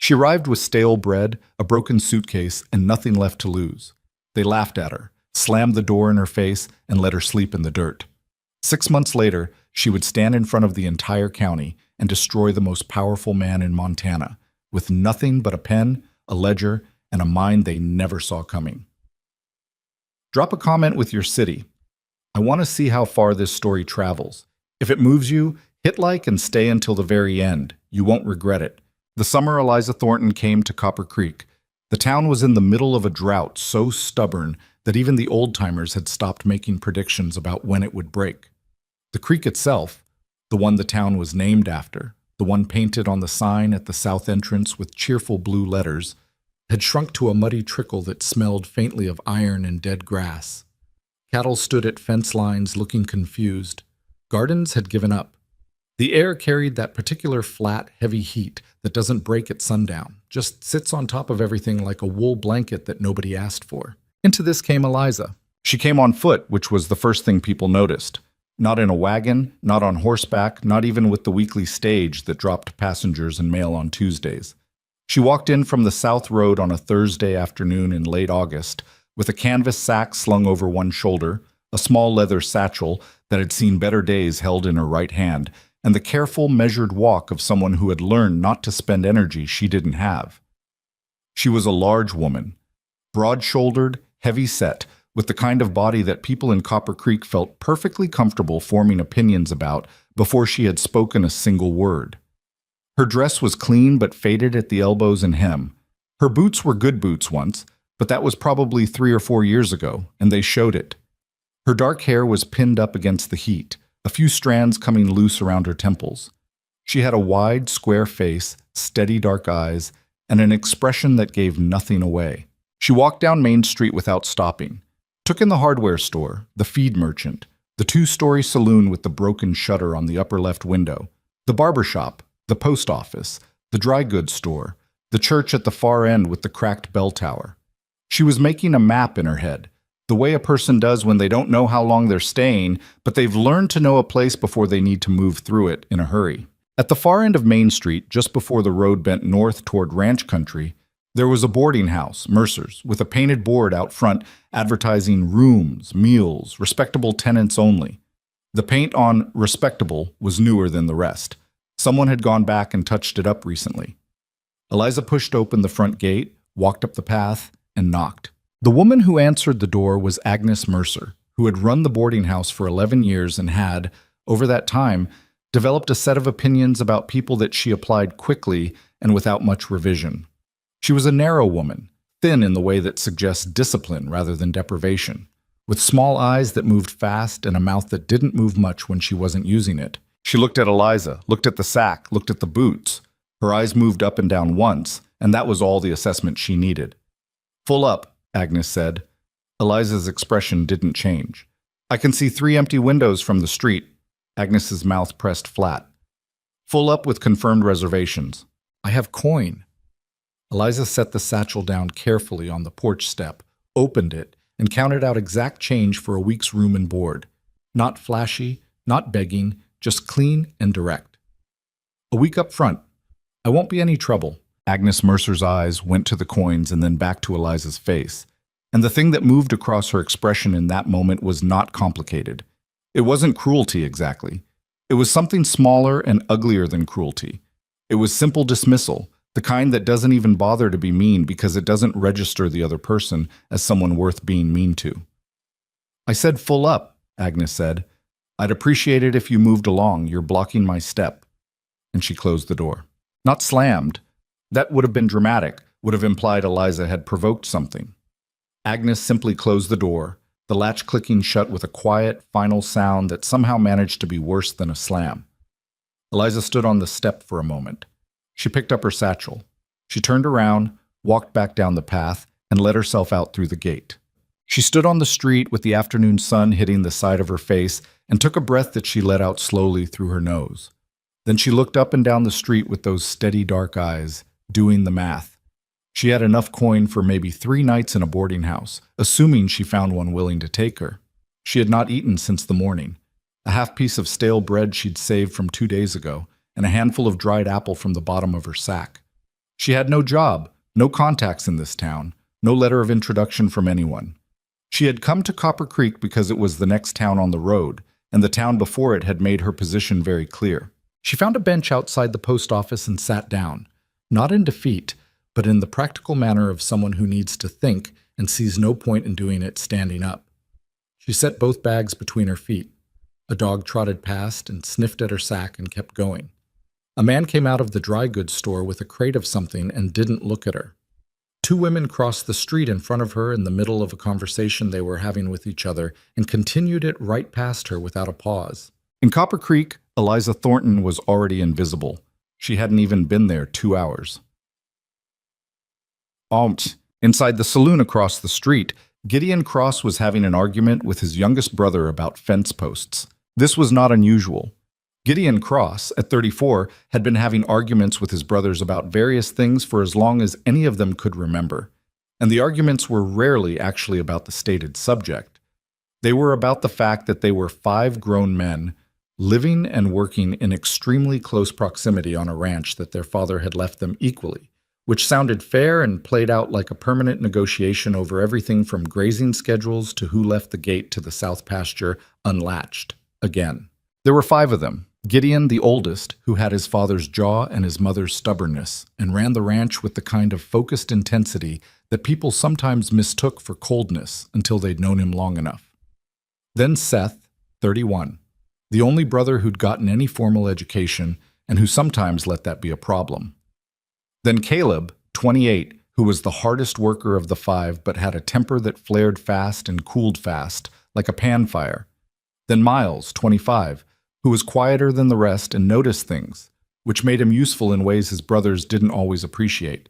She arrived with stale bread, a broken suitcase, and nothing left to lose. They laughed at her, slammed the door in her face, and let her sleep in the dirt. 6 months later, she would stand in front of the entire county and destroy the most powerful man in Montana, with nothing but a pen, a ledger, and a mind they never saw coming. Drop a comment with your city. I want to see how far this story travels. If it moves you, hit like and stay until the very end. You won't regret it. The summer Eliza Thornton came to Copper Creek. The town was in the middle of a drought so stubborn that even the old-timers had stopped making predictions about when it would break. The creek itself, the one the town was named after, the one painted on the sign at the south entrance with cheerful blue letters, had shrunk to a muddy trickle that smelled faintly of iron and dead grass. Cattle stood at fence lines looking confused. Gardens had given up. The air carried that particular flat, heavy heat that doesn't break at sundown, just sits on top of everything like a wool blanket that nobody asked for. Into this came Eliza. She came on foot, which was the first thing people noticed. Not in a wagon, not on horseback, not even with the weekly stage that dropped passengers and mail on Tuesdays. She walked in from the South Road on a Thursday afternoon in late August, with a canvas sack slung over one shoulder, a small leather satchel that had seen better days held in her right hand, and the careful, measured walk of someone who had learned not to spend energy she didn't have. She was a large woman, broad-shouldered, heavy-set, with the kind of body that people in Copper Creek felt perfectly comfortable forming opinions about before she had spoken a single word. Her dress was clean but faded at the elbows and hem. Her boots were good boots once, but that was probably 3 or 4 years ago, and they showed it. Her dark hair was pinned up against the heat, a few strands coming loose around her temples. She had a wide, square face, steady dark eyes, and an expression that gave nothing away. She walked down Main Street without stopping, took in the hardware store, the feed merchant, the 2-story saloon with the broken shutter on the upper left window, the barber shop, the post office, the dry goods store, the church at the far end with the cracked bell tower. She was making a map in her head, the way a person does when they don't know how long they're staying, but they've learned to know a place before they need to move through it in a hurry. At the far end of Main Street, just before the road bent north toward ranch country, there was a boarding house, Mercer's, with a painted board out front advertising rooms, meals, respectable tenants only. The paint on respectable was newer than the rest. Someone had gone back and touched it up recently. Eliza pushed open the front gate, walked up the path, and knocked. The woman who answered the door was Agnes Mercer, who had run the boarding house for 11 years and had, over that time, developed a set of opinions about people that she applied quickly and without much revision. She was a narrow woman, thin in the way that suggests discipline rather than deprivation, with small eyes that moved fast and a mouth that didn't move much when she wasn't using it. She looked at Eliza, looked at the sack, looked at the boots. Her eyes moved up and down once, and that was all the assessment she needed. "Full up," Agnes said. Eliza's expression didn't change. "I can see 3 empty windows from the street." Agnes's mouth pressed flat. "Full up with confirmed reservations." "I have coin." Eliza set the satchel down carefully on the porch step, opened it, and counted out exact change for a week's room and board. Not flashy, not begging, just clean and direct. "A week up front. I won't be any trouble." Agnes Mercer's eyes went to the coins and then back to Eliza's face. And the thing that moved across her expression in that moment was not complicated. It wasn't cruelty exactly. It was something smaller and uglier than cruelty. It was simple dismissal, the kind that doesn't even bother to be mean because it doesn't register the other person as someone worth being mean to. "I said full up," Agnes said. "I'd appreciate it if you moved along. You're blocking my step." And she closed the door. Not slammed. That would have been dramatic, would have implied Eliza had provoked something. Agnes simply closed the door, the latch clicking shut with a quiet, final sound that somehow managed to be worse than a slam. Eliza stood on the step for a moment. She picked up her satchel. She turned around, walked back down the path, and let herself out through the gate. She stood on the street with the afternoon sun hitting the side of her face and took a breath that she let out slowly through her nose. Then she looked up and down the street with those steady dark eyes, doing the math. She had enough coin for maybe 3 nights in a boarding house, assuming she found one willing to take her. She had not eaten since the morning. A half piece of stale bread she'd saved from 2 days ago, and a handful of dried apple from the bottom of her sack. She had no job, no contacts in this town, no letter of introduction from anyone. She had come to Copper Creek because it was the next town on the road, and the town before it had made her position very clear. She found a bench outside the post office and sat down, not in defeat, but in the practical manner of someone who needs to think and sees no point in doing it standing up. She set both bags between her feet. A dog trotted past and sniffed at her sack and kept going. A man came out of the dry goods store with a crate of something and didn't look at her. Two women crossed the street in front of her in the middle of a conversation they were having with each other and continued it right past her without a pause. In Copper Creek, Eliza Thornton was already invisible. She hadn't even been there 2 hours. Inside the saloon across the street, Gideon Cross was having an argument with his youngest brother about fence posts. This was not unusual. Gideon Cross, at 34, had been having arguments with his brothers about various things for as long as any of them could remember. And the arguments were rarely actually about the stated subject. They were about the fact that they were 5 grown men living and working in extremely close proximity on a ranch that their father had left them equally, which sounded fair and played out like a permanent negotiation over everything from grazing schedules to who left the gate to the south pasture unlatched again. There were 5 of them. Gideon, the oldest, who had his father's jaw and his mother's stubbornness, and ran the ranch with the kind of focused intensity that people sometimes mistook for coldness until they'd known him long enough. Then Seth, 31, the only brother who'd gotten any formal education and who sometimes let that be a problem. Then Caleb, 28, who was the hardest worker of the 5 but had a temper that flared fast and cooled fast, like a pan fire. Then Miles, 25, who was quieter than the rest and noticed things, which made him useful in ways his brothers didn't always appreciate.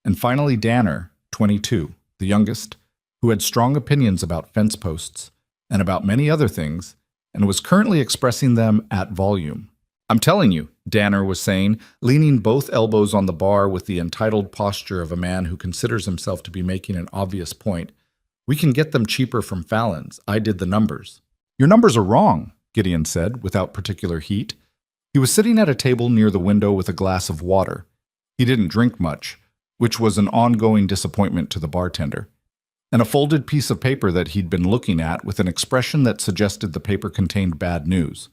And finally Danner, 22, the youngest, who had strong opinions about fence posts and about many other things, and was currently expressing them at volume. "I'm telling you," Danner was saying, leaning both elbows on the bar with the entitled posture of a man who considers himself to be making an obvious point, "we can get them cheaper from Fallon's. I did the numbers." "Your numbers are wrong," Gideon said, without particular heat. He was sitting at a table near the window with a glass of water. He didn't drink much, which was an ongoing disappointment to the bartender, and a folded piece of paper that he'd been looking at with an expression that suggested the paper contained bad news.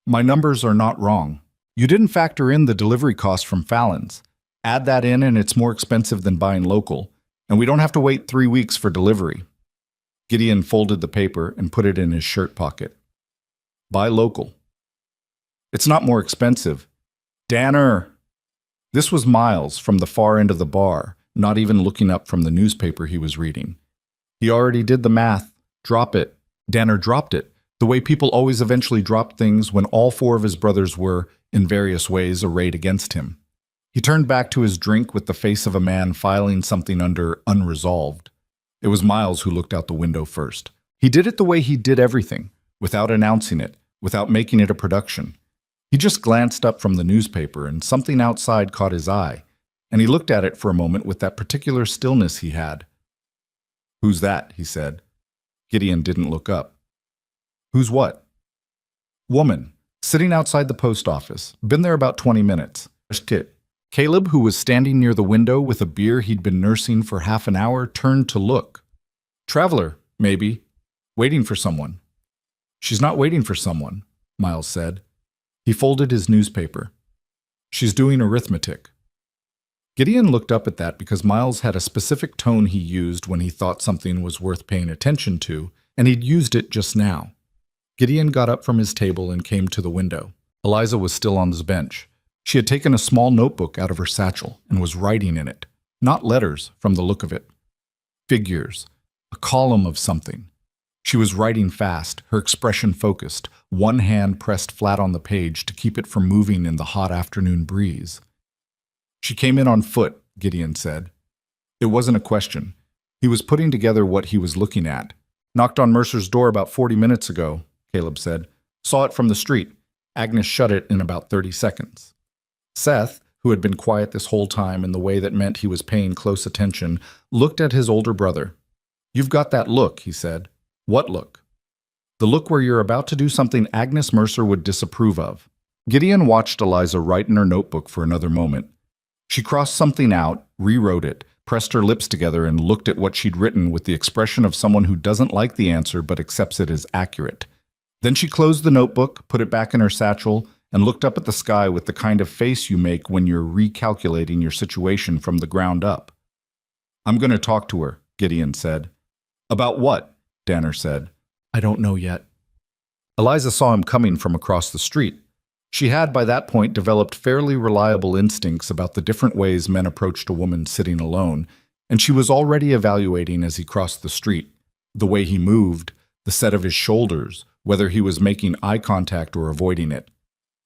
"My numbers are not wrong. You didn't factor in the delivery cost from Fallon's. Add that in and it's more expensive than buying local, and we don't have to wait 3 weeks for delivery." Gideon folded the paper and put it in his shirt pocket. "Buy local." "It's not more expensive." "Danner!" This was Miles from the far end of the bar, not even looking up from the newspaper he was reading. He already did the math. "Drop it." Danner dropped it, the way people always eventually dropped things when all 4 of his brothers were, in various ways, arrayed against him. He turned back to his drink with the face of a man filing something under unresolved. It was Miles who looked out the window first. He did it the way he did everything, without announcing it, without making it a production. He just glanced up from the newspaper and something outside caught his eye, and he looked at it for a moment with that particular stillness he had. "Who's that?" he said. Gideon didn't look up. "Who's what?" "Woman, sitting outside the post office. Been there about 20 minutes. Caleb, who was standing near the window with a beer he'd been nursing for half an hour, turned to look. "Traveler, maybe. Waiting for someone." "She's not waiting for someone," Miles said. He folded his newspaper. "She's doing arithmetic." Gideon looked up at that because Miles had a specific tone he used when he thought something was worth paying attention to, and he'd used it just now. Gideon got up from his table and came to the window. Eliza was still on the bench. She had taken a small notebook out of her satchel and was writing in it. Not letters, from the look of it. Figures. A column of something. She was writing fast, her expression focused, one hand pressed flat on the page to keep it from moving in the hot afternoon breeze. "She came in on foot," Gideon said. It wasn't a question. He was putting together what he was looking at. "Knocked on Mercer's door about 40 minutes ago," Caleb said. "Saw it from the street. Agnes shut it in about 30 seconds. Seth, who had been quiet this whole time in the way that meant he was paying close attention, looked at his older brother. "You've got that look," he said. "What look?" "The look where you're about to do something Agnes Mercer would disapprove of." Gideon watched Eliza write in her notebook for another moment. She crossed something out, rewrote it, pressed her lips together, and looked at what she'd written with the expression of someone who doesn't like the answer but accepts it as accurate. Then she closed the notebook, put it back in her satchel, and looked up at the sky with the kind of face you make when you're recalculating your situation from the ground up. "I'm going to talk to her," Gideon said. "About what?" Danner said. "I don't know yet." Eliza saw him coming from across the street. She had, by that point, developed fairly reliable instincts about the different ways men approached a woman sitting alone, and she was already evaluating as he crossed the street, the way he moved, the set of his shoulders, whether he was making eye contact or avoiding it.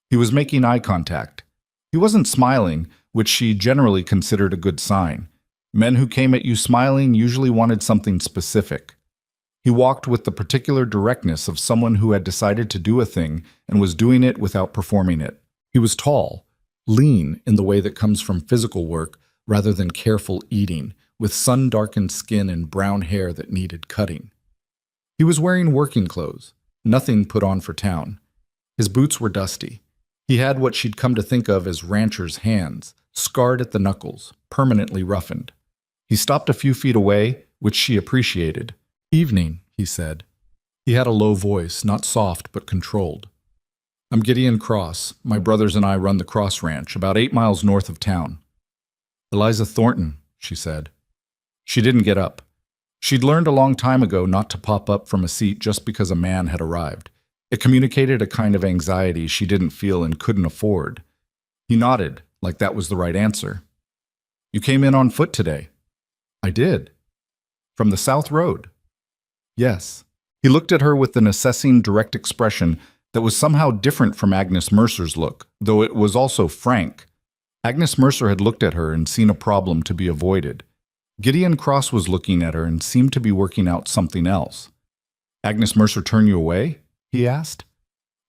He was making eye contact. He wasn't smiling, which she generally considered a good sign. Men who came at you smiling usually wanted something specific. He walked with the particular directness of someone who had decided to do a thing and was doing it without performing it. He was tall, lean in the way that comes from physical work rather than careful eating, with sun-darkened skin and brown hair that needed cutting. He was wearing working clothes, nothing put on for town. His boots were dusty. He had what she'd come to think of as rancher's hands, scarred at the knuckles, permanently roughened. He stopped a few feet away, which she appreciated. "Evening," he said. He had a low voice, not soft but controlled. "I'm Gideon Cross. My brothers and I run the Cross Ranch, about 8 miles north of town." "Eliza Thornton," she said. She didn't get up. She'd learned a long time ago not to pop up from a seat just because a man had arrived. It communicated a kind of anxiety she didn't feel and couldn't afford. He nodded, like that was the right answer. "You came in on foot today." "I did." "From the South Road?" "Yes." He looked at her with an assessing, direct expression that was somehow different from Agnes Mercer's look, though it was also frank. Agnes Mercer had looked at her and seen a problem to be avoided. Gideon Cross was looking at her and seemed to be working out something else. "Agnes Mercer turn you away?" he asked.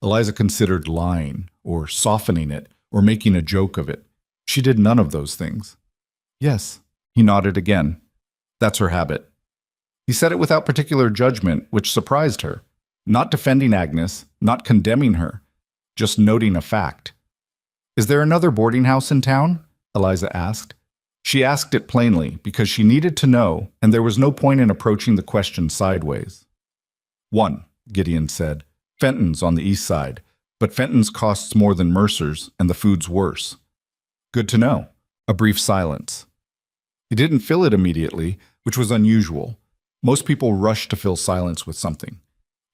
Eliza considered lying, or softening it, or making a joke of it. She did none of those things. "Yes." He nodded again. "That's her habit." He said it without particular judgment, which surprised her. Not defending Agnes, not condemning her, just noting a fact. "Is there another boarding house in town?" Eliza asked. She asked it plainly because she needed to know, and there was no point in approaching the question sideways. "One," Gideon said. "Fenton's on the east side, but Fenton's costs more than Mercer's, and the food's worse." "Good to know." A brief silence. He didn't fill it immediately, which was unusual. Most people rush to fill silence with something.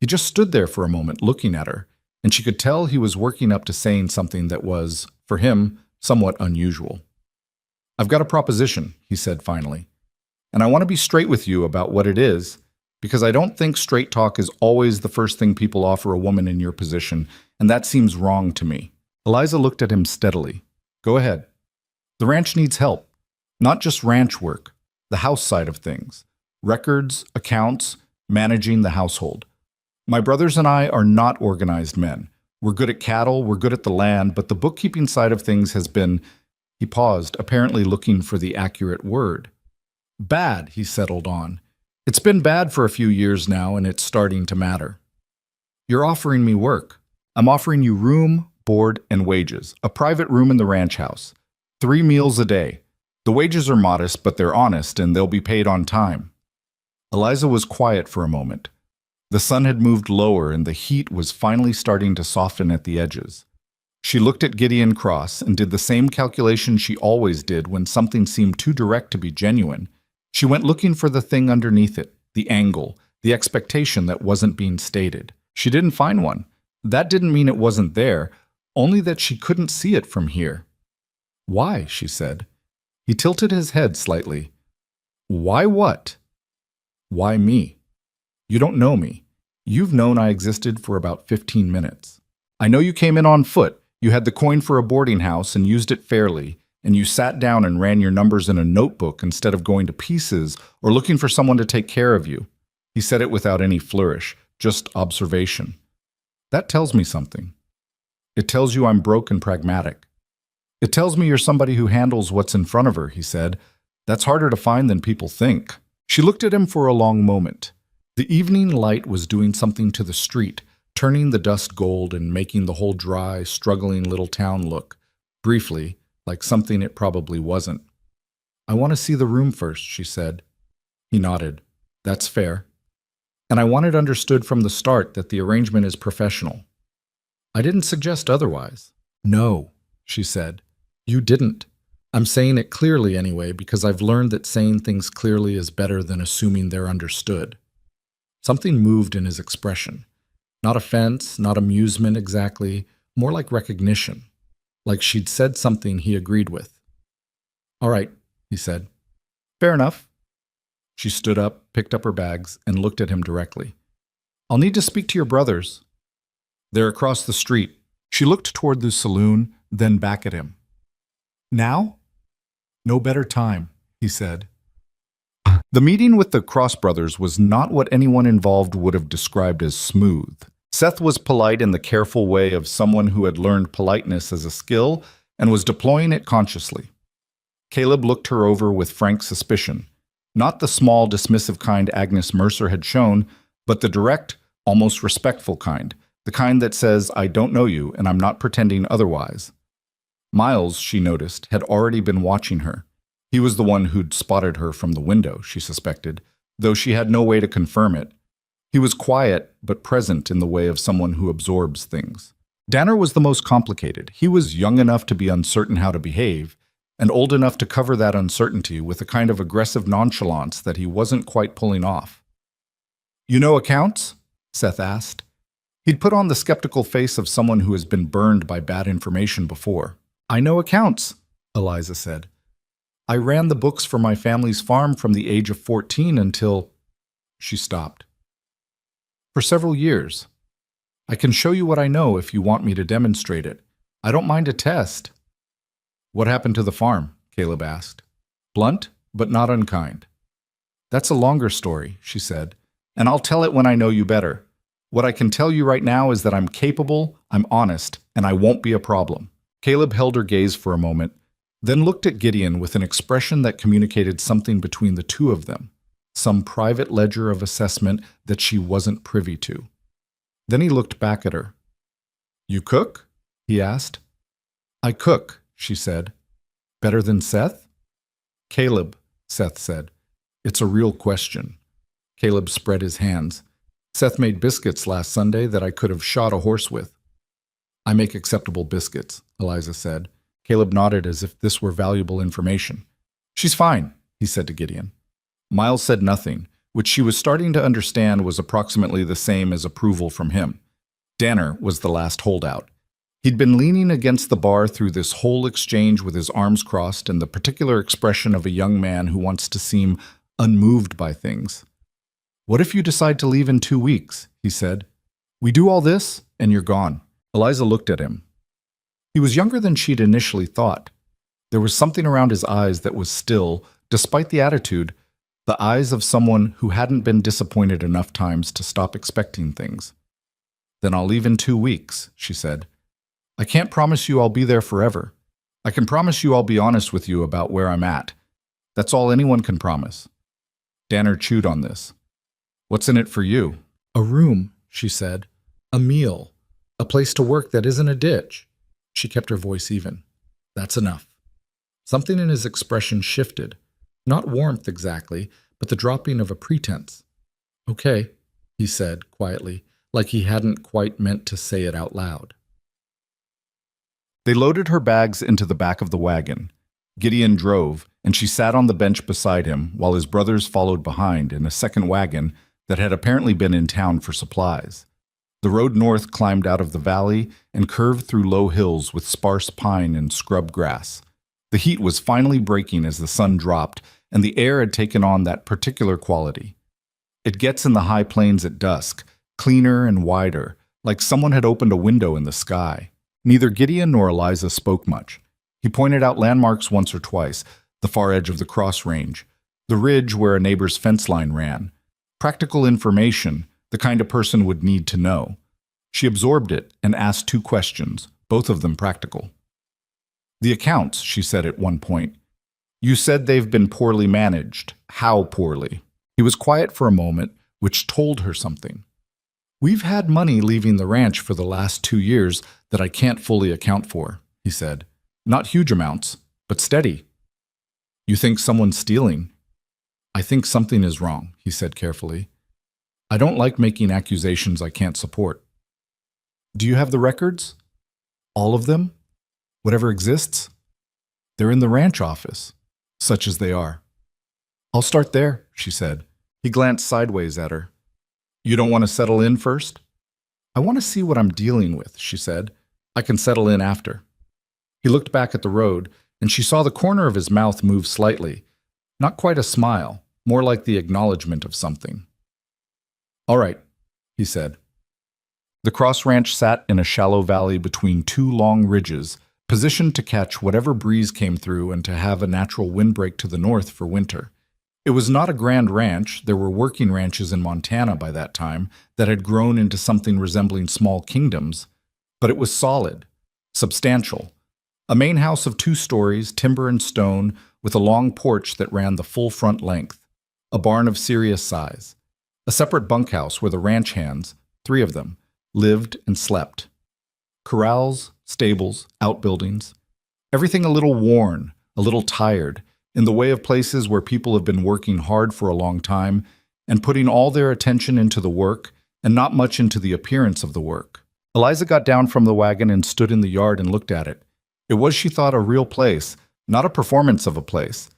He just stood there for a moment looking at her, and she could tell he was working up to saying something that was, for him, somewhat unusual. "I've got a proposition," he said finally, "and I want to be straight with you about what it is, because I don't think straight talk is always the first thing people offer a woman in your position, and that seems wrong to me." Eliza looked at him steadily. "Go ahead." "The ranch needs help. Not just ranch work, the house side of things. Records, accounts, managing the household. My brothers and I are not organized men. We're good at cattle, we're good at the land, but the bookkeeping side of things has been—" He paused, apparently looking for the accurate word. "Bad," he settled on. "It's been bad for a few years now, and it's starting to matter." "You're offering me work. I'm offering you room, board, and wages. A private room in the ranch house. 3 meals a day. The wages are modest, but they're honest, and they'll be paid on time." Eliza was quiet for a moment. The sun had moved lower, and the heat was finally starting to soften at the edges. She looked at Gideon Cross and did the same calculation she always did when something seemed too direct to be genuine. She went looking for the thing underneath it, the angle, the expectation that wasn't being stated. She didn't find one. That didn't mean it wasn't there, only that she couldn't see it from here. "Why?" she said. He tilted his head slightly. "Why what?" "Why me? You don't know me. You've known I existed for about 15 minutes. I know you came in on foot. You had the coin for a boarding house and used it fairly, and you sat down and ran your numbers in a notebook instead of going to pieces or looking for someone to take care of you." He said it without any flourish, just observation. "That tells me something. It tells you I'm broke and pragmatic. It tells me you're somebody who handles what's in front of her," he said. "That's harder to find than people think." She looked at him for a long moment. The evening light was doing something to the street, turning the dust gold and making the whole dry, struggling little town look, briefly, like something it probably wasn't. "I want to see the room first," she said. He nodded. "That's fair. And I want it understood from the start that the arrangement is professional." "I didn't suggest otherwise." "No," she said. "You didn't. I'm saying it clearly anyway because I've learned that saying things clearly is better than assuming they're understood." Something moved in his expression. Not offense, not amusement exactly, more like recognition. Like she'd said something he agreed with. "All right," he said. "Fair enough." She stood up, picked up her bags, and looked at him directly. "I'll need to speak to your brothers." "They're across the street." She looked toward the saloon, then back at him. "Now?" "No better time," he said. The meeting with the Cross brothers was not what anyone involved would have described as smooth. Seth was polite in the careful way of someone who had learned politeness as a skill and was deploying it consciously. Caleb looked her over with frank suspicion. Not the small, dismissive kind Agnes Mercer had shown, but the direct, almost respectful kind. The kind that says, "I don't know you, and I'm not pretending otherwise." Miles, she noticed, had already been watching her. He was the one who'd spotted her from the window, she suspected, though she had no way to confirm it. He was quiet, but present in the way of someone who absorbs things. Danner was the most complicated. He was young enough to be uncertain how to behave, and old enough to cover that uncertainty with a kind of aggressive nonchalance that he wasn't quite pulling off. "You know accounts?" Seth asked. He'd put on the skeptical face of someone who has been burned by bad information before. "I know accounts," Eliza said. "I ran the books for my family's farm from the age of 14 until—" She stopped. "For several years. I can show you what I know if you want me to demonstrate it. I don't mind a test." "What happened to the farm?" Caleb asked. Blunt, but not unkind. "That's a longer story," she said, "and I'll tell it when I know you better. What I can tell you right now is that I'm capable, I'm honest, and I won't be a problem." Caleb held her gaze for a moment, then looked at Gideon with an expression that communicated something between the two of them, some private ledger of assessment that she wasn't privy to. Then he looked back at her. "You cook?" he asked. "I cook," she said. "Better than Seth?" "Caleb," Seth said. "It's a real question." Caleb spread his hands. "Seth made biscuits last Sunday that I could have shot a horse with." "I make acceptable biscuits," Eliza said. Caleb nodded as if this were valuable information. "She's fine," he said to Gideon. Miles said nothing, which she was starting to understand was approximately the same as approval from him. Danner was the last holdout. He'd been leaning against the bar through this whole exchange with his arms crossed and the particular expression of a young man who wants to seem unmoved by things. "What if you decide to leave in 2 weeks?" he said. "We do all this, and you're gone." Eliza looked at him. He was younger than she'd initially thought. There was something around his eyes that was still, despite the attitude, the eyes of someone who hadn't been disappointed enough times to stop expecting things. "Then I'll leave in 2 weeks," she said. "I can't promise you I'll be there forever. I can promise you I'll be honest with you about where I'm at. That's all anyone can promise." Danner chewed on this. "What's in it for you?" "A room," she said. "A meal. A place to work that isn't a ditch." She kept her voice even. "That's enough." Something in his expression shifted. Not warmth exactly, but the dropping of a pretense. "Okay," he said quietly, like he hadn't quite meant to say it out loud. They loaded her bags into the back of the wagon. Gideon drove, and she sat on the bench beside him while his brothers followed behind in a second wagon that had apparently been in town for supplies. The road north climbed out of the valley and curved through low hills with sparse pine and scrub grass. The heat was finally breaking as the sun dropped, and the air had taken on that particular quality. It gets in the high plains at dusk, cleaner and wider, like someone had opened a window in the sky. Neither Gideon nor Eliza spoke much. He pointed out landmarks once or twice, the far edge of the cross range, the ridge where a neighbor's fence line ran. Practical information, the kind a person would need to know. She absorbed it and asked 2 questions, both of them practical. "The accounts," she said at one point. "You said they've been poorly managed. How poorly?" He was quiet for a moment, which told her something. "We've had money leaving the ranch for the last 2 years that I can't fully account for," he said. "Not huge amounts, but steady. You think someone's stealing? I think something is wrong, he said carefully. I don't like making accusations I can't support. Do you have the records? All of them? Whatever exists? They're in the ranch office, such as they are. I'll start there, she said. He glanced sideways at her. You don't want to settle in first? I want to see what I'm dealing with, she said. I can settle in after. He looked back at the road, and she saw the corner of his mouth move slightly. Not quite a smile, more like the acknowledgement of something. All right, he said. The Cross Ranch sat in a shallow valley between two long ridges, positioned to catch whatever breeze came through and to have a natural windbreak to the north for winter. It was not a grand ranch. There were working ranches in Montana by that time that had grown into something resembling small kingdoms, but it was solid, substantial. A main house of 2 stories, timber and stone, with a long porch that ran the full front length. A barn of serious size. A separate bunkhouse where the ranch hands, 3 of them, lived and slept. Corrals, stables, outbuildings. Everything a little worn, a little tired, in the way of places where people have been working hard for a long time and putting all their attention into the work and not much into the appearance of the work. Eliza got down from the wagon and stood in the yard and looked at it. It was, she thought, a real place, not a performance of a place.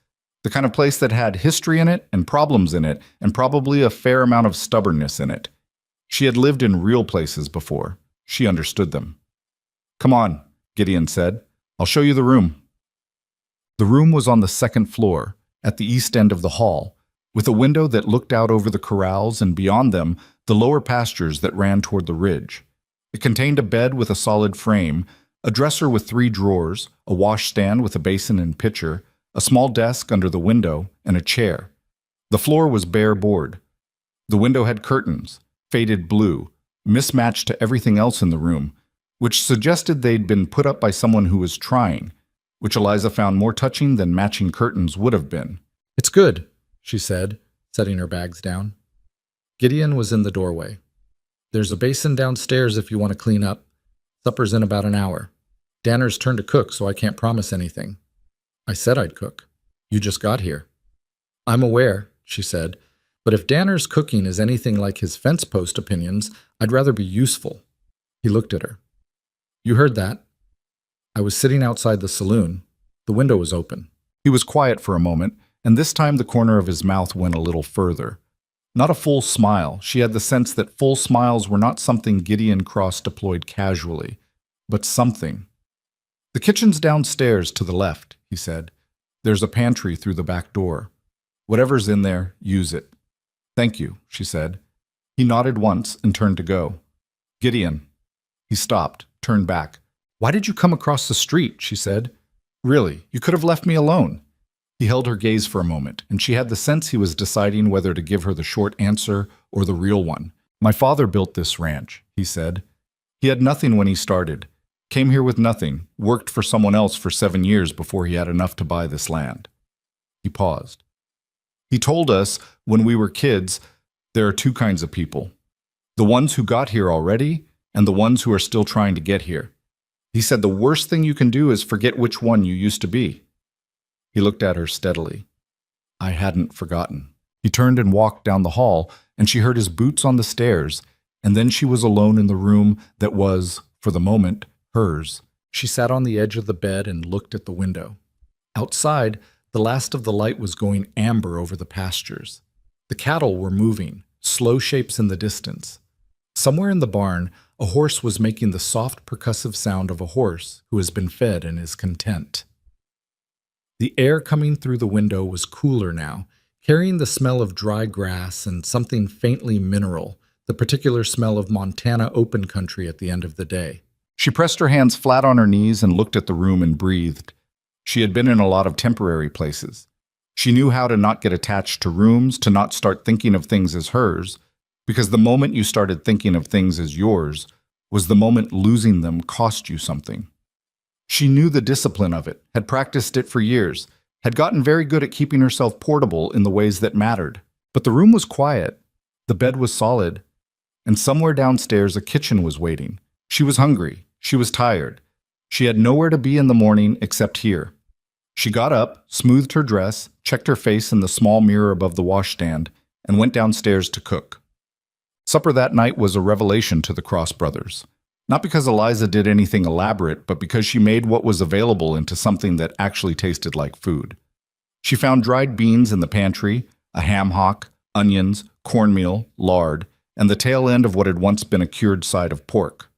The kind of place that had history in it and problems in it and probably a fair amount of stubbornness in it. She had lived in real places before. She understood them. Come on, Gideon said. I'll show you the room. The room was on the 2nd floor, at the east end of the hall, with a window that looked out over the corrals and beyond them the lower pastures that ran toward the ridge. It contained a bed with a solid frame, a dresser with 3 drawers, a washstand with a basin and pitcher, a small desk under the window, and a chair. The floor was bare board. The window had curtains, faded blue, mismatched to everything else in the room, which suggested they'd been put up by someone who was trying, which Eliza found more touching than matching curtains would have been. It's good, she said, setting her bags down. Gideon was in the doorway. There's a basin downstairs if you want to clean up. Supper's in about an hour. Danner's turn to cook, so I can't promise anything. I said I'd cook. You just got here. I'm aware, she said, but if Danner's cooking is anything like his fence post opinions, I'd rather be useful. He looked at her. You heard that. I was sitting outside the saloon. The window was open. He was quiet for a moment, and this time the corner of his mouth went a little further. Not a full smile. She had the sense that full smiles were not something Gideon Cross deployed casually, but something. The kitchen's downstairs to the left, he said. There's a pantry through the back door. Whatever's in there, use it. Thank you, she said. He nodded once and turned to go. Gideon. He stopped, turned back. Why did you come across the street? She said. Really, you could have left me alone. He held her gaze for a moment, and she had the sense he was deciding whether to give her the short answer or the real one. My father built this ranch, he said. He had nothing when he started. Came here with nothing, worked for someone else for 7 years before he had enough to buy this land. He paused. He told us, when we were kids, there are 2 kinds of people. The ones who got here already, and the ones who are still trying to get here. He said the worst thing you can do is forget which one you used to be. He looked at her steadily. I hadn't forgotten. He turned and walked down the hall, and she heard his boots on the stairs, and then she was alone in the room that was, for the moment, hers. She sat on the edge of the bed and looked at the window. Outside, the last of the light was going amber over the pastures. The cattle were moving, slow shapes in the distance. Somewhere in the barn, a horse was making the soft percussive sound of a horse who has been fed and is content. The air coming through the window was cooler now, carrying the smell of dry grass and something faintly mineral, the particular smell of Montana open country at the end of the day. She pressed her hands flat on her knees and looked at the room and breathed. She had been in a lot of temporary places. She knew how to not get attached to rooms, to not start thinking of things as hers, because the moment you started thinking of things as yours was the moment losing them cost you something. She knew the discipline of it, had practiced it for years, had gotten very good at keeping herself portable in the ways that mattered. But the room was quiet, the bed was solid, and somewhere downstairs a kitchen was waiting. She was hungry, she was tired. She had nowhere to be in the morning except here. She got up, smoothed her dress, checked her face in the small mirror above the washstand, and went downstairs to cook. Supper that night was a revelation to the Cross brothers. Not because Eliza did anything elaborate, but because she made what was available into something that actually tasted like food. She found dried beans in the pantry, a ham hock, onions, cornmeal, lard, and the tail end of what had once been a cured side of pork.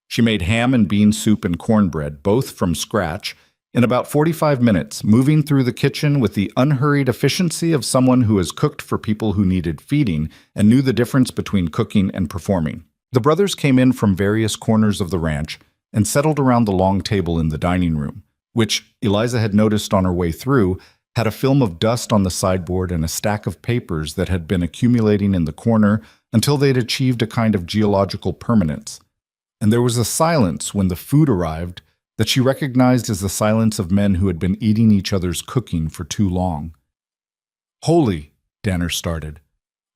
She made ham and bean soup and cornbread, both from scratch, in about 45 minutes, moving through the kitchen with the unhurried efficiency of someone who has cooked for people who needed feeding and knew the difference between cooking and performing. The brothers came in from various corners of the ranch and settled around the long table in the dining room, which, Eliza had noticed on her way through, had a film of dust on the sideboard and a stack of papers that had been accumulating in the corner until they'd achieved a kind of geological permanence. And there was a silence when the food arrived that she recognized as the silence of men who had been eating each other's cooking for too long. "Holy," Danner started.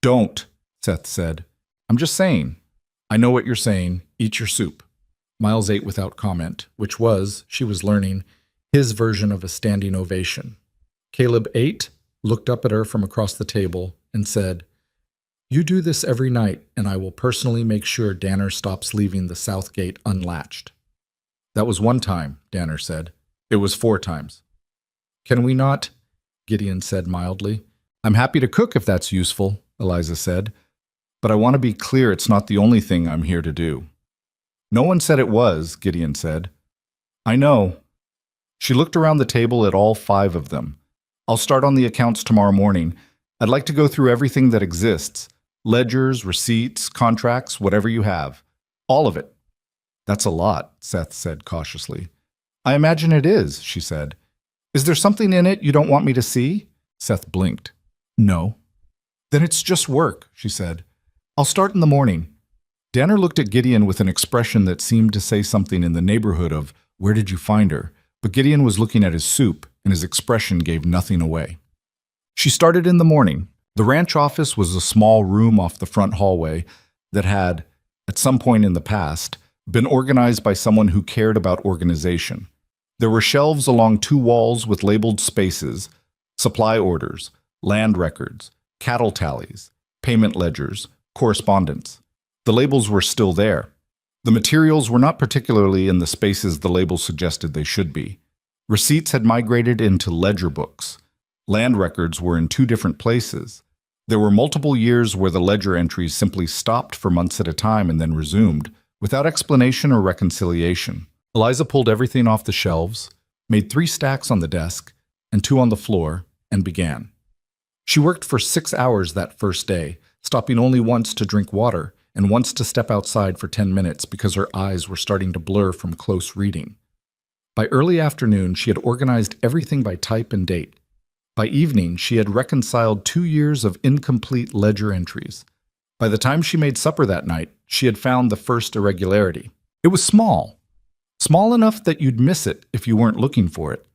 "Don't," Seth said. "I'm just saying." "I know what you're saying. Eat your soup." Miles ate without comment, which was, she was learning, his version of a standing ovation. Caleb ate, looked up at her from across the table, and said, "You do this every night, and I will personally make sure Danner stops leaving the south gate unlatched." "That was one time," Danner said. "It was 4 times. "Can we not?" Gideon said mildly. "I'm happy to cook if that's useful," Eliza said. "But I want to be clear it's not the only thing I'm here to do." "No one said it was," Gideon said. "I know." She looked around the table at all 5 of them. "I'll start on the accounts tomorrow morning. I'd like to go through everything that exists. Ledgers, receipts, contracts, whatever you have. All of it." "That's a lot," Seth said cautiously. "I imagine it is," she said. "Is there something in it you don't want me to see?" Seth blinked. "No." "Then it's just work," she said. "I'll start in the morning." Danner looked at Gideon with an expression that seemed to say something in the neighborhood of, "Where did you find her?" But Gideon was looking at his soup, and his expression gave nothing away. She started in the morning. The ranch office was a small room off the front hallway that had, at some point in the past, been organized by someone who cared about organization. There were shelves along 2 walls with labeled spaces, supply orders, land records, cattle tallies, payment ledgers, correspondence. The labels were still there. The materials were not particularly in the spaces the labels suggested they should be. Receipts had migrated into ledger books. Land records were in 2 different places. There were multiple years where the ledger entries simply stopped for months at a time and then resumed, without explanation or reconciliation. Eliza pulled everything off the shelves, made 3 stacks on the desk, and 2 on the floor, and began. She worked for 6 hours that first day, stopping only once to drink water, and once to step outside for 10 minutes because her eyes were starting to blur from close reading. By early afternoon, she had organized everything by type and date. By evening, she had reconciled 2 years of incomplete ledger entries. By the time she made supper that night, she had found the first irregularity. It was small. Small enough that you'd miss it if you weren't looking for it,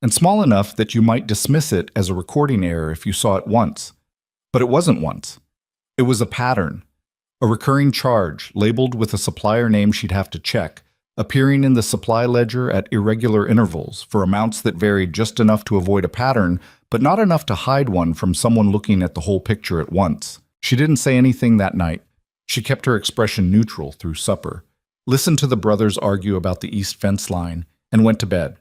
and small enough that you might dismiss it as a recording error if you saw it once. But it wasn't once. It was a pattern. A recurring charge, labeled with a supplier name she'd have to check, appearing in the supply ledger at irregular intervals for amounts that varied just enough to avoid a pattern, but not enough to hide one from someone looking at the whole picture at once. She didn't say anything that night. She kept her expression neutral through supper, listened to the brothers argue about the east fence line, and went to bed.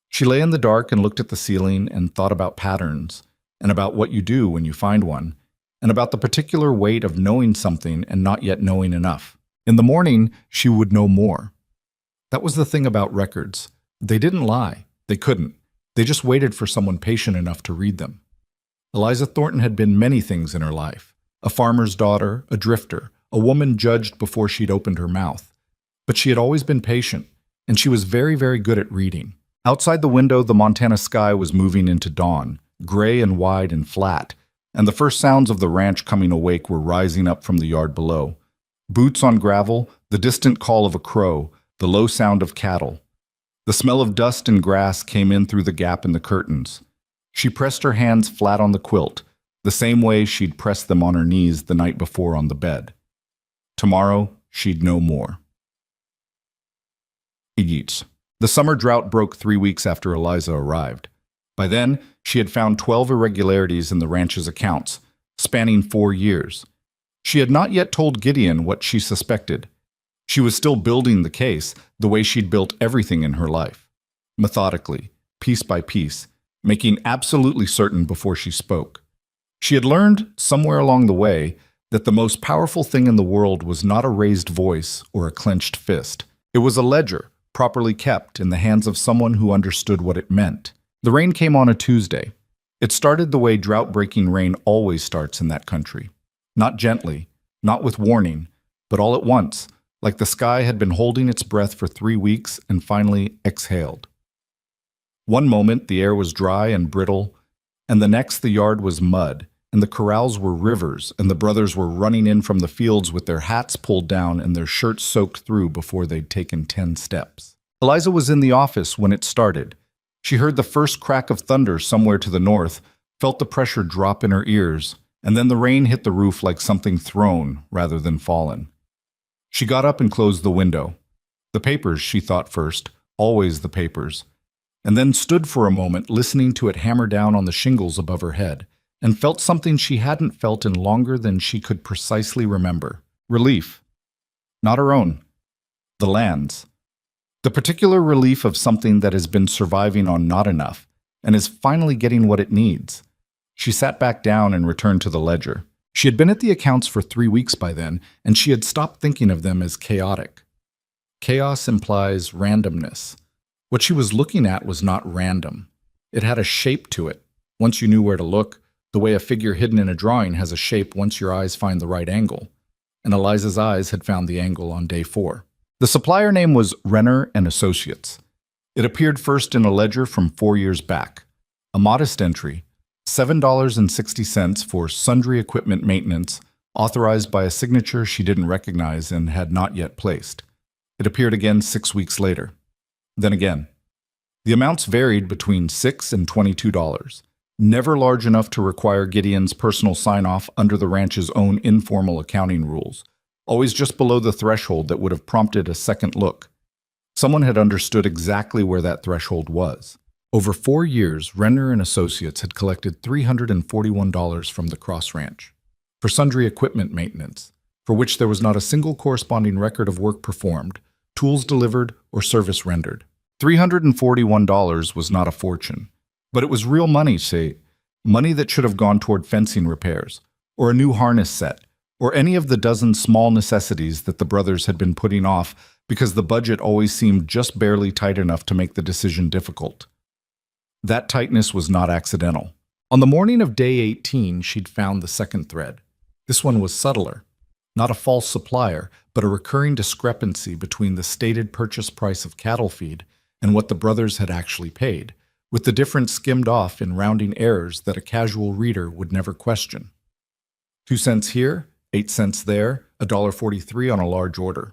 She lay in the dark and looked at the ceiling and thought about patterns, and about what you do when you find one, and about the particular weight of knowing something and not yet knowing enough. In the morning, she would know more. That was the thing about records. They didn't lie. They couldn't. They just waited for someone patient enough to read them. Eliza Thornton had been many things in her life. A farmer's daughter, a drifter, a woman judged before she'd opened her mouth. But she had always been patient, and she was very, very good at reading. Outside the window, the Montana sky was moving into dawn, gray and wide and flat, and the first sounds of the ranch coming awake were rising up from the yard below. Boots on gravel, the distant call of a crow, the low sound of cattle. The smell of dust and grass came in through the gap in the curtains. She pressed her hands flat on the quilt, the same way she'd pressed them on her knees the night before on the bed. Tomorrow, she'd know more. Yeats. The summer drought broke 3 weeks after Eliza arrived. By then, she had found 12 irregularities in the ranch's accounts, spanning 4 years. She had not yet told Gideon what she suspected. She was still building the case the way she'd built everything in her life, methodically, piece by piece, making absolutely certain before she spoke. She had learned, somewhere along the way, that the most powerful thing in the world was not a raised voice or a clenched fist. It was a ledger, properly kept in the hands of someone who understood what it meant. The rain came on a Tuesday. It started the way drought-breaking rain always starts in that country. Not gently, not with warning, but all at once, like the sky had been holding its breath for 3 weeks and finally exhaled. One moment the air was dry and brittle, and the next the yard was mud, and the corrals were rivers, and the brothers were running in from the fields with their hats pulled down and their shirts soaked through before they'd taken 10 steps. Eliza was in the office when it started. She heard the first crack of thunder somewhere to the north, felt the pressure drop in her ears, and then the rain hit the roof like something thrown rather than fallen. She got up and closed the window. The papers, she thought first, always the papers, and then stood for a moment listening to it hammer down on the shingles above her head, and felt something she hadn't felt in longer than she could precisely remember. Relief. Not her own. The land's. The particular relief of something that has been surviving on not enough, and is finally getting what it needs. She sat back down and returned to the ledger. She had been at the accounts for 3 weeks by then, and she had stopped thinking of them as chaotic. Chaos implies randomness. What she was looking at was not random. It had a shape to it. Once you knew where to look, the way a figure hidden in a drawing has a shape once your eyes find the right angle. And Eliza's eyes had found the angle on day 4. The supplier name was Renner and Associates. It appeared first in a ledger from 4 years back. A modest entry, $7.60 for sundry equipment maintenance, authorized by a signature she didn't recognize and had not yet placed. It appeared again 6 weeks later. Then again. The amounts varied between $6 and $22, never large enough to require Gideon's personal sign-off under the ranch's own informal accounting rules, always just below the threshold that would have prompted a second look. Someone had understood exactly where that threshold was. Over 4 years, Renner and Associates had collected $341 from the Cross Ranch for sundry equipment maintenance, for which there was not a single corresponding record of work performed, tools delivered, or service rendered. $341 was not a fortune, but it was real money, say, money that should have gone toward fencing repairs, or a new harness set, or any of the dozen small necessities that the brothers had been putting off because the budget always seemed just barely tight enough to make the decision difficult. That tightness was not accidental. On the morning of day 18, she'd found the second thread. This one was subtler. Not a false supplier, but a recurring discrepancy between the stated purchase price of cattle feed and what the brothers had actually paid, with the difference skimmed off in rounding errors that a casual reader would never question. 2 cents here, 8 cents there, $1.43 on a large order.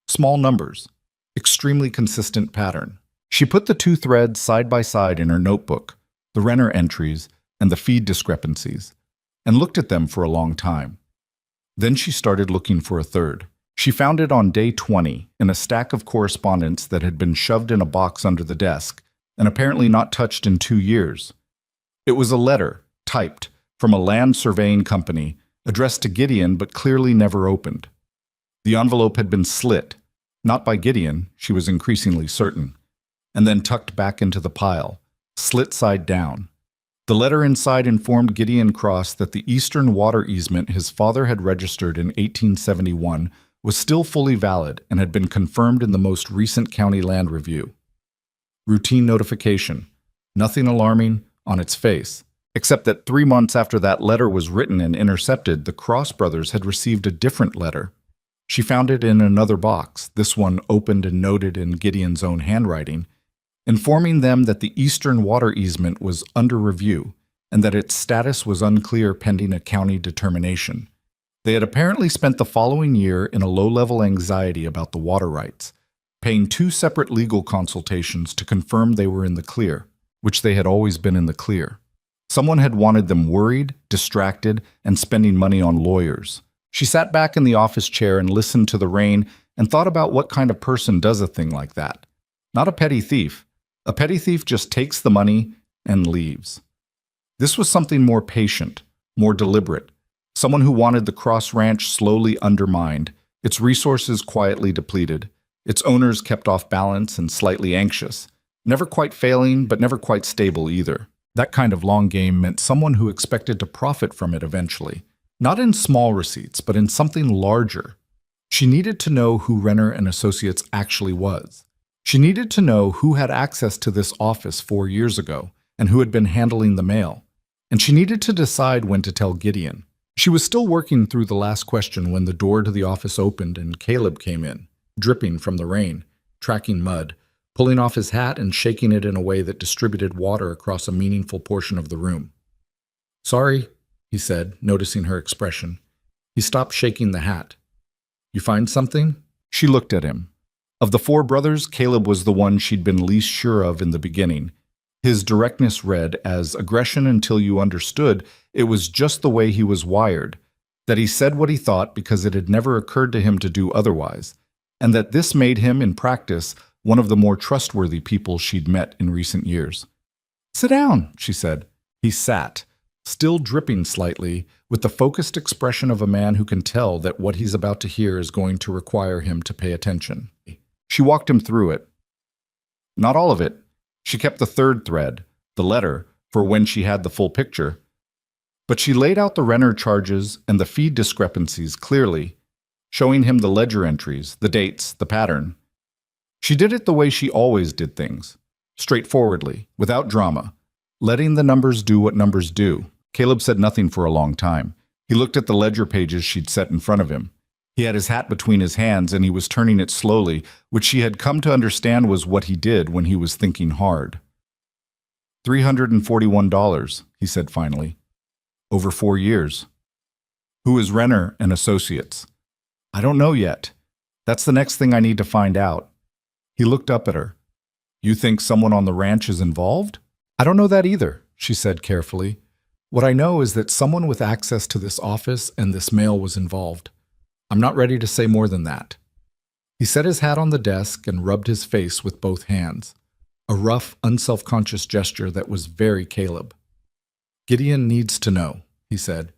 Small numbers, extremely consistent pattern. She put the 2 threads side by side in her notebook, the Renner entries and the feed discrepancies, and looked at them for a long time. Then she started looking for a third. She found it on day 20 in a stack of correspondence that had been shoved in a box under the desk and apparently not touched in 2 years. It was a letter, typed, from a land surveying company, addressed to Gideon but clearly never opened. The envelope had been slit, not by Gideon, she was increasingly certain, and then tucked back into the pile, slit side down. The letter inside informed Gideon Cross that the eastern water easement his father had registered in 1871 was still fully valid and had been confirmed in the most recent county land review. Routine notification, nothing alarming on its face, except that 3 months after that letter was written and intercepted, the Cross brothers had received a different letter. She found it in another box, this one opened and noted in Gideon's own handwriting, informing them that the eastern water easement was under review and that its status was unclear pending a county determination. They had apparently spent the following year in a low-level anxiety about the water rights, paying 2 separate legal consultations to confirm they were in the clear, which they had always been in the clear. Someone had wanted them worried, distracted, and spending money on lawyers. She sat back in the office chair and listened to the rain and thought about what kind of person does a thing like that. Not a petty thief. A petty thief just takes the money and leaves. This was something more patient, more deliberate, someone who wanted the Cross Ranch slowly undermined, its resources quietly depleted, its owners kept off balance and slightly anxious, never quite failing but never quite stable either. That kind of long game meant someone who expected to profit from it eventually, not in small receipts, but in something larger. She needed to know who Renner and Associates actually was. She needed to know who had access to this office 4 years ago and who had been handling the mail. And she needed to decide when to tell Gideon. She was still working through the last question when the door to the office opened and Caleb came in, dripping from the rain, tracking mud, pulling off his hat and shaking it in a way that distributed water across a meaningful portion of the room. "Sorry," he said, noticing her expression. He stopped shaking the hat. "You find something?" She looked at him. Of the 4 brothers, Caleb was the one she'd been least sure of in the beginning. His directness read as aggression until you understood it was just the way he was wired, that he said what he thought because it had never occurred to him to do otherwise, and that this made him, in practice, one of the more trustworthy people she'd met in recent years. "Sit down," she said. He sat, still dripping slightly, with the focused expression of a man who can tell that what he's about to hear is going to require him to pay attention. She walked him through it. Not all of it. She kept the 3rd thread, the letter, for when she had the full picture. But she laid out the Renner charges and the feed discrepancies clearly, showing him the ledger entries, the dates, the pattern. She did it the way she always did things, straightforwardly, without drama, letting the numbers do what numbers do. Caleb said nothing for a long time. He looked at the ledger pages she'd set in front of him. He had his hat between his hands and he was turning it slowly, which she had come to understand was what he did when he was thinking hard. $341, he said finally. Over 4 years. Who is Renner and Associates? I don't know yet. That's the next thing I need to find out. He looked up at her. You think someone on the ranch is involved? I don't know that either, she said carefully. What I know is that someone with access to this office and this mail was involved. I'm not ready to say more than that. He set his hat on the desk and rubbed his face with both hands, a rough, unselfconscious gesture that was very Caleb. Gideon needs to know, he said.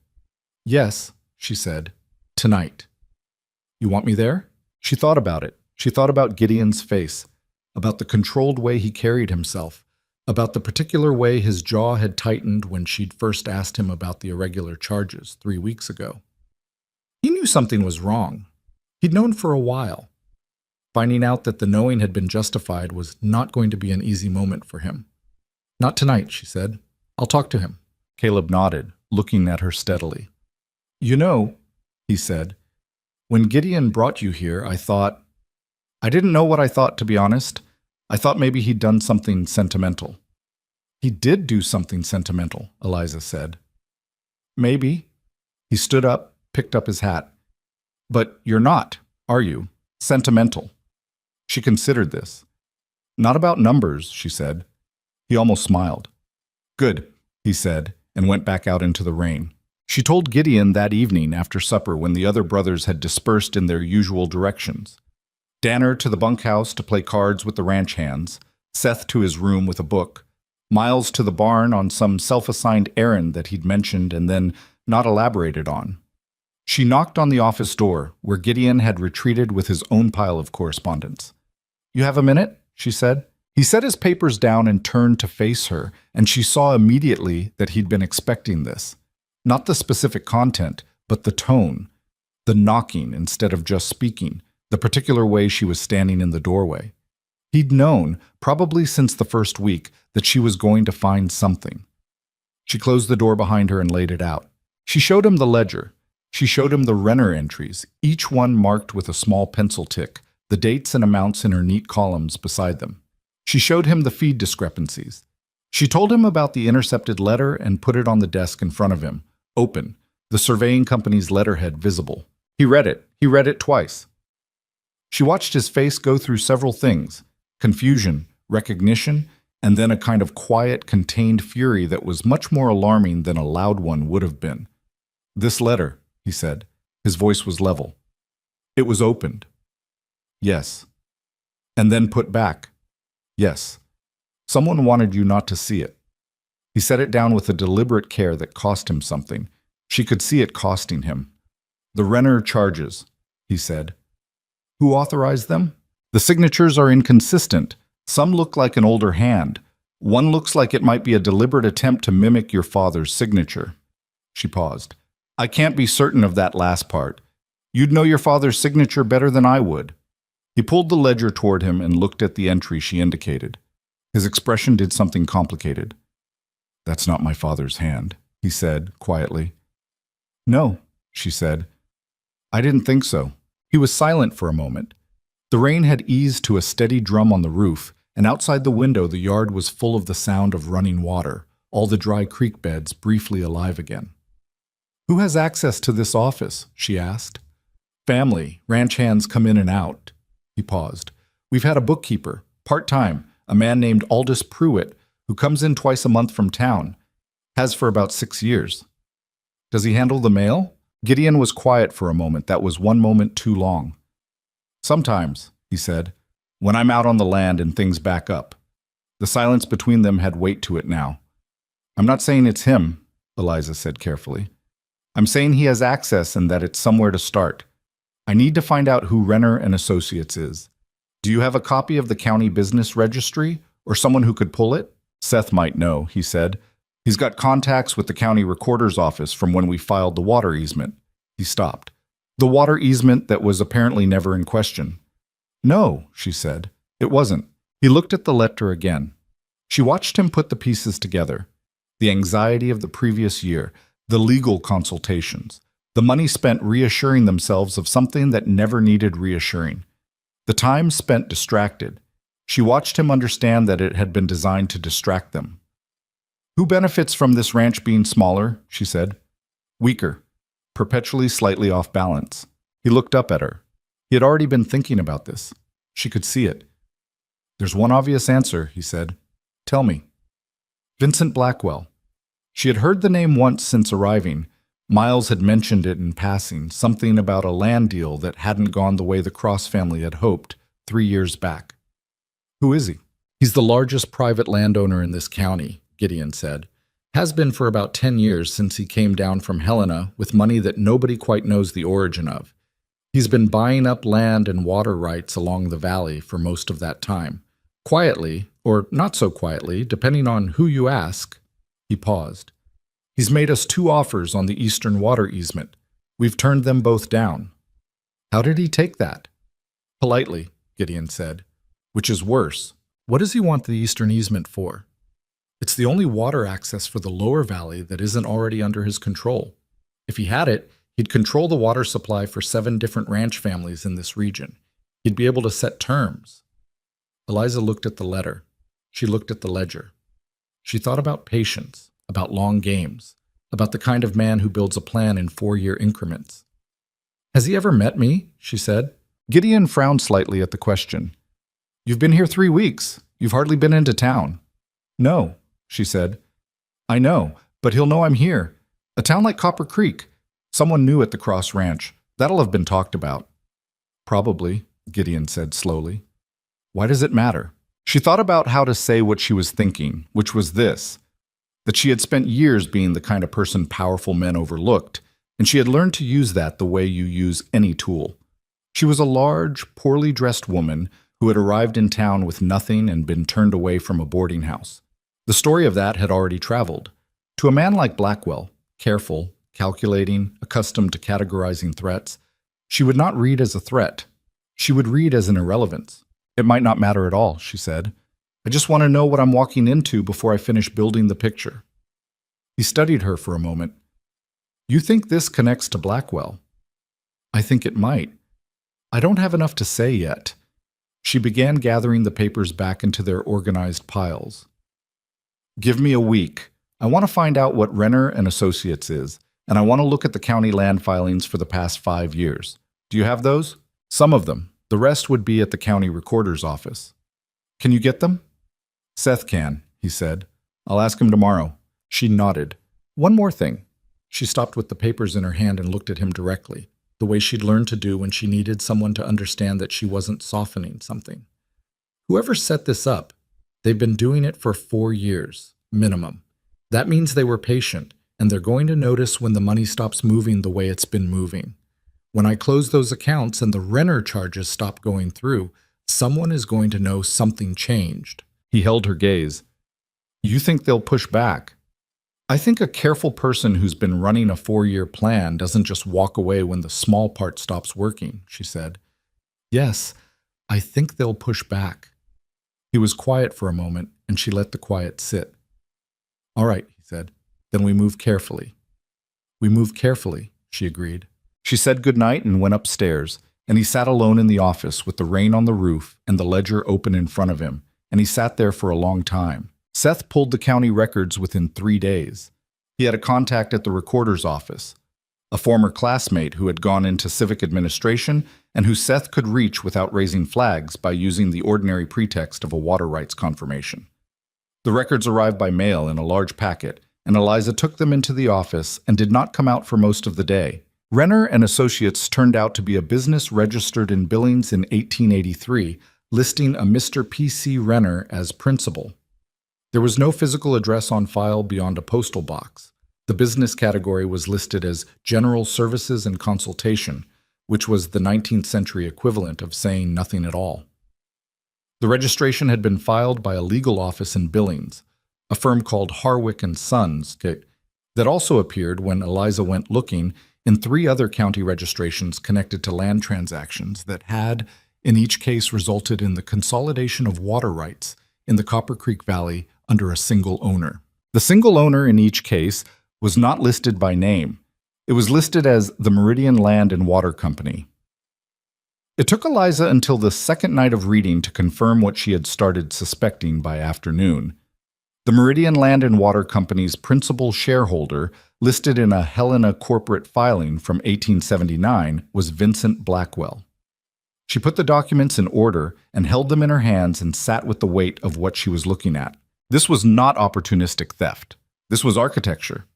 Yes, she said, tonight. You want me there? She thought about it. She thought about Gideon's face, about the controlled way he carried himself, about the particular way his jaw had tightened when she'd first asked him about the irregular charges 3 weeks ago. He knew something was wrong. He'd known for a while. Finding out that the knowing had been justified was not going to be an easy moment for him. Not tonight, she said. I'll talk to him. Caleb nodded, looking at her steadily. You know, he said, when Gideon brought you here, I didn't know what I thought, to be honest. I thought maybe he'd done something sentimental. He did do something sentimental, Eliza said. Maybe. He stood up, picked up his hat. But you're not, are you? Sentimental. She considered this. Not about numbers, she said. He almost smiled. Good, he said, and went back out into the rain. She told Gideon that evening after supper when the other brothers had dispersed in their usual directions. Danner to the bunkhouse to play cards with the ranch hands, Seth to his room with a book, Miles to the barn on some self-assigned errand that he'd mentioned and then not elaborated on. She knocked on the office door, where Gideon had retreated with his own pile of correspondence. You have a minute? She said. He set his papers down and turned to face her, and she saw immediately that he'd been expecting this. Not the specific content, but the tone, the knocking instead of just speaking, the particular way she was standing in the doorway. He'd known, probably since the first week, that she was going to find something. She closed the door behind her and laid it out. She showed him the ledger. She showed him the Renner entries, each one marked with a small pencil tick, the dates and amounts in her neat columns beside them. She showed him the feed discrepancies. She told him about the intercepted letter and put it on the desk in front of him, open, the surveying company's letterhead visible. He read it twice. She watched his face go through several things, confusion, recognition, and then a kind of quiet, contained fury that was much more alarming than a loud one would have been. This letter, he said. His voice was level. It was opened. Yes. And then put back. Yes. Someone wanted you not to see it. He set it down with a deliberate care that cost him something. She could see it costing him. "The Renner charges," he said. "Who authorized them?" "The signatures are inconsistent. Some look like an older hand. One looks like it might be a deliberate attempt to mimic your father's signature." She paused. "I can't be certain of that last part. You'd know your father's signature better than I would." He pulled the ledger toward him and looked at the entry she indicated. His expression did something complicated. "That's not my father's hand," he said quietly. "No," she said. "I didn't think so." He was silent for a moment. The rain had eased to a steady drum on the roof, and outside the window the yard was full of the sound of running water, all the dry creek beds briefly alive again. "Who has access to this office?" she asked. "Family, ranch hands come in and out." He paused. "We've had a bookkeeper, part-time, a man named Aldous Pruitt, who comes in twice a month from town. Has for about 6 years." "Does he handle the mail?" Gideon was quiet for a moment. That was one moment too long. "Sometimes," he said, "when I'm out on the land and things back up." The silence between them had weight to it now. "I'm not saying it's him," Eliza said carefully. "I'm saying he has access and that it's somewhere to start. I need to find out who Renner and Associates is. Do you have a copy of the county business registry or someone who could pull it?" "Seth might know," he said. "He's got contacts with the county recorder's office from when we filed the water easement." He stopped. "The water easement that was apparently never in question." "No," she said. "It wasn't." He looked at the letter again. She watched him put the pieces together. The anxiety of the previous year, the legal consultations, the money spent reassuring themselves of something that never needed reassuring, the time spent distracted. She watched him understand that it had been designed to distract them. "Who benefits from this ranch being smaller?" she said. "Weaker, perpetually slightly off balance." He looked up at her. He had already been thinking about this. She could see it. "There's one obvious answer," he said. "Tell me." "Vincent Blackwell." She had heard the name once since arriving. Miles had mentioned it in passing, something about a land deal that hadn't gone the way the Cross family had hoped 3 years back. "Who is he?" "He's the largest private landowner in this county," Gideon said. "Has been for about 10 years since he came down from Helena with money that nobody quite knows the origin of. He's been buying up land and water rights along the valley for most of that time. Quietly, or not so quietly, depending on who you ask." He paused. "He's made us 2 offers on the eastern water easement. We've turned them both down." "How did he take that?" "Politely," Gideon said. "Which is worse. What does he want the eastern easement for?" "It's the only water access for the lower valley that isn't already under his control. If he had it, he'd control the water supply for 7 different ranch families in this region. He'd be able to set terms." Eliza looked at the letter. She looked at the ledger. She thought about patience, about long games, about the kind of man who builds a plan in 4-year increments. "Has he ever met me?" she said. Gideon frowned slightly at the question. "You've been here 3 weeks. You've hardly been into town." "No," she said. "I know, but he'll know I'm here. A town like Copper Creek. Someone new at the Cross Ranch. That'll have been talked about." "Probably," Gideon said slowly. "Why does it matter?" She thought about how to say what she was thinking, which was this: that she had spent years being the kind of person powerful men overlooked, and she had learned to use that the way you use any tool. She was a large, poorly dressed woman who had arrived in town with nothing and been turned away from a boarding house. The story of that had already traveled. To a man like Blackwell, careful, calculating, accustomed to categorizing threats, she would not read as a threat. She would read as an irrelevance. "It might not matter at all," she said. "I just want to know what I'm walking into before I finish building the picture." He studied her for a moment. "You think this connects to Blackwell?" "I think it might. I don't have enough to say yet." She began gathering the papers back into their organized piles. "Give me a week. I want to find out what Renner and Associates is, and I want to look at the county land filings for the past 5 years. Do you have those?" "Some of them. The rest would be at the county recorder's office." "Can you get them?" "Seth can," he said. "I'll ask him tomorrow." She nodded. "One more thing." She stopped with the papers in her hand and looked at him directly, the way she'd learned to do when she needed someone to understand that she wasn't softening something. "Whoever set this up, they've been doing it for 4 years, minimum. That means they were patient, and they're going to notice when the money stops moving the way it's been moving. When I close those accounts and the Renner charges stop going through, someone is going to know something changed. He held her gaze. You think they'll push back? I think a careful person who's been running a 4-year plan doesn't just walk away when the small part stops working, she said. Yes, I think they'll push back. He was quiet for a moment, and she let the quiet sit. All right, he said. Then we move carefully. We move carefully, she agreed. She said goodnight and went upstairs, and he sat alone in the office with the rain on the roof and the ledger open in front of him, and he sat there for a long time. Seth pulled the county records within 3 days. He had a contact at the recorder's office, a former classmate who had gone into civic administration and who Seth could reach without raising flags by using the ordinary pretext of a water rights confirmation. The records arrived by mail in a large packet, and Eliza took them into the office and did not come out for most of the day. Renner and Associates turned out to be a business registered in Billings in 1883, listing a Mr. P.C. Renner as principal. There was no physical address on file beyond a postal box. The business category was listed as General Services and Consultation, which was the 19th century equivalent of saying nothing at all. The registration had been filed by a legal office in Billings, a firm called Harwick & Sons, that also appeared when Eliza went looking in 3 other county registrations connected to land transactions that had, in each case, resulted in the consolidation of water rights in the Copper Creek Valley under a single owner. The single owner in each case was not listed by name. It was listed as the Meridian Land and Water Company. It took Eliza until the second night of reading to confirm what she had started suspecting by afternoon. The Meridian Land and Water Company's principal shareholder, listed in a Helena corporate filing from 1879, was Vincent Blackwell. She put the documents in order and held them in her hands and sat with the weight of what she was looking at. This was not opportunistic theft. This was architecture.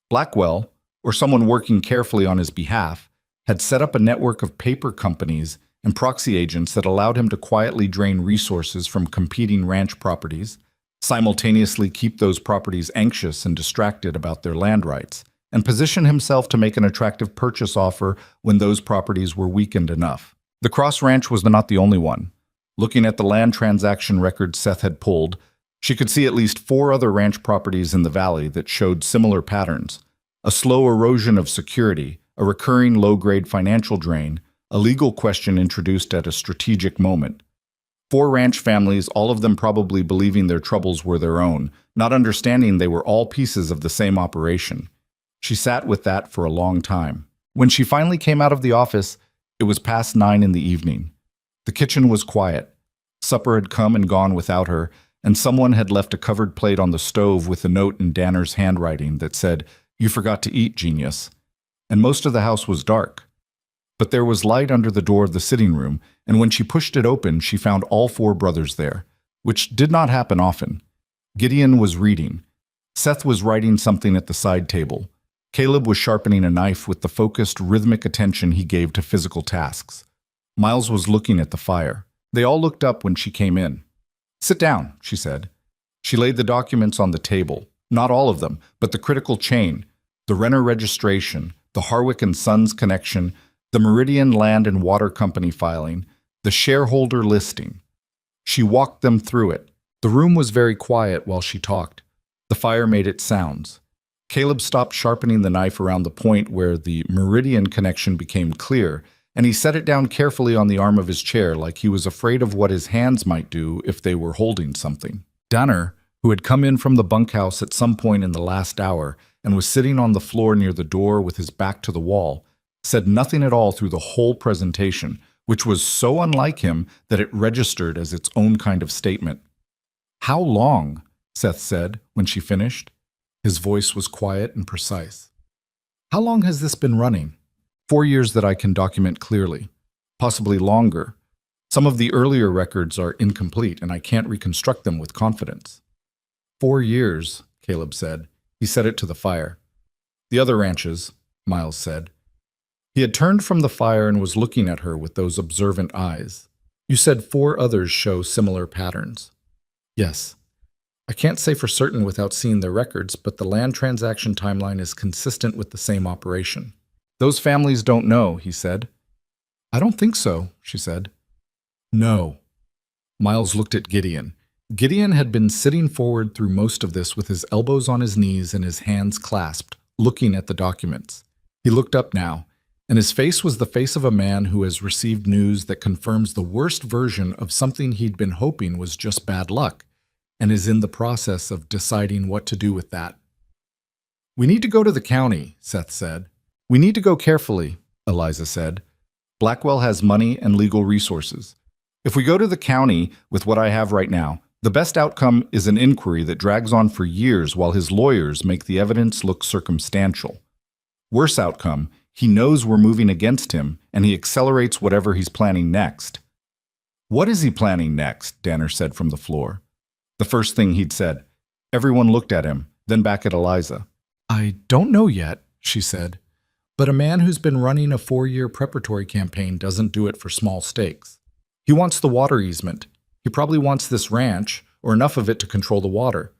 Blackwell, or someone working carefully on his behalf, had set up a network of paper companies and proxy agents that allowed him to quietly drain resources from competing ranch properties, simultaneously keep those properties anxious and distracted about their land rights, and position himself to make an attractive purchase offer when those properties were weakened enough. The Cross Ranch was not the only one. Looking at the land transaction records Seth had pulled, she could see at least 4 other ranch properties in the valley that showed similar patterns: a slow erosion of security, a recurring low-grade financial drain, a legal question introduced at a strategic moment. 4 ranch families, all of them probably believing their troubles were their own, not understanding they were all pieces of the same operation. She sat with that for a long time. When she finally came out of the office, it was past 9 in the evening. The kitchen was quiet. Supper had come and gone without her, and someone had left a covered plate on the stove with a note in Danner's handwriting that said, "You forgot to eat, genius." And most of the house was dark. But there was light under the door of the sitting room, and when she pushed it open, she found all 4 brothers there, which did not happen often. Gideon was reading. Seth was writing something at the side table. Caleb was sharpening a knife with the focused, rhythmic attention he gave to physical tasks. Miles was looking at the fire. They all looked up when she came in. "Sit down," she said. She laid the documents on the table. Not all of them, but the critical chain: the Renner registration, the Harwick & Sons connection, the Meridian Land and Water Company filing, the shareholder listing. She walked them through it. The room was very quiet while she talked. The fire made its sounds. Caleb stopped sharpening the knife around the point where the Meridian connection became clear, and he set it down carefully on the arm of his chair like he was afraid of what his hands might do if they were holding something. Danner, who had come in from the bunkhouse at some point in the last hour and was sitting on the floor near the door with his back to the wall, said nothing at all through the whole presentation, which was so unlike him that it registered as its own kind of statement. "How long?" Seth said when she finished. His voice was quiet and precise. "How long has this been running?" 4 years that I can document clearly. Possibly longer. Some of the earlier records are incomplete, and I can't reconstruct them with confidence. 4 years, Caleb said. He said it to the fire. "The other ranches," Miles said. He had turned from the fire and was looking at her with those observant eyes. "You said 4 others show similar patterns." "Yes. I can't say for certain without seeing their records, but the land transaction timeline is consistent with the same operation. Those families don't know, he said. I don't think so, she said. No. Miles looked at Gideon. Gideon had been sitting forward through most of this with his elbows on his knees and his hands clasped, looking at the documents. He looked up now, and his face was the face of a man who has received news that confirms the worst version of something he'd been hoping was just bad luck, and is in the process of deciding what to do with that. We need to go to the county, Seth said. We need to go carefully, Eliza said. Blackwell has money and legal resources. If we go to the county with what I have right now, the best outcome is an inquiry that drags on for years while his lawyers make the evidence look circumstantial. Worse outcome, he knows we're moving against him, and he accelerates whatever he's planning next. What is he planning next? Danner said from the floor. The first thing he'd said. Everyone looked at him, then back at Eliza. I don't know yet, she said. But a man who's been running a 4-year preparatory campaign doesn't do it for small stakes. He wants the water easement. He probably wants this ranch, or enough of it to control the water.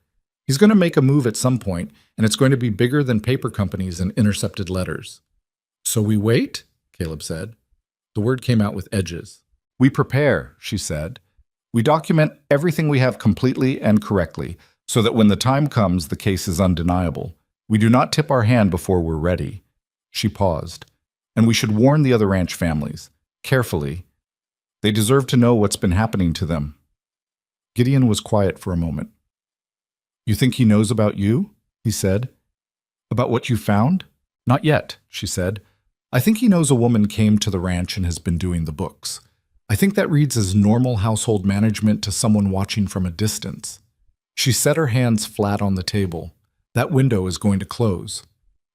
He's going to make a move at some point, and it's going to be bigger than paper companies and intercepted letters. So we wait? Caleb said. The word came out with edges. We prepare, she said. We document everything we have completely and correctly, so that when the time comes, the case is undeniable. We do not tip our hand before we're ready. She paused. And we should warn the other ranch families. Carefully. They deserve to know what's been happening to them. Gideon was quiet for a moment. You think he knows about you? He said. About what you found? Not yet, she said. I think he knows a woman came to the ranch and has been doing the books. I think that reads as normal household management to someone watching from a distance. She set her hands flat on the table. That window is going to close.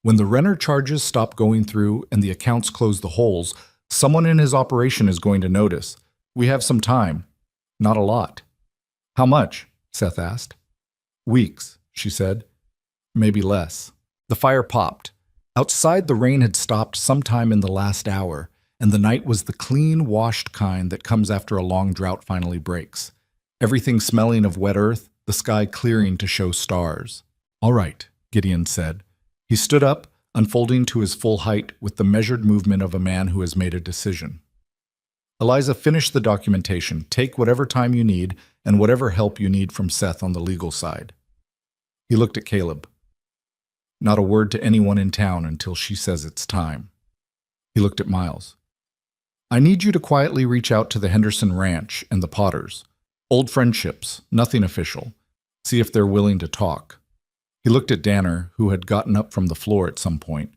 When the Renner charges stop going through and the accounts close the holes, someone in his operation is going to notice. We have some time. Not a lot. How much? Seth asked. Weeks, she said. Maybe less. The fire popped. Outside, the rain had stopped sometime in the last hour, and the night was the clean, washed kind that comes after a long drought finally breaks. Everything smelling of wet earth, the sky clearing to show stars. All right, Gideon said. He stood up, unfolding to his full height with the measured movement of a man who has made a decision. Eliza, finish the documentation. Take whatever time you need and whatever help you need from Seth on the legal side. He looked at Caleb. Not a word to anyone in town until she says it's time. He looked at Miles. I need you to quietly reach out to the Henderson Ranch and the Potters. Old friendships, nothing official. See if they're willing to talk. He looked at Danner, who had gotten up from the floor at some point.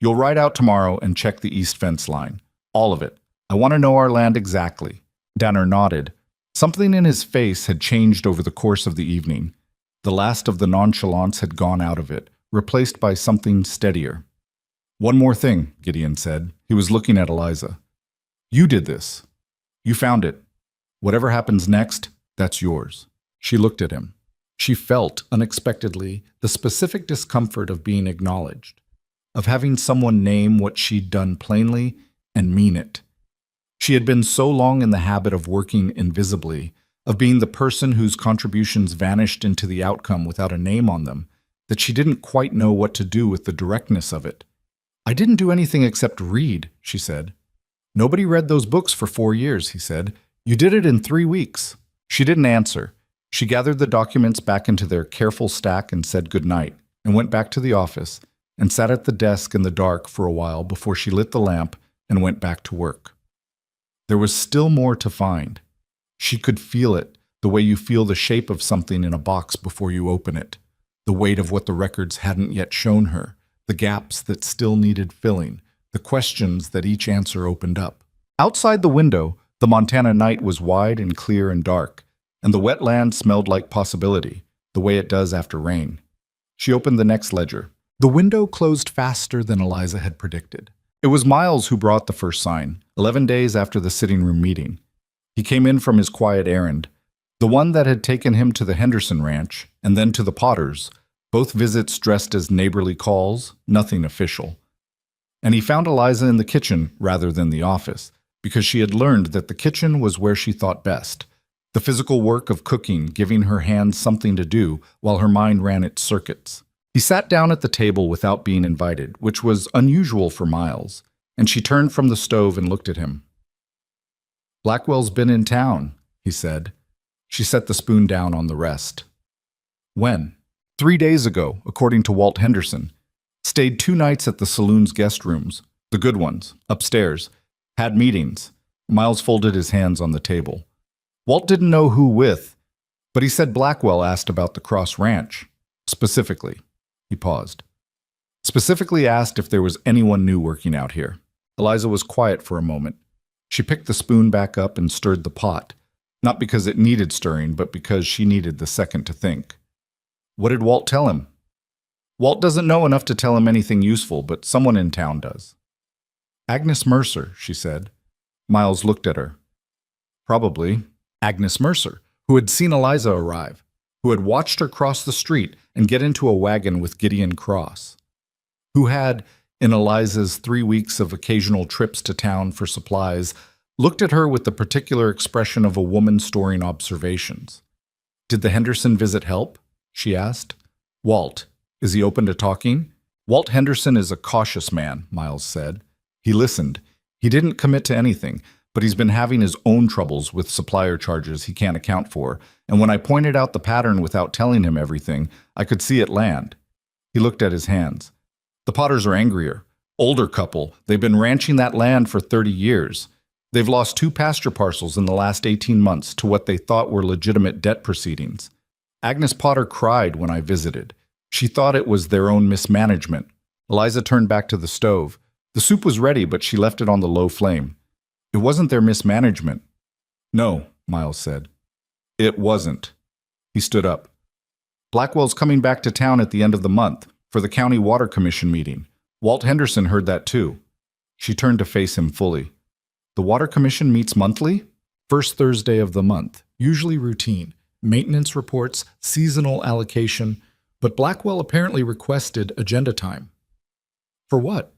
You'll ride out tomorrow and check the east fence line. All of it. I want to know our land exactly. Danner nodded. Something in his face had changed over the course of the evening. The last of the nonchalance had gone out of it, replaced by something steadier. One more thing, Gideon said. He was looking at Eliza. You did this. You found it. Whatever happens next, that's yours. She looked at him. She felt, unexpectedly, the specific discomfort of being acknowledged, of having someone name what she'd done plainly and mean it. She had been so long in the habit of working invisibly, of being the person whose contributions vanished into the outcome without a name on them, that she didn't quite know what to do with the directness of it. I didn't do anything except read, she said. Nobody read those books for 4 years, he said. You did it in 3 weeks. She didn't answer. She gathered the documents back into their careful stack and said goodnight, and went back to the office, and sat at the desk in the dark for a while before she lit the lamp and went back to work. There was still more to find. She could feel it, the way you feel the shape of something in a box before you open it, the weight of what the records hadn't yet shown her, the gaps that still needed filling, the questions that each answer opened up. Outside the window, the Montana night was wide and clear and dark, and the wet land smelled like possibility, the way it does after rain. She opened the next ledger. The window closed faster than Eliza had predicted. It was Miles who brought the first sign, 11 days after the sitting room meeting. He came in from his quiet errand, the one that had taken him to the Henderson Ranch and then to the Potters, both visits dressed as neighborly calls, nothing official. And he found Eliza in the kitchen rather than the office, because she had learned that the kitchen was where she thought best, The physical work of cooking, giving her hands something to do while her mind ran its circuits. He sat down at the table without being invited, which was unusual for Miles, and she turned from the stove and looked at him. "Blackwell's been in town," he said. She set the spoon down on the rest. "When?" 3 days ago, according to Walt Henderson. Stayed 2 nights at the saloon's guest rooms, the good ones, upstairs. Had meetings." Miles folded his hands on the table. Walt didn't know who with, but he said Blackwell asked about the Cross Ranch. Specifically. He paused. Specifically asked if there was anyone new working out here. Eliza was quiet for a moment. She picked the spoon back up and stirred the pot, not because it needed stirring, but because she needed the second to think. "What did Walt tell him?" "Walt doesn't know enough to tell him anything useful, but someone in town does." "Agnes Mercer," she said. Miles looked at her. Probably Agnes Mercer, who had seen Eliza arrive, who had watched her cross the street and get into a wagon with Gideon Cross, who had, in Eliza's 3 weeks of occasional trips to town for supplies, looked at her with the particular expression of a woman storing observations. "Did the Henderson visit help?" she asked. "Walt, is he open to talking?" "Walt Henderson is a cautious man," Miles said. He listened. He didn't commit to anything, but he's been having his own troubles with supplier charges he can't account for, and when I pointed out the pattern without telling him everything, I could see it land. He looked at his hands. "The Potters are angrier. Older couple. They've been ranching that land for 30 years. They've lost 2 pasture parcels in the last 18 months to what they thought were legitimate debt proceedings. Agnes Potter cried when I visited. She thought it was their own mismanagement." Eliza turned back to the stove. The soup was ready, but she left it on the low flame. "It wasn't their mismanagement." "No," Miles said. "It wasn't." He stood up. "Blackwell's coming back to town at the end of the month for the County Water Commission meeting. Walt Henderson heard that too." She turned to face him fully. "The Water Commission meets monthly?" "First Thursday of the month, usually routine. Maintenance reports, seasonal allocation, but Blackwell apparently requested agenda time." "For what?"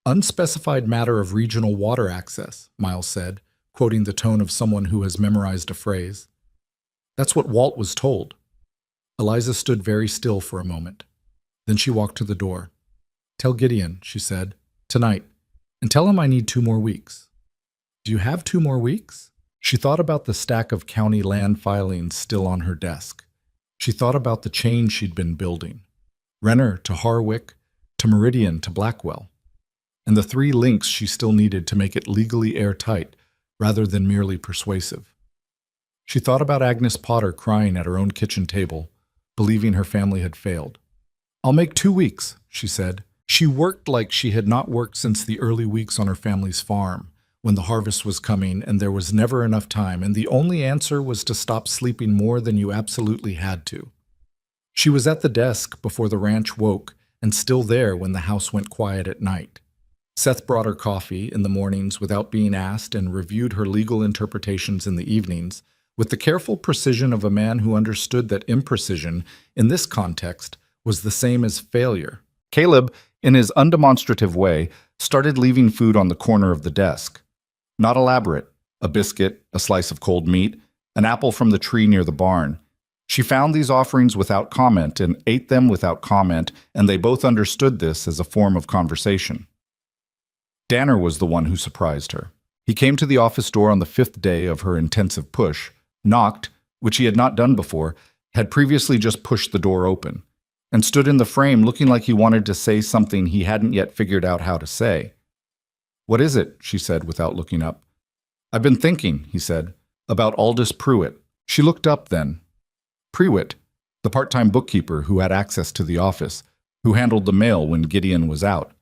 "Unspecified matter of regional water access," Miles said, quoting the tone of someone who has memorized a phrase. "That's what Walt was told." Eliza stood very still for a moment. Then she walked to the door. "Tell Gideon," she said, "tonight, and tell him I need 2 more weeks." "Do you have 2 more weeks?" She thought about the stack of county land filings still on her desk. She thought about the chain she'd been building. Renner to Harwick, to Meridian to Blackwell. And the 3 links she still needed to make it legally airtight rather than merely persuasive. She thought about Agnes Potter crying at her own kitchen table, believing her family had failed. "I'll make 2 weeks," she said. She worked like she had not worked since the early weeks on her family's farm, when the harvest was coming and there was never enough time, and the only answer was to stop sleeping more than you absolutely had to. She was at the desk before the ranch woke, and still there when the house went quiet at night. Seth brought her coffee in the mornings without being asked and reviewed her legal interpretations in the evenings, with the careful precision of a man who understood that imprecision, in this context, was the same as failure. Caleb, in his undemonstrative way, started leaving food on the corner of the desk. Not elaborate. A biscuit, a slice of cold meat, an apple from the tree near the barn. She found these offerings without comment and ate them without comment, and they both understood this as a form of conversation. Danner was the one who surprised her. He came to the office door on the 5th day of her intensive push, knocked, which he had not done before, had previously just pushed the door open, and stood in the frame looking like he wanted to say something he hadn't yet figured out how to say. "What is it?" she said without looking up. "I've been thinking," he said, "about Aldous Pruitt." She looked up then. Pruitt, the part-time bookkeeper who had access to the office, who handled the mail when Gideon was out.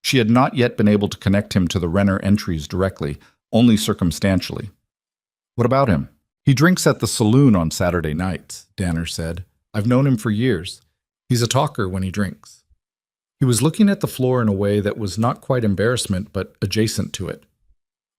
She had not yet been able to connect him to the Renner entries directly, only circumstantially. "What about him?" "He drinks at the saloon on Saturday nights," Danner said. "I've known him for years. He's a talker when he drinks." He was looking at the floor in a way that was not quite embarrassment, but adjacent to it.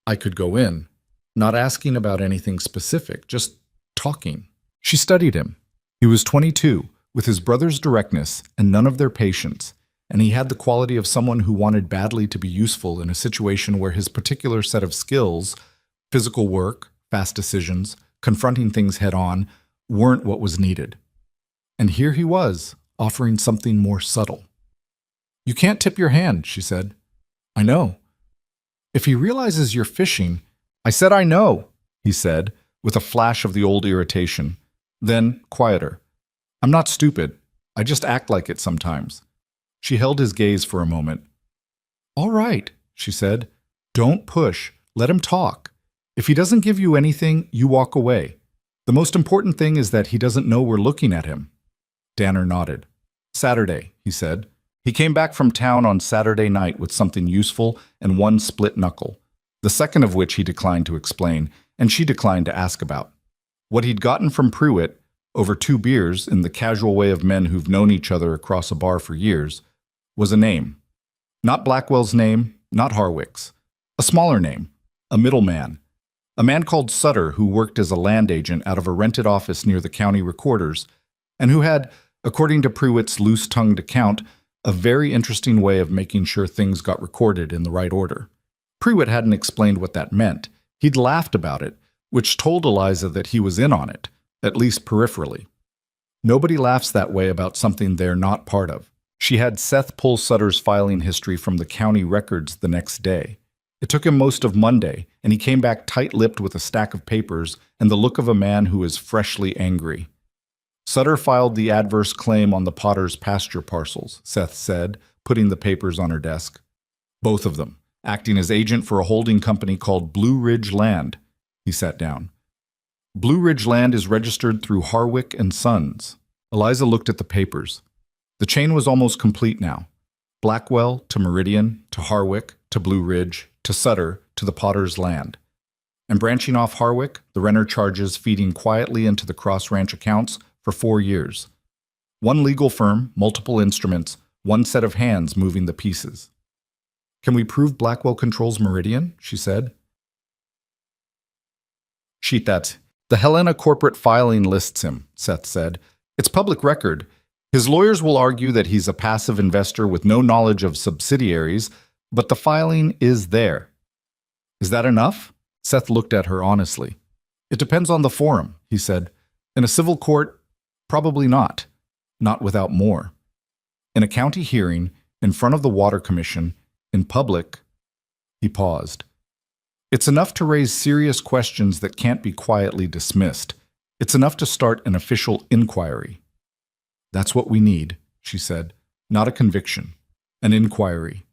"I could go in, not asking about anything specific, just talking." She studied him. He was 22, with his brother's directness and none of their patience, and he had the quality of someone who wanted badly to be useful in a situation where his particular set of skills, physical work, fast decisions, confronting things head on, weren't what was needed. And here he was, offering something more subtle. "You can't tip your hand," she said. "I know." "If he realizes you're fishing—" "I said I know," he said, with a flash of the old irritation. Then, quieter. "I'm not stupid. I just act like it sometimes." She held his gaze for a moment. "All right," she said. "Don't push. Let him talk. If he doesn't give you anything, you walk away. The most important thing is that he doesn't know we're looking at him." Danner nodded. "Saturday," he said. He came back from town on Saturday night with something useful and one split knuckle, the second of which he declined to explain, and she declined to ask about. What he'd gotten from Pruitt, over 2 beers, in the casual way of men who've known each other across a bar for years, was a name. Not Blackwell's name, not Harwick's. A smaller name, a middleman. A man called Sutter who worked as a land agent out of a rented office near the county recorder's, and who had, according to Pruitt's loose-tongued account, a very interesting way of making sure things got recorded in the right order. Pruitt hadn't explained what that meant. He'd laughed about it, which told Eliza that he was in on it, at least peripherally. Nobody laughs that way about something they're not part of. She had Seth pull Sutter's filing history from the county records the next day. It took him most of Monday, and he came back tight-lipped with a stack of papers and the look of a man who is freshly angry. "Sutter filed the adverse claim on the Potter's pasture parcels," Seth said, putting the papers on her desk. "Both of them, acting as agent for a holding company called Blue Ridge Land." He sat down. "Blue Ridge Land is registered through Harwick and Sons." Eliza looked at the papers. The chain was almost complete now. Blackwell to Meridian to Harwick to Blue Ridge to Sutter to the Potter's Land. And branching off Harwick, the renter charges feeding quietly into the Cross Ranch accounts for 4 years. One legal firm, multiple instruments, one set of hands moving the pieces. "Can we prove Blackwell controls Meridian?" she said. "Sheet that. The Helena corporate filing lists him," Seth said. "It's public record. His lawyers will argue that he's a passive investor with no knowledge of subsidiaries, but the filing is there." "Is that enough?" Seth looked at her honestly. "It depends on the forum," he said. "In a civil court, probably not. Not without more. In a county hearing, in front of the Water Commission, in public—" He paused. "It's enough to raise serious questions that can't be quietly dismissed. It's enough to start an official inquiry." "That's what we need," she said. "Not a conviction. An inquiry."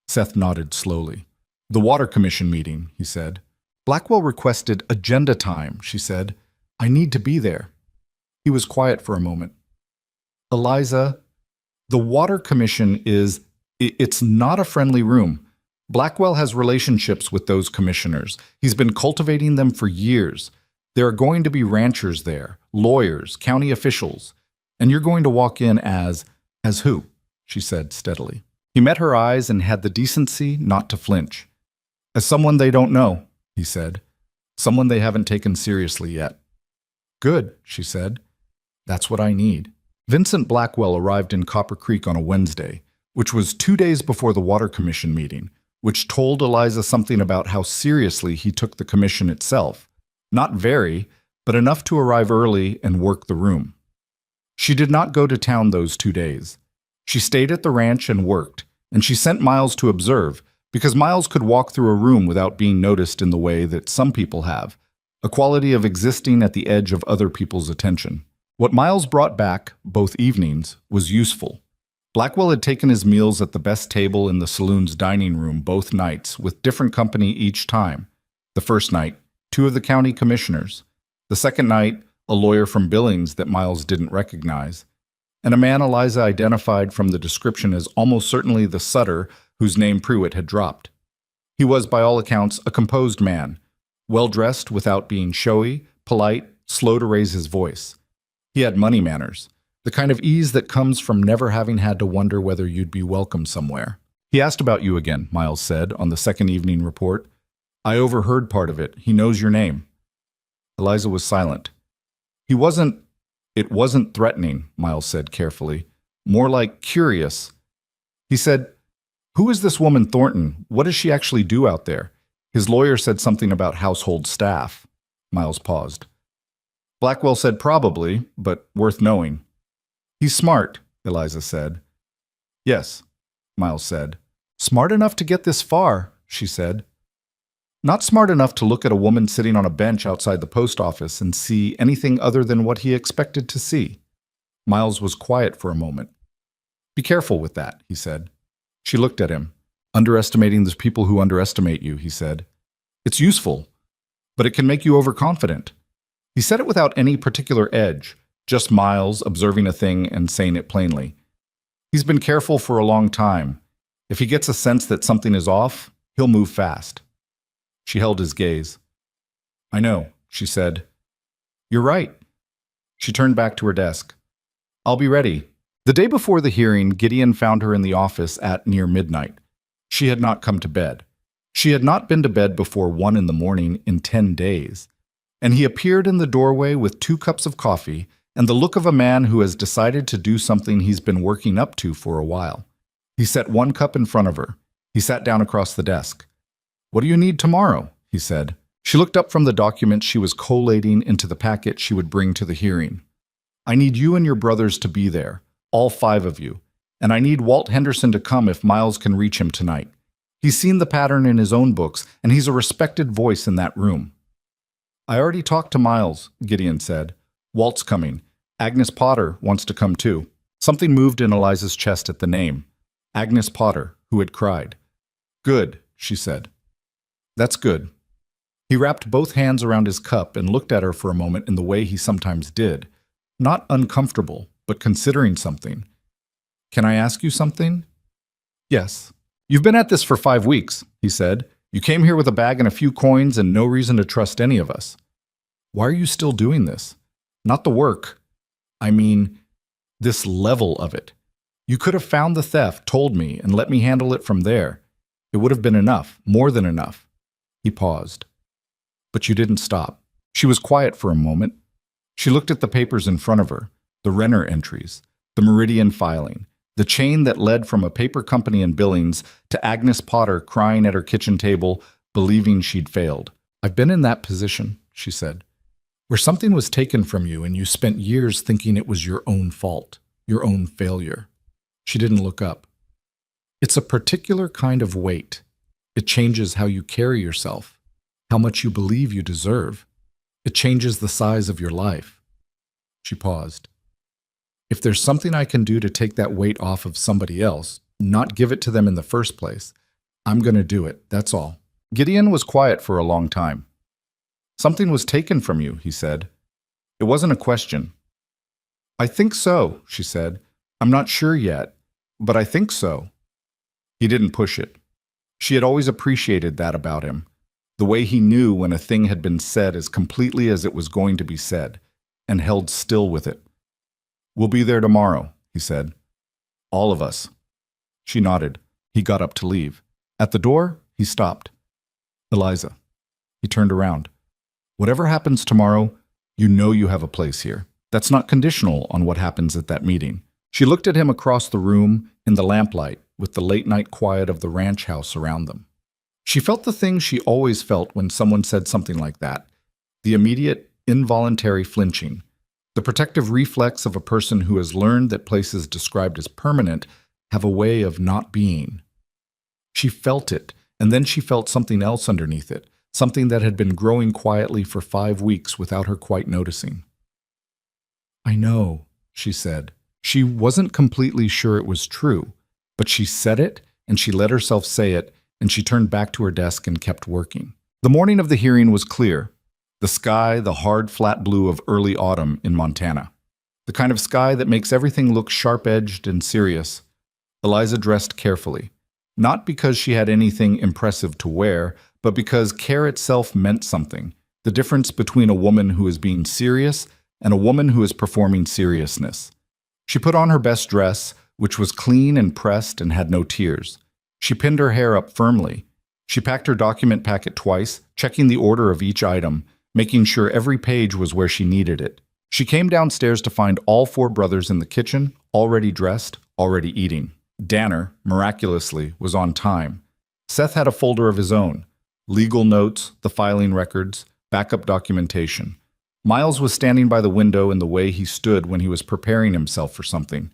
Seth nodded slowly. "The Water Commission meeting," he said. "Blackwell requested agenda time," she said. "I need to be there." He was quiet for a moment. "Eliza, the Water Commission it's not a friendly room. Blackwell has relationships with those commissioners. He's been cultivating them for years. There are going to be ranchers there, lawyers, county officials. And you're going to walk in as who?" she said steadily. He met her eyes and had the decency not to flinch. "As someone they don't know," he said. "Someone they haven't taken seriously yet." "Good," she said. "That's what I need." Vincent Blackwell arrived in Copper Creek on a Wednesday, which was 2 days before the Water Commission meeting, which told Eliza something about how seriously he took the commission itself. Not very, but enough to arrive early and work the room. She did not go to town those 2 days. She stayed at the ranch and worked, and she sent Miles to observe, because Miles could walk through a room without being noticed in the way that some people have, a quality of existing at the edge of other people's attention. What Miles brought back, both evenings, was useful. Blackwell had taken his meals at the best table in the saloon's dining room both nights, with different company each time. The first night, 2 of the county commissioners. The second night, a lawyer from Billings that Miles didn't recognize, and a man Eliza identified from the description as almost certainly the Sutter whose name Pruitt had dropped. He was, by all accounts, a composed man, well-dressed without being showy, polite, slow to raise his voice. He had money manners, the kind of ease that comes from never having had to wonder whether you'd be welcome somewhere. "He asked about you again," Miles said on the second evening report. "I overheard part of it. He knows your name." Eliza was silent. It wasn't threatening," Miles said carefully. "More like curious." He said, "Who is this woman Thornton? What does she actually do out there?" His lawyer said something about household staff. Miles paused. Blackwell said probably, but worth knowing. He's smart, Eliza said. Yes, Miles said. Smart enough to get this far, she said. Not smart enough to look at a woman sitting on a bench outside the post office and see anything other than what he expected to see. Miles was quiet for a moment. Be careful with that, he said. She looked at him. Underestimating the people who underestimate you, he said. It's useful, but it can make you overconfident. He said it without any particular edge, just Miles observing a thing and saying it plainly. He's been careful for a long time. If he gets a sense that something is off, he'll move fast. She held his gaze. I know, she said. You're right. She turned back to her desk. I'll be ready. The day before the hearing, Gideon found her in the office at near midnight. She had not come to bed. She had not been to bed before 1 a.m. in 10 days. And he appeared in the doorway with 2 cups of coffee and the look of a man who has decided to do something he's been working up to for a while. He set 1 cup in front of her. He sat down across the desk. What do you need tomorrow? He said. She looked up from the documents she was collating into the packet she would bring to the hearing. I need you and your brothers to be there, all 5 of you, and I need Walt Henderson to come if Miles can reach him tonight. He's seen the pattern in his own books, and he's a respected voice in that room. I already talked to Miles, Gideon said. Walt's coming. Agnes Potter wants to come too. Something moved in Eliza's chest at the name. Agnes Potter, who had cried. Good, she said. That's good. He wrapped both hands around his cup and looked at her for a moment in the way he sometimes did. Not uncomfortable, but considering something. Can I ask you something? Yes. You've been at this for 5 weeks, he said. You came here with a bag and a few coins and no reason to trust any of us. Why are you still doing this? Not the work. I mean, this level of it. You could have found the theft, told me, and let me handle it from there. It would have been enough, more than enough. He paused. But you didn't stop. She was quiet for a moment. She looked at the papers in front of her, the Renner entries, the Meridian filing, the chain that led from a paper company in Billings to Agnes Potter crying at her kitchen table, believing she'd failed. I've been in that position, she said, where something was taken from you and you spent years thinking it was your own fault, your own failure. She didn't look up. It's a particular kind of weight. It changes how you carry yourself, how much you believe you deserve. It changes the size of your life. She paused. If there's something I can do to take that weight off of somebody else, not give it to them in the first place, I'm going to do it, that's all. Gideon was quiet for a long time. Something was taken from you, he said. It wasn't a question. I think so, she said. I'm not sure yet, but I think so. He didn't push it. She had always appreciated that about him, the way he knew when a thing had been said as completely as it was going to be said, and held still with it. We'll be there tomorrow, he said. All of us. She nodded. He got up to leave. At the door, he stopped. Eliza. He turned around. Whatever happens tomorrow, you know you have a place here. That's not conditional on what happens at that meeting. She looked at him across the room in the lamplight with the late-night quiet of the ranch house around them. She felt the thing she always felt when someone said something like that, the immediate, involuntary flinching, the protective reflex of a person who has learned that places described as permanent have a way of not being. She felt it, and then she felt something else underneath it, something that had been growing quietly for 5 weeks without her quite noticing. I know, she said. She wasn't completely sure it was true, but she said it, and she let herself say it, and she turned back to her desk and kept working. The morning of the hearing was clear. The sky, the hard, flat blue of early autumn in Montana. The kind of sky that makes everything look sharp-edged and serious. Eliza dressed carefully, not because she had anything impressive to wear, but because care itself meant something, the difference between a woman who is being serious and a woman who is performing seriousness. She put on her best dress, which was clean and pressed and had no tears. She pinned her hair up firmly. She packed her document packet twice, checking the order of each item, making sure every page was where she needed it. She came downstairs to find all 4 brothers in the kitchen, already dressed, already eating. Danner, miraculously, was on time. Seth had a folder of his own. Legal notes, the filing records, backup documentation. Miles was standing by the window in the way he stood when he was preparing himself for something.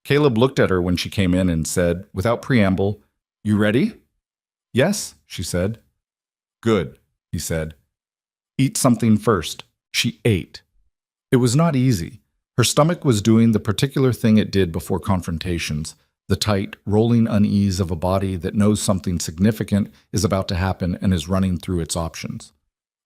Caleb looked at her when she came in and said, without preamble, "You ready?" "Yes," she said. "Good," he said. "Eat something first." She ate. It was not easy. Her stomach was doing the particular thing it did before confrontations, the tight, rolling unease of a body that knows something significant is about to happen and is running through its options.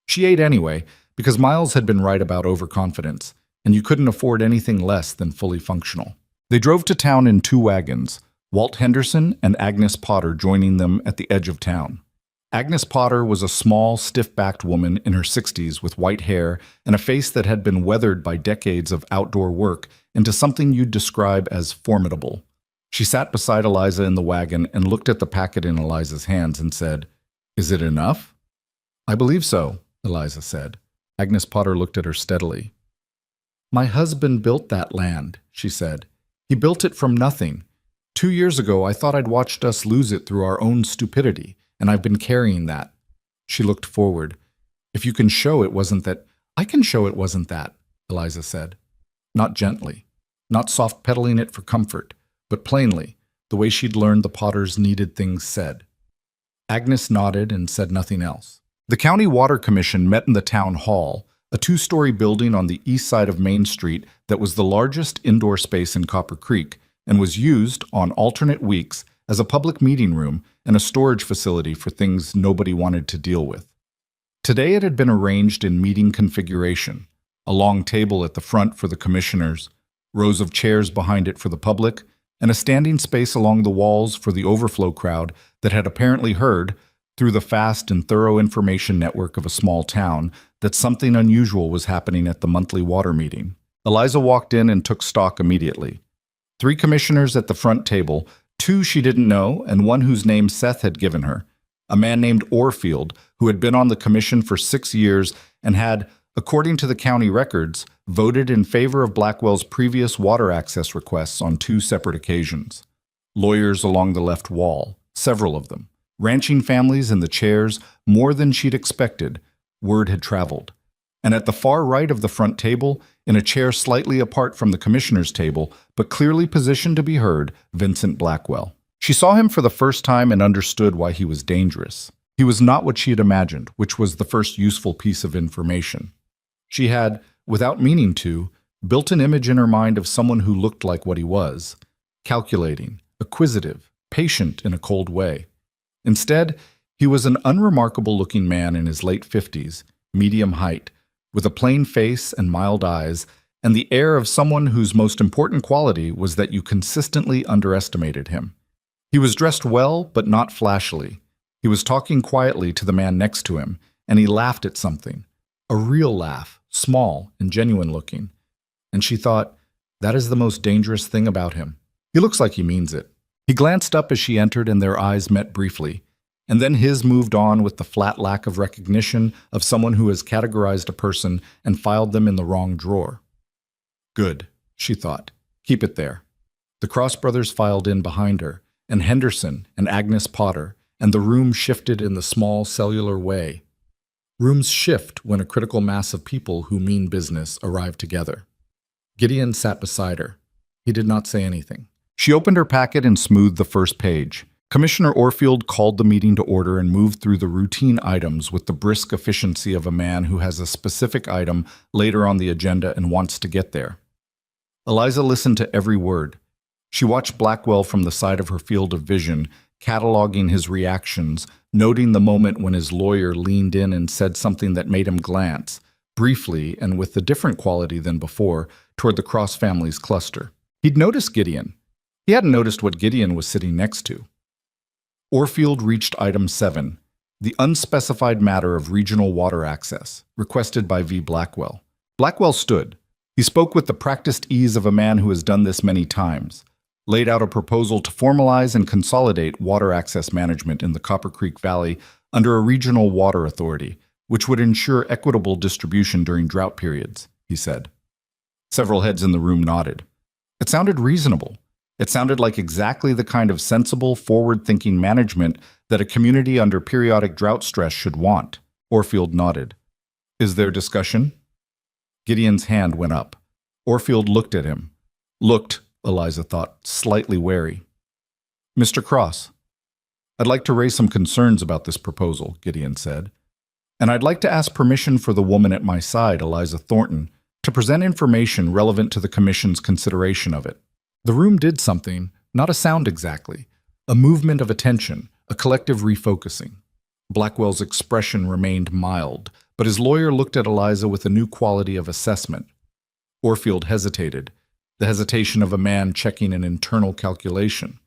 She ate anyway, because Miles had been right about overconfidence, and you couldn't afford anything less than fully functional. They drove to town in 2 wagons, Walt Henderson and Agnes Potter joining them at the edge of town. Agnes Potter was a small, stiff-backed woman in her 60s with white hair and a face that had been weathered by decades of outdoor work into something you'd describe as formidable. She sat beside Eliza in the wagon and looked at the packet in Eliza's hands and said, "Is it enough?" "I believe so," Eliza said. Agnes Potter looked at her steadily. "My husband built that land," she said. "He built it from nothing. 2 years ago, I thought I'd watched us lose it through our own stupidity, and I've been carrying that." She looked forward. "If you can show it wasn't that—" "I can show it wasn't that," Eliza said. Not gently, not soft-pedaling it for comfort, but plainly, the way she'd learned the Potters needed things said. Agnes nodded and said nothing else. The County Water Commission met in the town hall, a 2-story building on the east side of Main Street that was the largest indoor space in Copper Creek and was used, on alternate weeks, as a public meeting room and a storage facility for things nobody wanted to deal with. Today it had been arranged in meeting configuration, a long table at the front for the commissioners, rows of chairs behind it for the public, and a standing space along the walls for the overflow crowd that had apparently heard, through the fast and thorough information network of a small town, that something unusual was happening at the monthly water meeting. Eliza walked in and took stock immediately. 3 commissioners at the front table, 2 she didn't know and one whose name Seth had given her, a man named Orfield, who had been on the commission for 6 years and had, according to the county records, voted in favor of Blackwell's previous water access requests on 2 separate occasions. Lawyers along the left wall, several of them. Ranching families in the chairs, more than she'd expected. Word had traveled. And at the far right of the front table, in a chair slightly apart from the commissioner's table, but clearly positioned to be heard, Vincent Blackwell. She saw him for the first time and understood why he was dangerous. He was not what she had imagined, which was the first useful piece of information. She had, without meaning to, built an image in her mind of someone who looked like what he was, calculating, acquisitive, patient in a cold way. Instead, he was an unremarkable-looking man in his late 50s, medium height, with a plain face and mild eyes, and the air of someone whose most important quality was that you consistently underestimated him. He was dressed well, but not flashily. He was talking quietly to the man next to him, and he laughed at something. A real laugh, small and genuine-looking. And she thought, that is the most dangerous thing about him. He looks like he means it. He glanced up as she entered and their eyes met briefly, and then his moved on with the flat lack of recognition of someone who has categorized a person and filed them in the wrong drawer. Good, she thought. Keep it there. The Cross brothers filed in behind her, and Henderson and Agnes Potter, and the room shifted in the small cellular way. Rooms shift when a critical mass of people who mean business arrive together. Gideon sat beside her. He did not say anything. She opened her packet and smoothed the first page. Commissioner Orfield called the meeting to order and moved through the routine items with the brisk efficiency of a man who has a specific item later on the agenda and wants to get there. Eliza listened to every word. She watched Blackwell from the side of her field of vision, cataloging his reactions, noting the moment when his lawyer leaned in and said something that made him glance, briefly and with a different quality than before, toward the Cross family's cluster. He'd noticed Gideon. He hadn't noticed what Gideon was sitting next to. Orfield reached item 7, the unspecified matter of regional water access, requested by V. Blackwell. Blackwell stood. He spoke with the practiced ease of a man who has done this many times, laid out a proposal to formalize and consolidate water access management in the Copper Creek Valley under a regional water authority, which would ensure equitable distribution during drought periods, he said. Several heads in the room nodded. It sounded reasonable. It sounded like exactly the kind of sensible, forward-thinking management that a community under periodic drought stress should want. Orfield nodded. Is there discussion? Gideon's hand went up. Orfield looked at him. Looked, Eliza thought, slightly wary. Mr. Cross, I'd like to raise some concerns about this proposal, Gideon said. And I'd like to ask permission for the woman at my side, Eliza Thornton, to present information relevant to the Commission's consideration of it. The room did something, not a sound exactly, a movement of attention, a collective refocusing. Blackwell's expression remained mild, but his lawyer looked at Eliza with a new quality of assessment. Orfield hesitated, the hesitation of a man checking an internal calculation.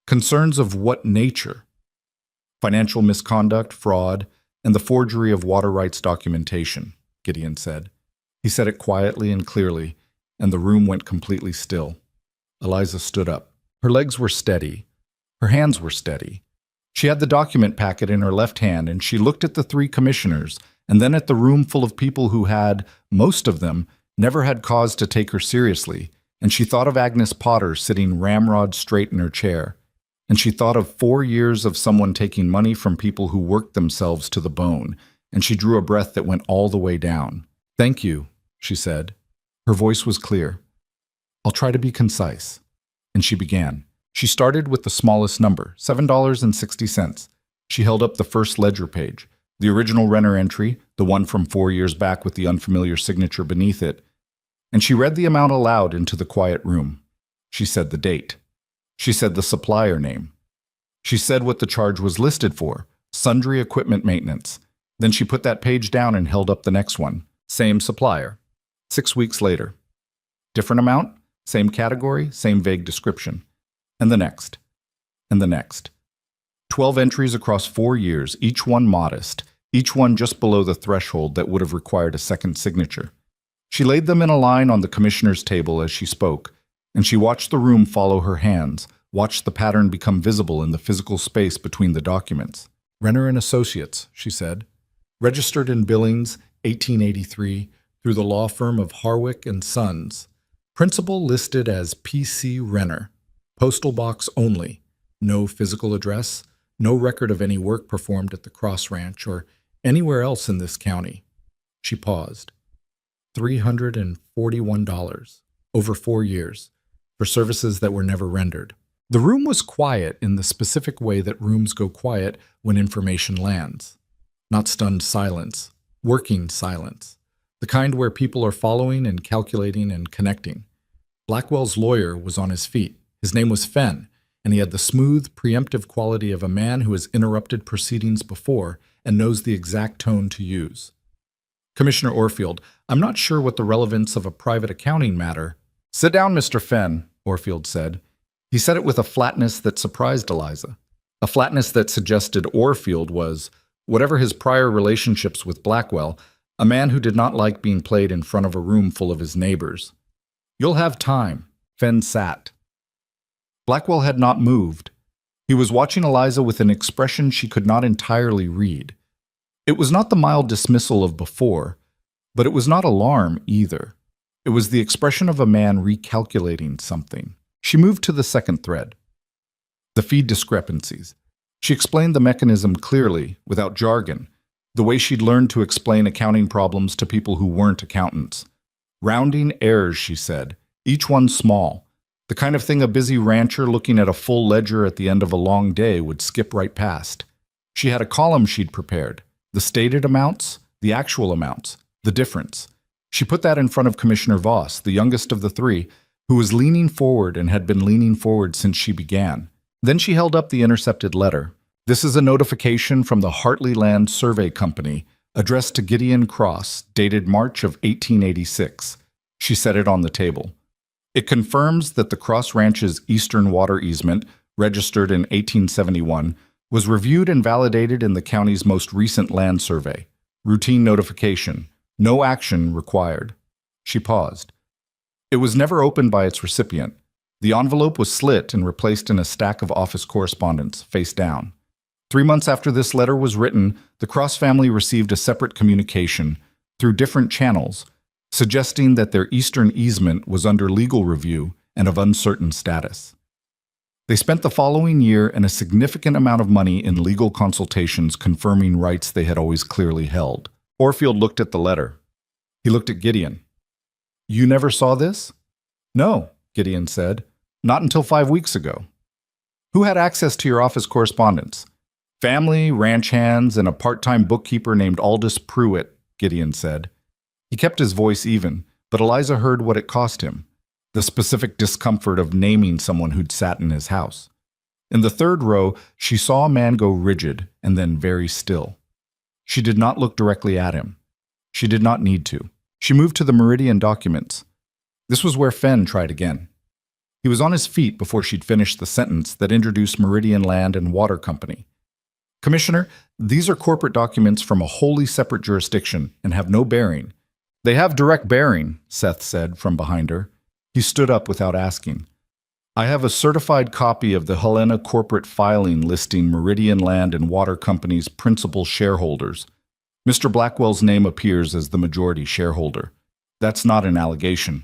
Concerns of what nature? Financial misconduct, fraud, and the forgery of water rights documentation, Gideon said. He said it quietly and clearly, and the room went completely still. Eliza stood up. Her legs were steady. Her hands were steady. She had the document packet in her left hand, and she looked at the three commissioners, and then at the room full of people who had, most of them, never had cause to take her seriously, and she thought of Agnes Potter sitting ramrod straight in her chair. And she thought of 4 years of someone taking money from people who worked themselves to the bone, and she drew a breath that went all the way down. Thank you, she said. Her voice was clear. I'll try to be concise. And she began. She started with the smallest number, $7.60. She held up the first ledger page, the original Renner entry, the one from 4 years back with the unfamiliar signature beneath it, and she read the amount aloud into the quiet room. She said the date. She said the supplier name. She said what the charge was listed for, sundry equipment maintenance. Then she put that page down and held up the next one. Same supplier. 6 weeks later. Different amount, same category, same vague description. And the next. And the next. 12 entries across 4 years, each one modest, each one just below the threshold that would have required a second signature. She laid them in a line on the commissioner's table as she spoke, and she watched the room follow her hands, watched the pattern become visible in the physical space between the documents. Renner and Associates, she said. Registered in Billings, 1883, through the law firm of Harwick and Sons. Principal listed as P.C. Renner. Postal box only. No physical address, no record of any work performed at the Cross Ranch or anywhere else in this county. She paused. $341, over 4 years, for services that were never rendered. The room was quiet in the specific way that rooms go quiet when information lands. Not stunned silence, working silence, the kind where people are following and calculating and connecting. Blackwell's lawyer was on his feet. His name was Fenn, and he had the smooth, preemptive quality of a man who has interrupted proceedings before and knows the exact tone to use. Commissioner Orfield, I'm not sure what the relevance of a private accounting matter. Sit down, Mr. Fenn, Orfield said. He said it with a flatness that surprised Eliza, a flatness that suggested Orfield was, whatever his prior relationships with Blackwell, a man who did not like being played in front of a room full of his neighbors. You'll have time. Fenn sat. Blackwell had not moved. He was watching Eliza with an expression she could not entirely read. It was not the mild dismissal of before, but it was not alarm either. It was the expression of a man recalculating something. She moved to the second thread. The feed discrepancies. She explained the mechanism clearly, without jargon, the way she'd learned to explain accounting problems to people who weren't accountants. Rounding errors, she said, each one small, the kind of thing a busy rancher looking at a full ledger at the end of a long day would skip right past. She had a column she'd prepared, the stated amounts, the actual amounts, the difference. She put that in front of Commissioner Voss, the youngest of the three, who was leaning forward and had been leaning forward since she began. Then she held up the intercepted letter. This is a notification from the Hartley Land Survey Company, addressed to Gideon Cross, dated March of 1886. She set it on the table. It confirms that the Cross Ranch's eastern water easement, registered in 1871, was reviewed and validated in the county's most recent land survey. Routine notification. No action required. She paused. It was never opened by its recipient. The envelope was slit and replaced in a stack of office correspondence, face down. 3 months after this letter was written, the Cross family received a separate communication, through different channels, suggesting that their eastern easement was under legal review and of uncertain status. They spent the following year and a significant amount of money in legal consultations confirming rights they had always clearly held. Orfield looked at the letter. He looked at Gideon. You never saw this? No, Gideon said. Not until 5 weeks ago. Who had access to your office correspondence? Family, ranch hands, and a part-time bookkeeper named Aldous Pruitt, Gideon said. He kept his voice even, but Eliza heard what it cost him, the specific discomfort of naming someone who'd sat in his house. In the third row, she saw a man go rigid and then very still. She did not look directly at him. She did not need to. She moved to the Meridian documents. This was where Fenn tried again. He was on his feet before she'd finished the sentence that introduced Meridian Land and Water Company. Commissioner, these are corporate documents from a wholly separate jurisdiction and have no bearing. They have direct bearing, Seth said from behind her. He stood up without asking. I have a certified copy of the Helena corporate filing listing Meridian Land and Water Company's principal shareholders. Mr. Blackwell's name appears as the majority shareholder. That's not an allegation.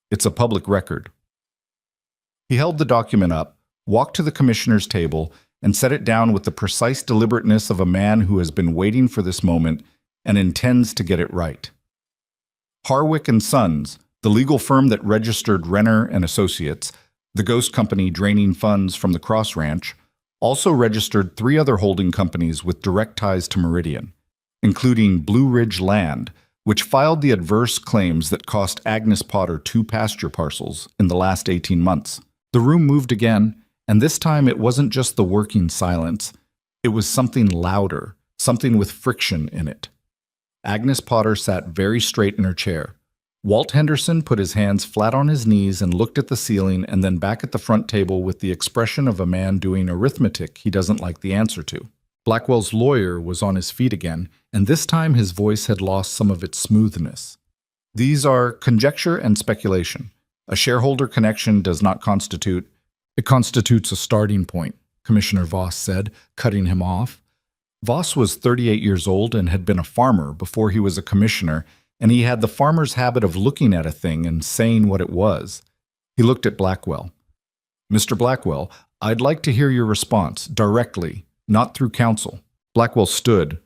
It's a public record. He held the document up, walked to the commissioner's table, and set it down with the precise deliberateness of a man who has been waiting for this moment and intends to get it right. Harwick & Sons, the legal firm that registered Renner and Associates, the ghost company draining funds from the Cross Ranch, also registered 3 other holding companies with direct ties to Meridian, including Blue Ridge Land, which filed the adverse claims that cost Agnes Potter 2 pasture parcels in the last 18 months. The room moved again, and this time it wasn't just the working silence. It was something louder, something with friction in it. Agnes Potter sat very straight in her chair. Walt Henderson put his hands flat on his knees and looked at the ceiling and then back at the front table with the expression of a man doing arithmetic he doesn't like the answer to. Blackwell's lawyer was on his feet again, and this time his voice had lost some of its smoothness. These are conjecture and speculation. A shareholder connection does not constitute. It constitutes a starting point, Commissioner Voss said, cutting him off. Voss was 38 years old and had been a farmer before he was a commissioner, and he had the farmer's habit of looking at a thing and saying what it was. He looked at Blackwell. Mr. Blackwell, I'd like to hear your response, directly, not through counsel. Blackwell stood.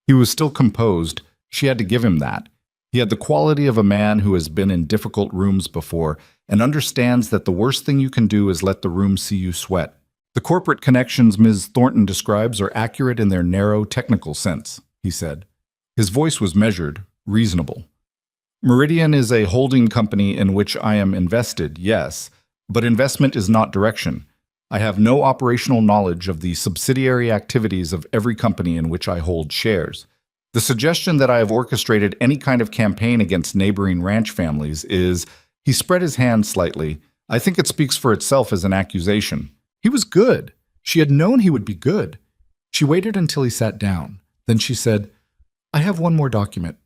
He was still composed. She had to give him that. He had the quality of a man who has been in difficult rooms before and understands that the worst thing you can do is let the room see you sweat. The corporate connections Ms. Thornton describes are accurate in their narrow, technical sense, he said. His voice was measured, reasonable. Meridian is a holding company in which I am invested, yes, but investment is not direction. I have no operational knowledge of the subsidiary activities of every company in which I hold shares. The suggestion that I have orchestrated any kind of campaign against neighboring ranch families is, he spread his hand slightly. I think it speaks for itself as an accusation. He was good. She had known he would be good. She waited until he sat down. Then she said, I have one more document.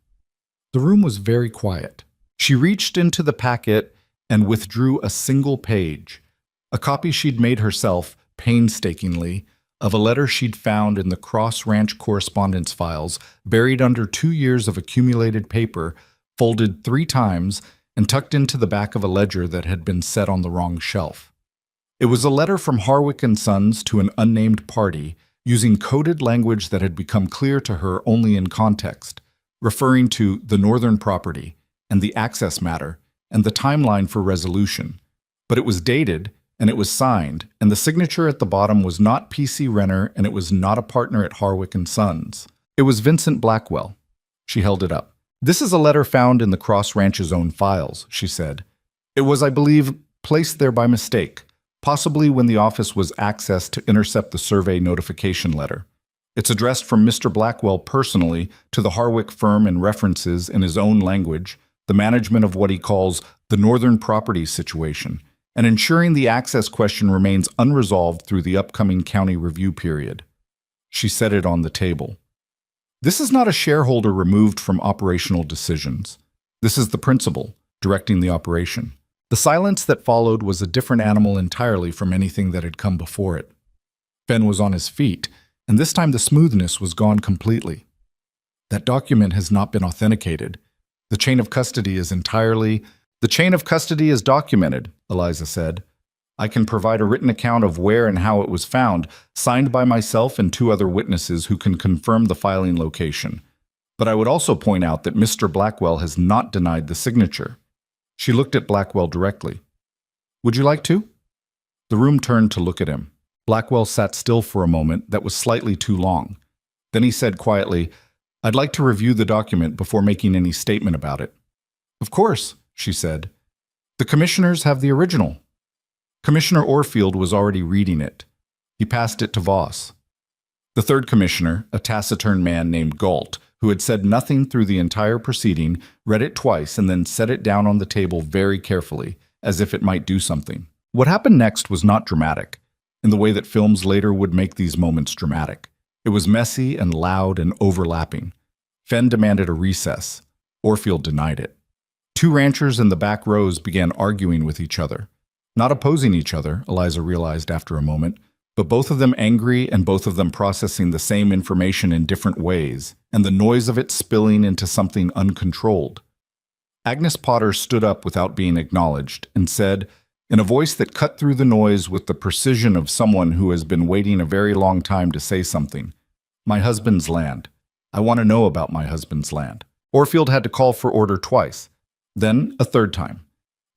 The room was very quiet. She reached into the packet and withdrew a single page, a copy she'd made herself, painstakingly, of a letter she'd found in the Cross Ranch correspondence files, buried under 2 years of accumulated paper, folded 3 times, and tucked into the back of a ledger that had been set on the wrong shelf. It was a letter from Harwick & Sons to an unnamed party, using coded language that had become clear to her only in context, referring to the northern property and the access matter and the timeline for resolution. But it was dated, and it was signed, and the signature at the bottom was not P.C. Renner, and it was not a partner at Harwick & Sons. It was Vincent Blackwell. She held it up. This is a letter found in the Cross Ranch's own files, she said. It was, I believe, placed there by mistake, possibly when the office was accessed to intercept the survey notification letter. It's addressed from Mr. Blackwell personally to the Harwick firm and references, in his own language, the management of what he calls the northern property situation, and ensuring the access question remains unresolved through the upcoming county review period. She set it on the table. This is not a shareholder removed from operational decisions. This is the principal, directing the operation. The silence that followed was a different animal entirely from anything that had come before it. Ben was on his feet, and this time the smoothness was gone completely. That document has not been authenticated. The chain of custody is documented, Eliza said. I can provide a written account of where and how it was found, signed by myself and 2 other witnesses who can confirm the filing location. But I would also point out that Mr. Blackwell has not denied the signature. She looked at Blackwell directly. Would you like to? The room turned to look at him. Blackwell sat still for a moment that was slightly too long. Then he said quietly, I'd like to review the document before making any statement about it. Of course, she said. The commissioners have the original. Commissioner Orfield was already reading it. He passed it to Voss. The third commissioner, a taciturn man named Galt, who had said nothing through the entire proceeding, read it twice and then set it down on the table very carefully, as if it might do something. What happened next was not dramatic, in the way that films later would make these moments dramatic. It was messy and loud and overlapping. Fenn demanded a recess. Orfield denied it. Two ranchers in the back rows began arguing with each other. Not opposing each other, Eliza realized after a moment, but both of them angry and both of them processing the same information in different ways, and the noise of it spilling into something uncontrolled. Agnes Potter stood up without being acknowledged and said, in a voice that cut through the noise with the precision of someone who has been waiting a very long time to say something, My husband's land. I want to know about my husband's land. Orfield had to call for order twice, then a third time.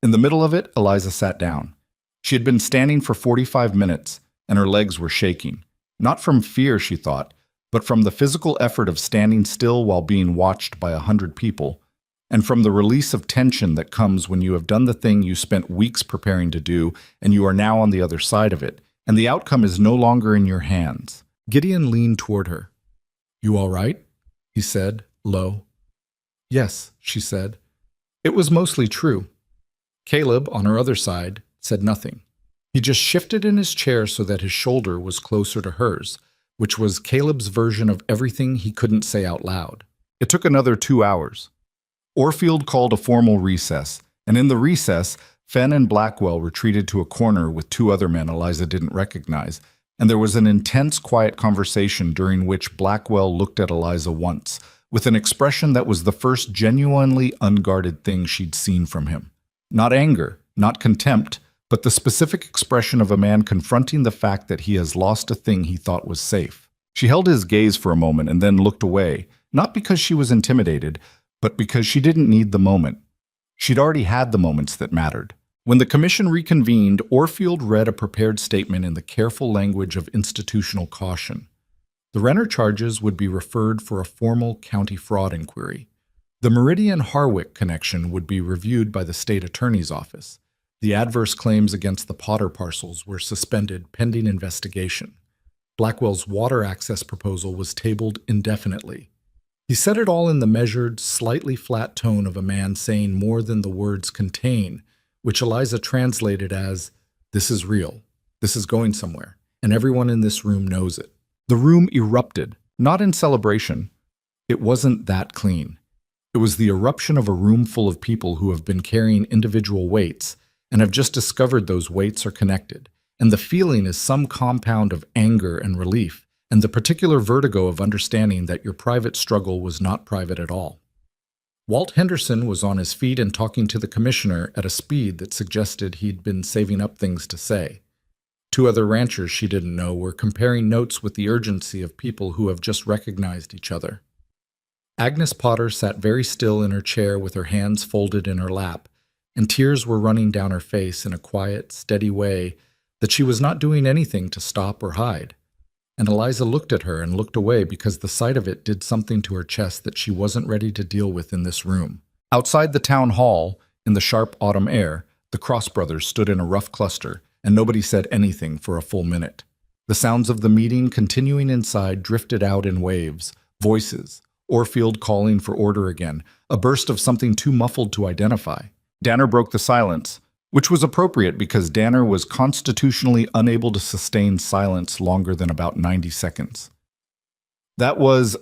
In the middle of it, Eliza sat down. She had been standing for 45 minutes, and her legs were shaking. Not from fear, she thought, but from the physical effort of standing still while being watched by 100 people, and from the release of tension that comes when you have done the thing you spent weeks preparing to do, and you are now on the other side of it, and the outcome is no longer in your hands. Gideon leaned toward her. You all right? He said, low. Yes, she said. It was mostly true. Caleb, on her other side, said nothing. He just shifted in his chair so that his shoulder was closer to hers, which was Caleb's version of everything he couldn't say out loud. It took another 2 hours. Orfield called a formal recess, and in the recess, Fenn and Blackwell retreated to a corner with two other men Eliza didn't recognize, and there was an intense, quiet conversation during which Blackwell looked at Eliza once, with an expression that was the first genuinely unguarded thing she'd seen from him. Not anger, not contempt, but the specific expression of a man confronting the fact that he has lost a thing he thought was safe. She held his gaze for a moment and then looked away, not because she was intimidated, but because she didn't need the moment. She'd already had the moments that mattered. When the commission reconvened, Orfield read a prepared statement in the careful language of institutional caution. The Renner charges would be referred for a formal county fraud inquiry. The Meridian-Harwick connection would be reviewed by the state attorney's office. The adverse claims against the Potter parcels were suspended pending investigation. Blackwell's water access proposal was tabled indefinitely. He said it all in the measured, slightly flat tone of a man saying more than the words contain, which Eliza translated as, this is real, this is going somewhere, and everyone in this room knows it. The room erupted, not in celebration. It wasn't that clean. It was the eruption of a room full of people who have been carrying individual weights and have just discovered those weights are connected, and the feeling is some compound of anger and relief, and the particular vertigo of understanding that your private struggle was not private at all. Walt Henderson was on his feet and talking to the commissioner at a speed that suggested he'd been saving up things to say. Two other ranchers she didn't know were comparing notes with the urgency of people who have just recognized each other. Agnes Potter sat very still in her chair with her hands folded in her lap, and tears were running down her face in a quiet, steady way that she was not doing anything to stop or hide. And Eliza looked at her and looked away because the sight of it did something to her chest that she wasn't ready to deal with in this room. Outside the town hall, in the sharp autumn air, the Cross brothers stood in a rough cluster, and nobody said anything for a full minute. The sounds of the meeting continuing inside drifted out in waves, voices, Orfield calling for order again, a burst of something too muffled to identify. Danner broke the silence, which was appropriate because Danner was constitutionally unable to sustain silence longer than about 90 seconds. That was...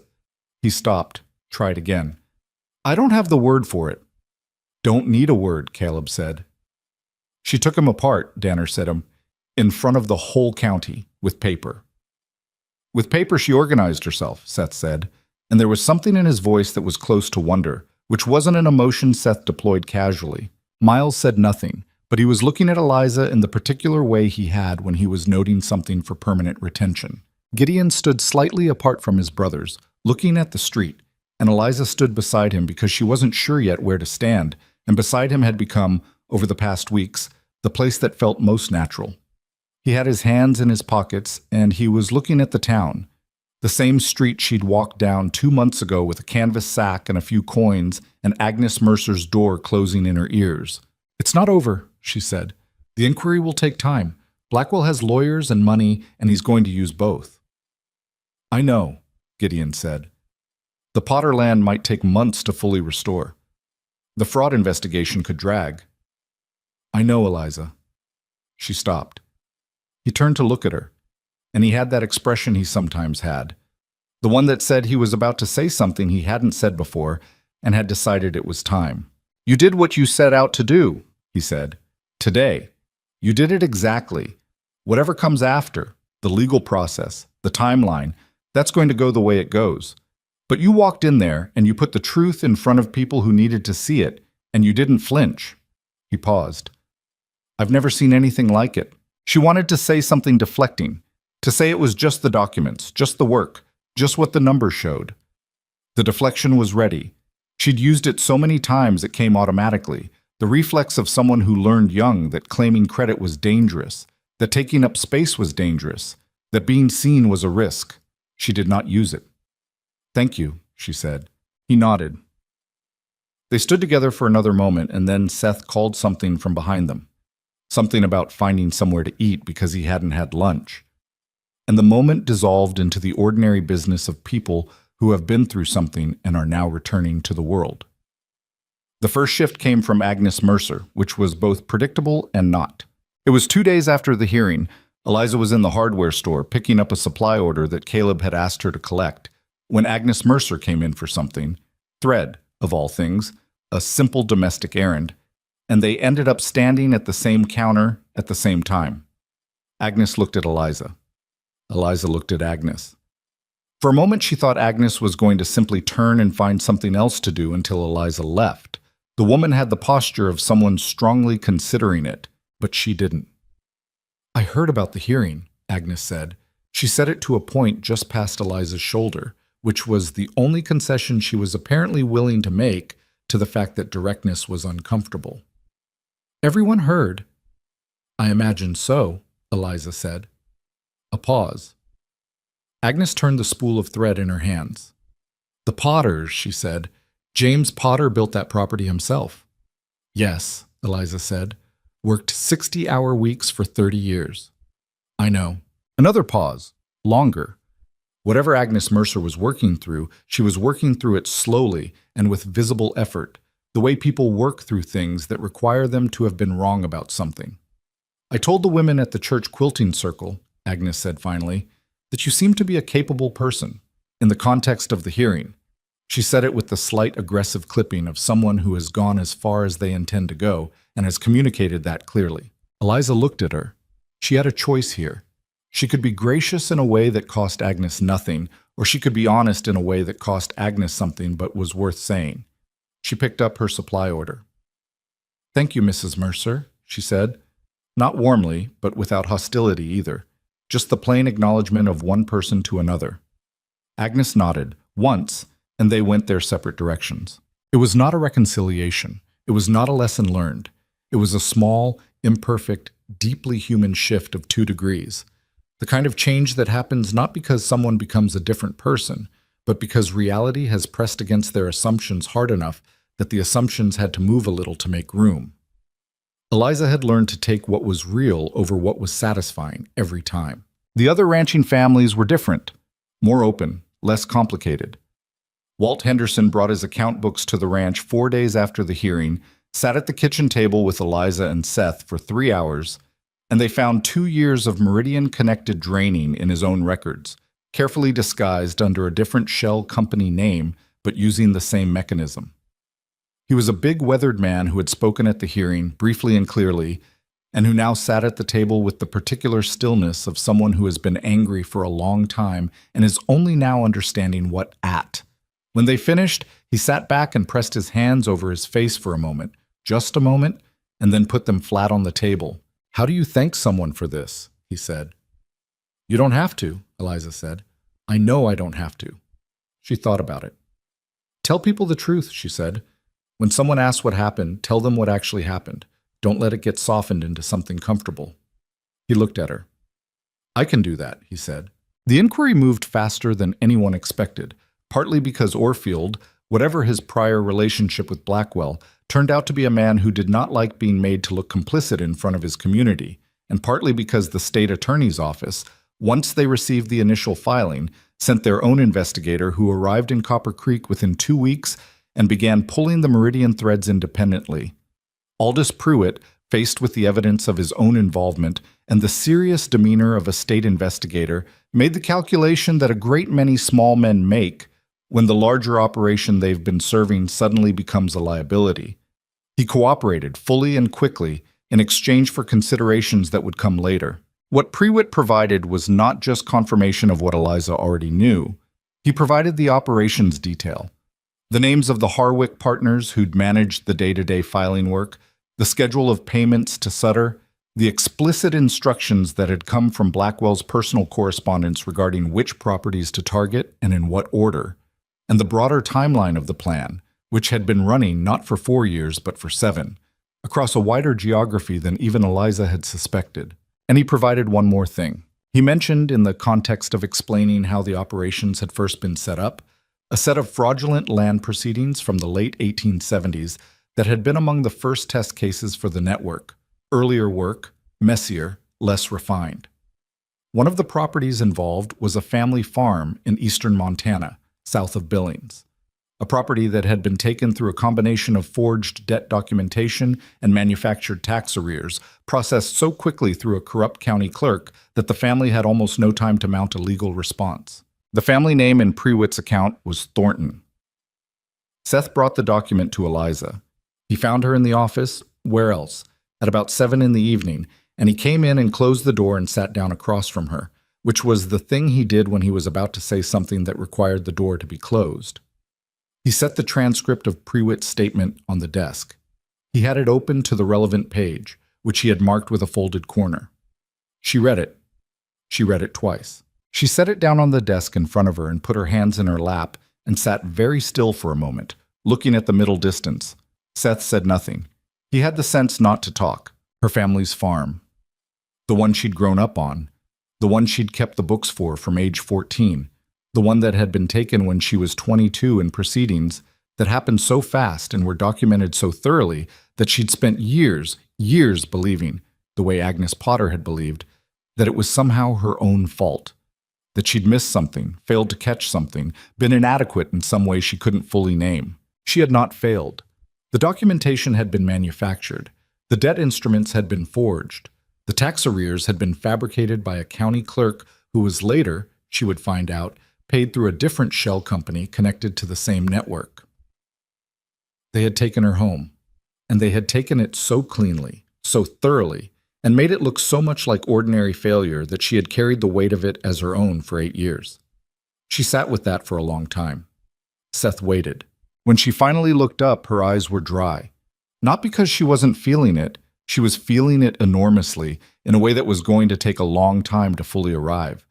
He stopped, tried again. I don't have the word for it. Don't need a word, Caleb said. She took him apart, Danner said in front of the whole county, with paper. With paper she organized herself, Seth said, and there was something in his voice that was close to wonder, which wasn't an emotion Seth deployed casually. Miles said nothing, but he was looking at Eliza in the particular way he had when he was noting something for permanent retention. Gideon stood slightly apart from his brothers, looking at the street, and Eliza stood beside him because she wasn't sure yet where to stand, and beside him had become, over the past weeks, the place that felt most natural. He had his hands in his pockets, and he was looking at the town, the same street she'd walked down 2 months ago with a canvas sack and a few coins, and Agnes Mercer's door closing in her ears. "It's not over," she said. "The inquiry will take time. Blackwell has lawyers and money, and he's going to use both." "I know," Gideon said. "The Potter land might take months to fully restore. The fraud investigation could drag." "I know, Eliza." She stopped. He turned to look at her, and he had that expression he sometimes had, the one that said he was about to say something he hadn't said before and had decided it was time. "You did what you set out to do," he said. "Today. You did it exactly. Whatever comes after, the legal process, the timeline, that's going to go the way it goes. But you walked in there and you put the truth in front of people who needed to see it, and you didn't flinch." He paused. "I've never seen anything like it." She wanted to say something deflecting, to say it was just the documents, just the work, just what the numbers showed. The deflection was ready. She'd used it so many times it came automatically, the reflex of someone who learned young that claiming credit was dangerous, that taking up space was dangerous, that being seen was a risk. She did not use it. "Thank you," she said. He nodded. They stood together for another moment, and then Seth called something from behind them. Something about finding somewhere to eat because he hadn't had lunch. And the moment dissolved into the ordinary business of people who have been through something and are now returning to the world. The first shift came from Agnes Mercer, which was both predictable and not. It was 2 days after the hearing. Eliza was in the hardware store picking up a supply order that Caleb had asked her to collect, when Agnes Mercer came in for something, thread, of all things, a simple domestic errand, and they ended up standing at the same counter at the same time. Agnes looked at Eliza. Eliza looked at Agnes. For a moment she thought Agnes was going to simply turn and find something else to do until Eliza left. The woman had the posture of someone strongly considering it, but she didn't. "I heard about the hearing," Agnes said. She said it to a point just past Eliza's shoulder, which was the only concession she was apparently willing to make to the fact that directness was uncomfortable. "Everyone heard." "I imagine so," Eliza said. A pause. Agnes turned the spool of thread in her hands. "The Potters," she said. "James Potter built that property himself." "Yes," Eliza said. "Worked 60-hour weeks for 30 years. "I know." Another pause. Longer. Whatever Agnes Mercer was working through, she was working through it slowly and with visible effort, the way people work through things that require them to have been wrong about something. "I told the women at the church quilting circle," Agnes said finally, "that you seem to be a capable person, in the context of the hearing." She said it with the slight aggressive clipping of someone who has gone as far as they intend to go and has communicated that clearly. Eliza looked at her. She had a choice here. She could be gracious in a way that cost Agnes nothing, or she could be honest in a way that cost Agnes something but was worth saying. She picked up her supply order. "Thank you, Mrs. Mercer," she said. Not warmly, but without hostility either. Just the plain acknowledgement of one person to another. Agnes nodded, once, and they went their separate directions. It was not a reconciliation. It was not a lesson learned. It was a small, imperfect, deeply human shift of 2 degrees. The kind of change that happens not because someone becomes a different person, but because reality has pressed against their assumptions hard enough that the assumptions had to move a little to make room. Eliza had learned to take what was real over what was satisfying every time. The other ranching families were different, more open, less complicated. Walt Henderson brought his account books to the ranch 4 days after the hearing, sat at the kitchen table with Eliza and Seth for 3 hours, and they found 2 years of meridian-connected draining in his own records, carefully disguised under a different shell company name, but using the same mechanism. He was a big, weathered man who had spoken at the hearing, briefly and clearly, and who now sat at the table with the particular stillness of someone who has been angry for a long time and is only now understanding what at. When they finished, he sat back and pressed his hands over his face for a moment, just a moment, and then put them flat on the table. "How do you thank someone for this?" he said. "You don't have to," Eliza said. "I know I don't have to." She thought about it. Tell people the truth, she said. When someone asks what happened, tell them what actually happened. Don't let it get softened into something comfortable. He looked at her. I can do that, he said. The inquiry moved faster than anyone expected, partly because Orfield, whatever his prior relationship with Blackwell, turned out to be a man who did not like being made to look complicit in front of his community, and partly because the state attorney's office, once they received the initial filing, sent their own investigator who arrived in Copper Creek within 2 weeks and began pulling the Meridian threads independently. Aldous Pruitt, faced with the evidence of his own involvement and the serious demeanor of a state investigator, made the calculation that a great many small men make when the larger operation they've been serving suddenly becomes a liability. He cooperated fully and quickly in exchange for considerations that would come later. What Pruitt provided was not just confirmation of what Eliza already knew. He provided the operations detail. The names of the Harwick partners who'd managed the day-to-day filing work, the schedule of payments to Sutter, the explicit instructions that had come from Blackwell's personal correspondence regarding which properties to target and in what order, and the broader timeline of the plan, which had been running not for 4 years but for 7, across a wider geography than even Eliza had suspected. And he provided one more thing. He mentioned, in the context of explaining how the operations had first been set up, a set of fraudulent land proceedings from the late 1870s that had been among the first test cases for the network. Earlier work, messier, less refined. One of the properties involved was a family farm in eastern Montana, south of Billings. A property that had been taken through a combination of forged debt documentation and manufactured tax arrears, processed so quickly through a corrupt county clerk that the family had almost no time to mount a legal response. The family name in Pruitt's account was Thornton. Seth brought the document to Eliza. He found her in the office, where else, at about 7 in the evening, and he came in and closed the door and sat down across from her, which was the thing he did when he was about to say something that required the door to be closed. He set the transcript of Pruitt's statement on the desk. He had it open to the relevant page, which he had marked with a folded corner. She read it. She read it twice. She set it down on the desk in front of her and put her hands in her lap and sat very still for a moment, looking at the middle distance. Seth said nothing. He had the sense not to talk. Her family's farm. The one she'd grown up on. The one she'd kept the books for from age 14. The one that had been taken when she was 22 in proceedings that happened so fast and were documented so thoroughly that she'd spent years believing, the way Agnes Potter had believed, that it was somehow her own fault. That she'd missed something, failed to catch something, been inadequate in some way she couldn't fully name. She had not failed. The documentation had been manufactured. The debt instruments had been forged. The tax arrears had been fabricated by a county clerk who was later, she would find out, paid through a different shell company connected to the same network. They had taken her home, and they had taken it so cleanly, so thoroughly, and made it look so much like ordinary failure that she had carried the weight of it as her own for 8 years. She sat with that for a long time. Seth waited. When she finally looked up, her eyes were dry. Not because she wasn't feeling it, she was feeling it enormously, in a way that was going to take a long time to fully arrive.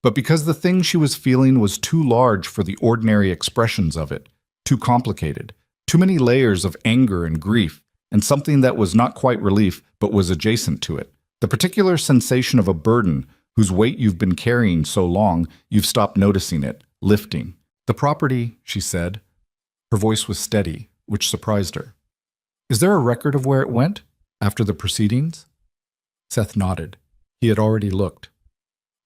But because the thing she was feeling was too large for the ordinary expressions of it, too complicated, too many layers of anger and grief, and something that was not quite relief but was adjacent to it. The particular sensation of a burden whose weight you've been carrying so long you've stopped noticing it, lifting. The property, she said. Her voice was steady, which surprised her. Is there a record of where it went, after the proceedings? Seth nodded. He had already looked.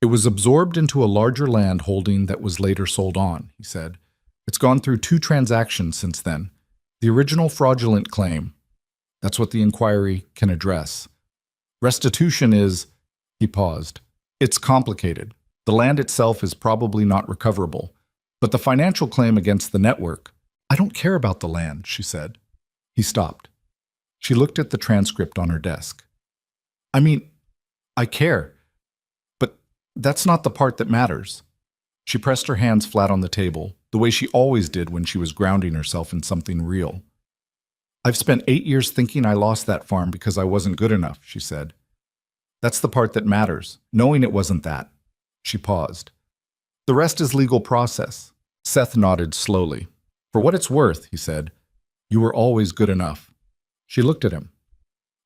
It was absorbed into a larger land holding that was later sold on, he said. It's gone through 2 transactions since then. The original fraudulent claim. That's what the inquiry can address. Restitution is, he paused. It's complicated. The land itself is probably not recoverable. But the financial claim against the network, I don't care about the land, she said. He stopped. She looked at the transcript on her desk. I mean, I care. But that's not the part that matters. She pressed her hands flat on the table, the way she always did when she was grounding herself in something real. I've spent 8 years thinking I lost that farm because I wasn't good enough, she said. That's the part that matters, knowing it wasn't that. She paused. The rest is legal process. Seth nodded slowly. For what it's worth, he said, you were always good enough. She looked at him.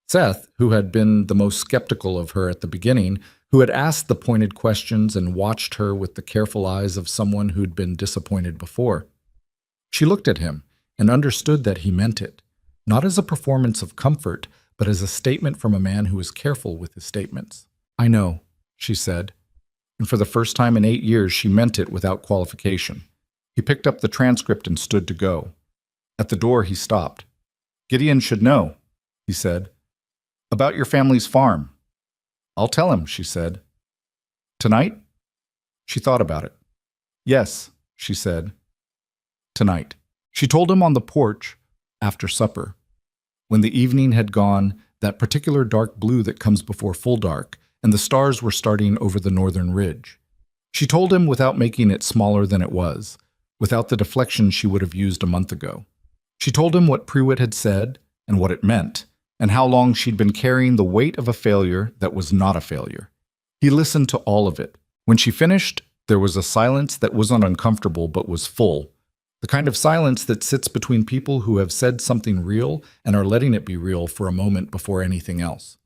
Seth, who had been the most skeptical of her at the beginning, who had asked the pointed questions and watched her with the careful eyes of someone who'd been disappointed before. She looked at him and understood that he meant it, not as a performance of comfort, but as a statement from a man who is careful with his statements. I know, she said, and for the first time in 8 years she meant it without qualification. He picked up the transcript and stood to go. At the door he stopped. Gideon should know, he said. About your family's farm. I'll tell him, she said. Tonight? She thought about it. Yes, she said. Tonight. She told him on the porch after supper. When the evening had gone, that particular dark blue that comes before full dark, and the stars were starting over the northern ridge. She told him without making it smaller than it was, without the deflection she would have used a month ago. She told him what Pruitt had said and what it meant, and how long she'd been carrying the weight of a failure that was not a failure. He listened to all of it. When she finished, there was a silence that wasn't uncomfortable but was full, the kind of silence that sits between people who have said something real and are letting it be real for a moment before anything else.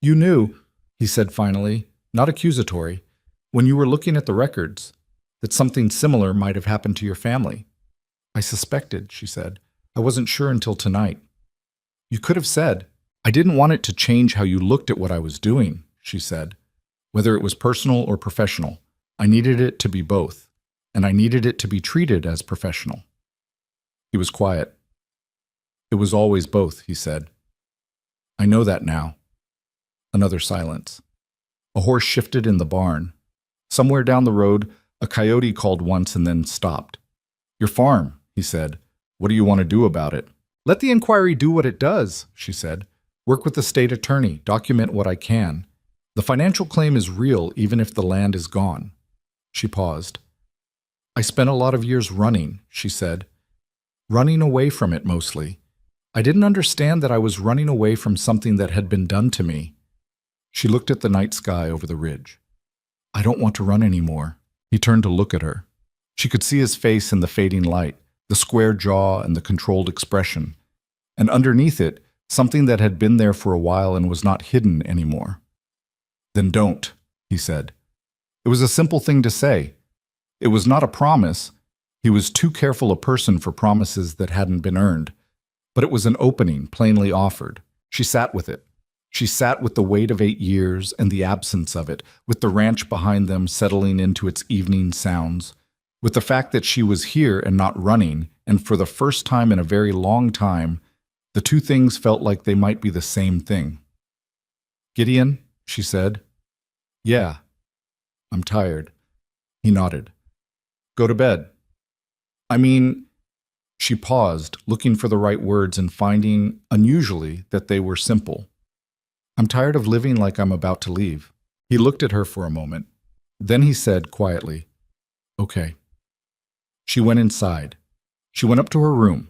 You knew, he said finally, not accusatory, when you were looking at the records, that something similar might have happened to your family. I suspected, she said. I wasn't sure until tonight. You could have said, I didn't want it to change how you looked at what I was doing, she said. Whether it was personal or professional, I needed it to be both, and I needed it to be treated as professional. He was quiet. It was always both, he said. I know that now. Another silence. A horse shifted in the barn. Somewhere down the road, a coyote called once and then stopped. Your farm, he said. What do you want to do about it? Let the inquiry do what it does, she said. Work with the state attorney, document what I can. The financial claim is real even if the land is gone. She paused. I spent a lot of years running, she said. Running away from it mostly. I didn't understand that I was running away from something that had been done to me. She looked at the night sky over the ridge. I don't want to run anymore. He turned to look at her. She could see his face in the fading light, the square jaw and the controlled expression, and underneath it, something that had been there for a while and was not hidden anymore. Then don't, he said. It was a simple thing to say. It was not a promise. He was too careful a person for promises that hadn't been earned. But it was an opening plainly offered. She sat with it. She sat with the weight of 8 years and the absence of it, with the ranch behind them settling into its evening sounds, with the fact that she was here and not running, and for the first time in a very long time, the two things felt like they might be the same thing. Gideon, she said. Yeah. I'm tired. He nodded. Go to bed. I mean, she paused, looking for the right words and finding, unusually, that they were simple. I'm tired of living like I'm about to leave. He looked at her for a moment. Then he said quietly, Okay. She went inside. She went up to her room,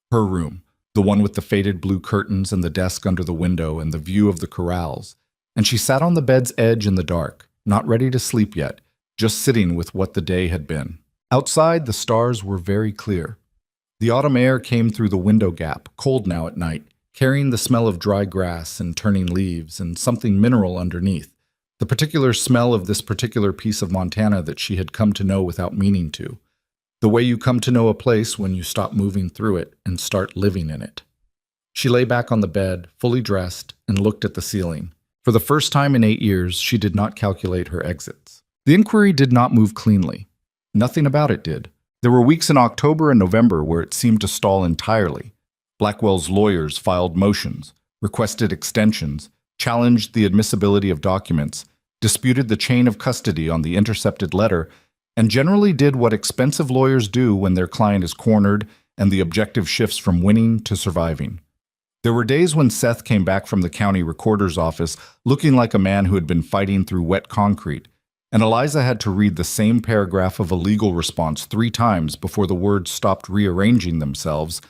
the one with the faded blue curtains and the desk under the window and the view of the corrals, and she sat on the bed's edge in the dark, not ready to sleep yet, just sitting with what the day had been. Outside, the stars were very clear. The autumn air came through the window gap, cold now at night, carrying the smell of dry grass and turning leaves and something mineral underneath, the particular smell of this particular piece of Montana that she had come to know without meaning to, the way you come to know a place when you stop moving through it and start living in it. She lay back on the bed, fully dressed, and looked at the ceiling. For the first time in 8 years, she did not calculate her exits. The inquiry did not move cleanly. Nothing about it did. There were weeks in October and November where it seemed to stall entirely. Blackwell's lawyers filed motions, requested extensions, challenged the admissibility of documents, disputed the chain of custody on the intercepted letter, and generally did what expensive lawyers do when their client is cornered and the objective shifts from winning to surviving. There were days when Seth came back from the county recorder's office looking like a man who had been fighting through wet concrete, and Eliza had to read the same paragraph of a legal response 3 times before the words stopped rearranging themselves,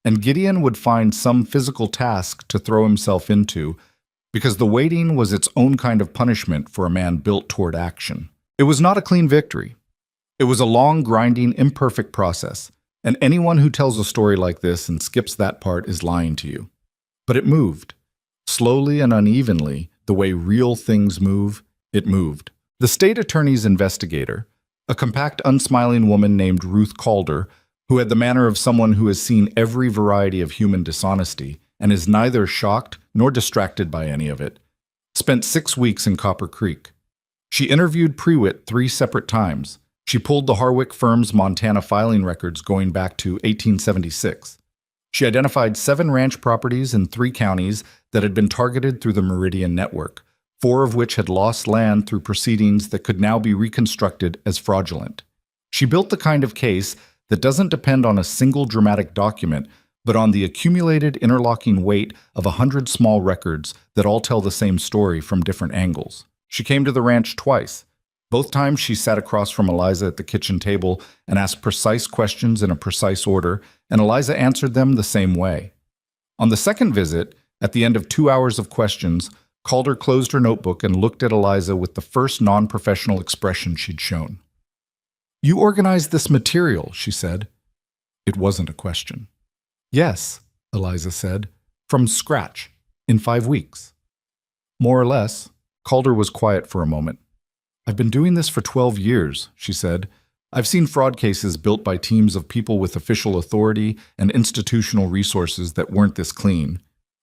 and Gideon would find some physical task to throw himself into, because the waiting was its own kind of punishment for a man built toward action. It was not a clean victory. It was a long, grinding, imperfect process, And anyone who tells a story like this and skips that part is lying to you. But it moved. Slowly and unevenly, the way real things move, it moved. The state attorney's investigator, a compact, unsmiling woman named Ruth Calder, who had the manner of someone who has seen every variety of human dishonesty and is neither shocked nor distracted by any of it, spent 6 weeks in Copper Creek. She interviewed Prewitt 3 separate times. She pulled the Harwick firm's Montana filing records going back to 1876. She identified 7 ranch properties in 3 counties that had been targeted through the Meridian Network, 4 of which had lost land through proceedings that could now be reconstructed as fraudulent. She built the kind of case that doesn't depend on a single dramatic document, but on the accumulated interlocking weight of 100 small records that all tell the same story from different angles. She came to the ranch twice. Both times she sat across from Eliza at the kitchen table and asked precise questions in a precise order, and Eliza answered them the same way. On the second visit, at the end of 2 hours of questions, Calder closed her notebook and looked at Eliza with the first non-professional expression she'd shown. "You organized this material," she said. It wasn't a question. "Yes," Eliza said, "from scratch, in 5 weeks." "More or less." Calder was quiet for a moment. "I've been doing this for 12 years, she said. "I've seen fraud cases built by teams of people with official authority and institutional resources that weren't this clean."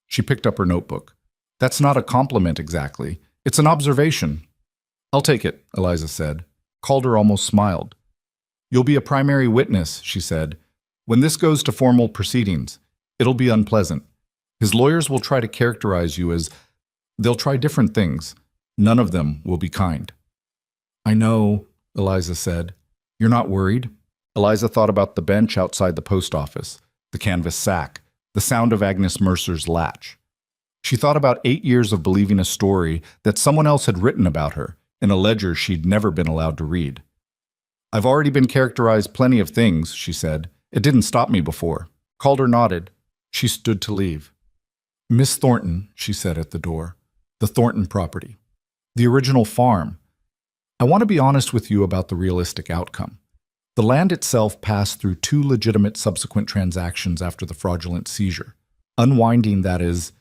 She picked up her notebook. "That's not a compliment exactly. It's an observation." "I'll take it," Eliza said. Calder almost smiled. "You'll be a primary witness," she said. "When this goes to formal proceedings, it'll be unpleasant. His lawyers will try to characterize you as... They'll try different things. None of them will be kind." "I know," Eliza said. "You're not worried?" Eliza thought about the bench outside the post office, the canvas sack, the sound of Agnes Mercer's latch. She thought about 8 years of believing a story that someone else had written about her, in a ledger she'd never been allowed to read. "I've already been characterized plenty of things," she said. "It didn't stop me before." Calder nodded. She stood to leave. "Miss Thornton," she said at the door. "The Thornton property. The original farm. I want to be honest with you about the realistic outcome. The land itself passed through 2 legitimate subsequent transactions after the fraudulent seizure. Unwinding that is,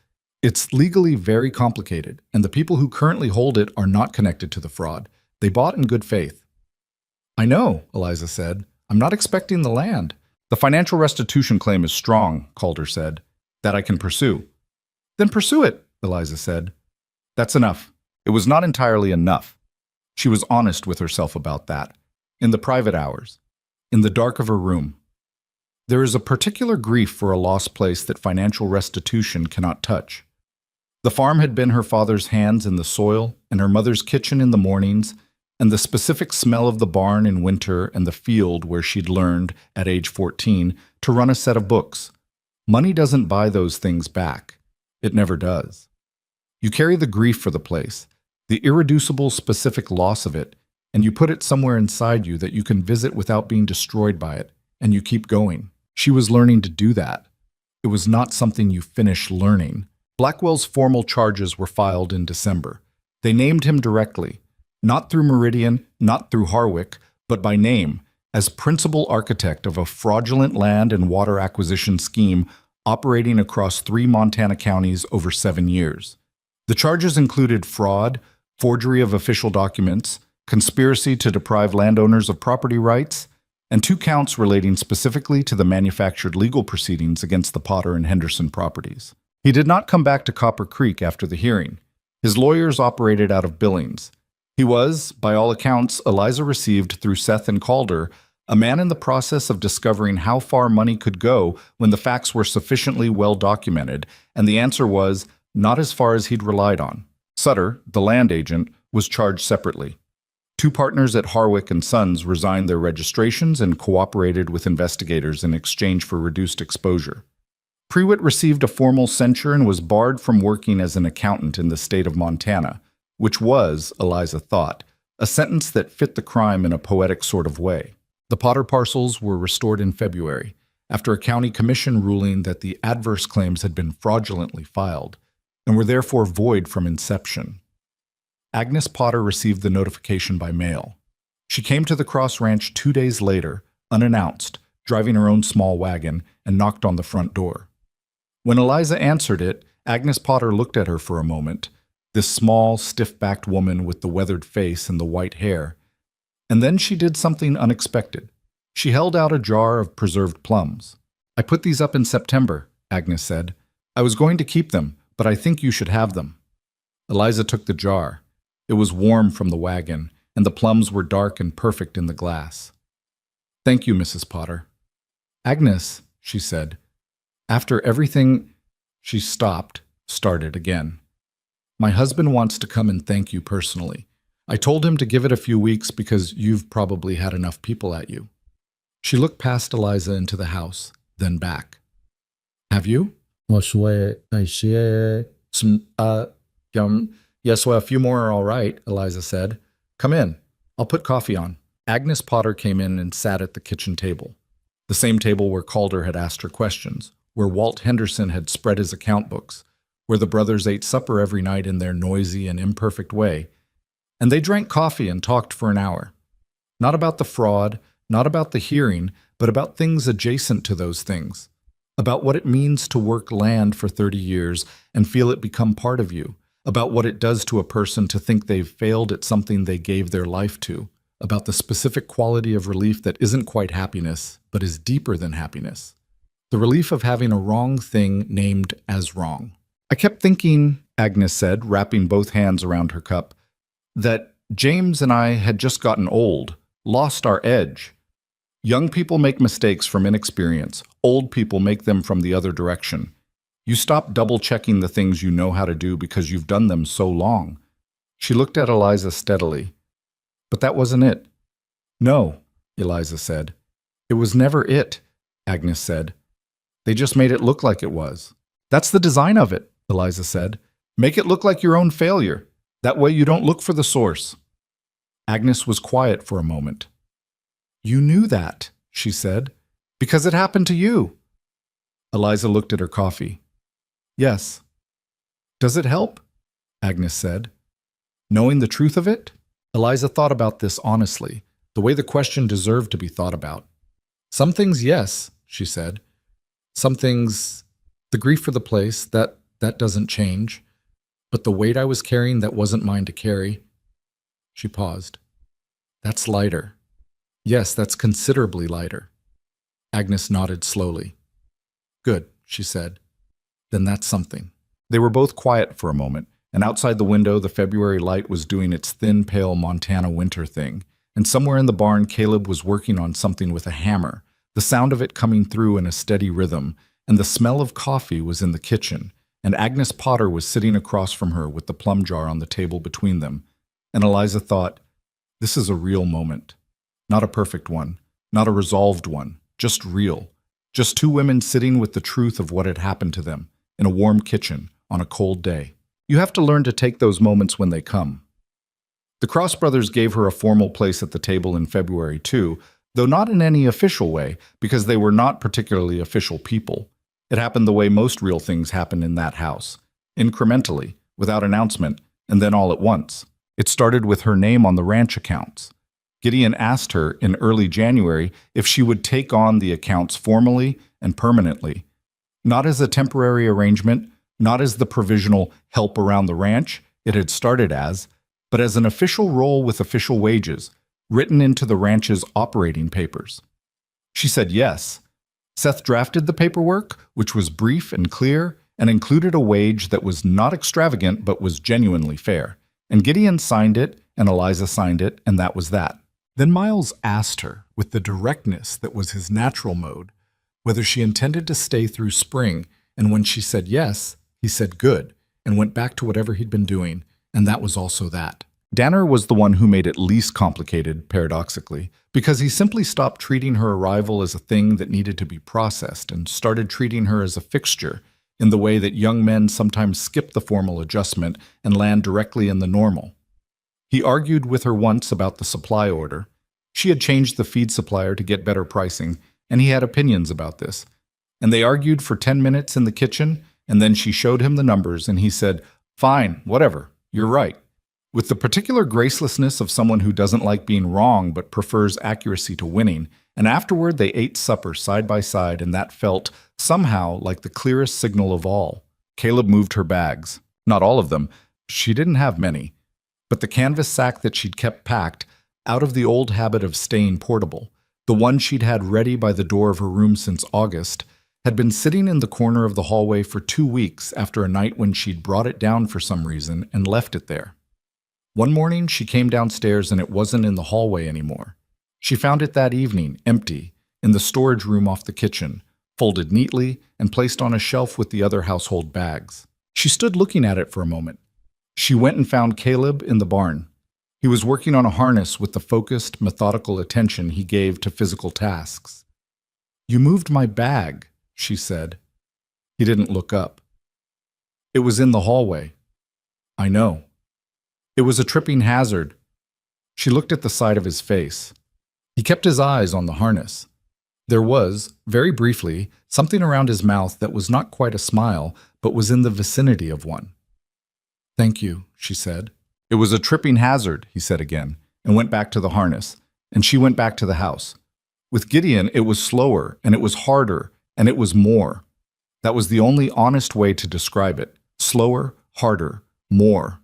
it's legally very complicated, and the people who currently hold it are not connected to the fraud. They bought in good faith." "I know," Eliza said. "I'm not expecting the land." "The financial restitution claim is strong," Calder said. "That I can pursue." "Then pursue it," Eliza said. "That's enough." It was not entirely enough. She was honest with herself about that. In the private hours. In the dark of her room. There is a particular grief for a lost place that financial restitution cannot touch. The farm had been her father's hands in the soil, and her mother's kitchen in the mornings, and the specific smell of the barn in winter and the field where she'd learned, at age 14, to run a set of books. Money doesn't buy those things back. It never does. You carry the grief for the place, the irreducible specific loss of it, and you put it somewhere inside you that you can visit without being destroyed by it, and you keep going. She was learning to do that. It was not something you finish learning. Blackwell's formal charges were filed in December. They named him directly, not through Meridian, not through Harwick, but by name, as principal architect of a fraudulent land and water acquisition scheme operating across 3 Montana counties over 7 years. The charges included fraud, forgery of official documents, conspiracy to deprive landowners of property rights, and 2 counts relating specifically to the manufactured legal proceedings against the Potter and Henderson properties. He did not come back to Copper Creek after the hearing. His lawyers operated out of Billings. He was, by all accounts, Eliza received through Seth and Calder, a man in the process of discovering how far money could go when the facts were sufficiently well documented, and the answer was, not as far as he'd relied on. Sutter, the land agent, was charged separately. 2 partners at Harwick and Sons resigned their registrations and cooperated with investigators in exchange for reduced exposure. Prewitt received a formal censure and was barred from working as an accountant in the state of Montana, which was, Eliza thought, a sentence that fit the crime in a poetic sort of way. The Potter parcels were restored in February, after a county commission ruling that the adverse claims had been fraudulently filed, and were therefore void from inception. Agnes Potter received the notification by mail. She came to the Cross Ranch 2 days later, unannounced, driving her own small wagon, and knocked on the front door. When Eliza answered it, Agnes Potter looked at her for a moment, this small, stiff-backed woman with the weathered face and the white hair. And then she did something unexpected. She held out a jar of preserved plums. "I put these up in September," Agnes said. "I was going to keep them, but I think you should have them." Eliza took the jar. It was warm from the wagon, and the plums were dark and perfect in the glass. "Thank you, Mrs. Potter." "Agnes," she said, "after everything—" She stopped, started again. "My husband wants to come and thank you personally. I told him to give it a few weeks because you've probably had enough people at you." She looked past Eliza into the house, then back. "Have you?" Yes, Well, a few more are all right," Eliza said. "Come in. I'll put coffee on." Agnes Potter came in and sat at the kitchen table, the same table where Calder had asked her questions, where Walt Henderson had spread his account books, where the brothers ate supper every night in their noisy and imperfect way, and they drank coffee and talked for an hour. Not about the fraud, not about the hearing, but about things adjacent to those things, about what it means to work land for 30 years and feel it become part of you, about what it does to a person to think they've failed at something they gave their life to, about the specific quality of relief that isn't quite happiness, but is deeper than happiness. The relief of having a wrong thing named as wrong. "I kept thinking," Agnes said, wrapping both hands around her cup, "that James and I had just gotten old, lost our edge. Young people make mistakes from inexperience. Old people make them from the other direction. You stop double-checking the things you know how to do because you've done them so long." She looked at Eliza steadily. "But that wasn't it." "No," Eliza said. "It was never it," Agnes said. "They just made it look like it was." "That's the design of it," Eliza said. "Make it look like your own failure. That way you don't look for the source." Agnes was quiet for a moment. "You knew that," she said, "because it happened to you." Eliza looked at her coffee. "Yes." "Does it help?" Agnes said. "Knowing the truth of it?" Eliza thought about this honestly, the way the question deserved to be thought about. "Some things, yes," she said. "Some things, the grief for the place, that doesn't change. But the weight I was carrying that wasn't mine to carry." She paused. "That's lighter." "Yes, that's considerably lighter." Agnes nodded slowly. "Good," she said. "Then that's something." They were both quiet for a moment, and outside the window the February light was doing its thin, pale Montana winter thing, and somewhere in the barn Caleb was working on something with a hammer, the sound of it coming through in a steady rhythm, and the smell of coffee was in the kitchen, and Agnes Potter was sitting across from her with the plum jar on the table between them, and Eliza thought, this is a real moment. Not a perfect one, not a resolved one, just real. Just two women sitting with the truth of what had happened to them, in a warm kitchen, on a cold day. You have to learn to take those moments when they come. The Cross brothers gave her a formal place at the table in February too, though not in any official way, because they were not particularly official people. It happened the way most real things happen in that house, incrementally, without announcement, and then all at once. It started with her name on the ranch accounts. Gideon asked her in early January if she would take on the accounts formally and permanently, not as a temporary arrangement, not as the provisional help around the ranch it had started as, but as an official role with official wages, written into the ranch's operating papers. She said yes. Seth drafted the paperwork, which was brief and clear, and included a wage that was not extravagant but was genuinely fair. And Gideon signed it, and Eliza signed it, and that was that. Then Miles asked her, with the directness that was his natural mode, whether she intended to stay through spring, and when she said yes, he said good, and went back to whatever he'd been doing, and that was also that. Danner was the one who made it least complicated, paradoxically, because he simply stopped treating her arrival as a thing that needed to be processed and started treating her as a fixture, in the way that young men sometimes skip the formal adjustment and land directly in the normal. He argued with her once about the supply order. She had changed the feed supplier to get better pricing, and he had opinions about this. And they argued for 10 minutes in the kitchen, and then she showed him the numbers, and he said, "Fine, whatever, you're right." with the particular gracelessness of someone who doesn't like being wrong but prefers accuracy to winning, and afterward they ate supper side by side, and that felt, somehow, like the clearest signal of all. Caleb moved her bags. Not all of them. She didn't have many. But the canvas sack that she'd kept packed, out of the old habit of staying portable, the one she'd had ready by the door of her room since August, had been sitting in the corner of the hallway for 2 weeks after a night when she'd brought it down for some reason and left it there. One morning she came downstairs and it wasn't in the hallway anymore. She found it that evening, empty, in the storage room off the kitchen, folded neatly and placed on a shelf with the other household bags. She stood looking at it for a moment. She went and found Caleb in the barn. He was working on a harness with the focused, methodical attention he gave to physical tasks. "You moved my bag," she said. He didn't look up. "It was in the hallway." "I know." "It was a tripping hazard." She looked at the side of his face. He kept his eyes on the harness. There was, very briefly, something around his mouth that was not quite a smile, but was in the vicinity of one. "Thank you," she said. "It was a tripping hazard," he said again, and went back to the harness, and she went back to the house. With Gideon, it was slower, and it was harder, and it was more. That was the only honest way to describe it. Slower, harder, more.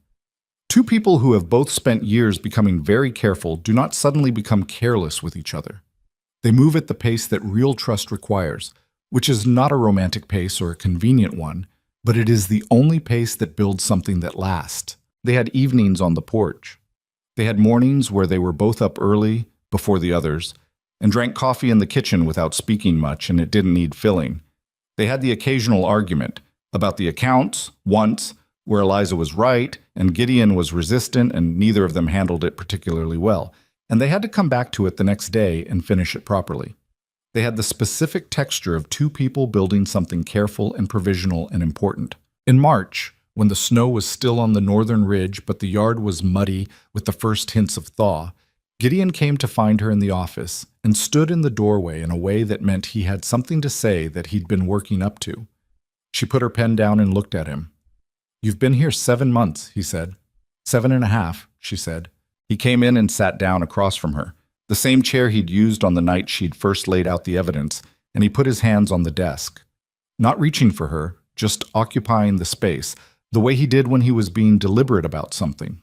Two people who have both spent years becoming very careful do not suddenly become careless with each other. They move at the pace that real trust requires, which is not a romantic pace or a convenient one, but it is the only pace that builds something that lasts. They had evenings on the porch. They had mornings where they were both up early, before the others, and drank coffee in the kitchen without speaking much, and it didn't need filling. They had the occasional argument about the accounts, once, where Eliza was right and Gideon was resistant, and neither of them handled it particularly well, and they had to come back to it the next day and finish it properly. They had the specific texture of two people building something careful and provisional and important. In March, when the snow was still on the northern ridge but the yard was muddy with the first hints of thaw, Gideon came to find her in the office and stood in the doorway in a way that meant he had something to say that he'd been working up to. She put her pen down and looked at him. "You've been here 7 months," he said. 7.5, she said. He came in and sat down across from her, the same chair he'd used on the night she'd first laid out the evidence, and he put his hands on the desk. Not reaching for her, just occupying the space, the way he did when he was being deliberate about something.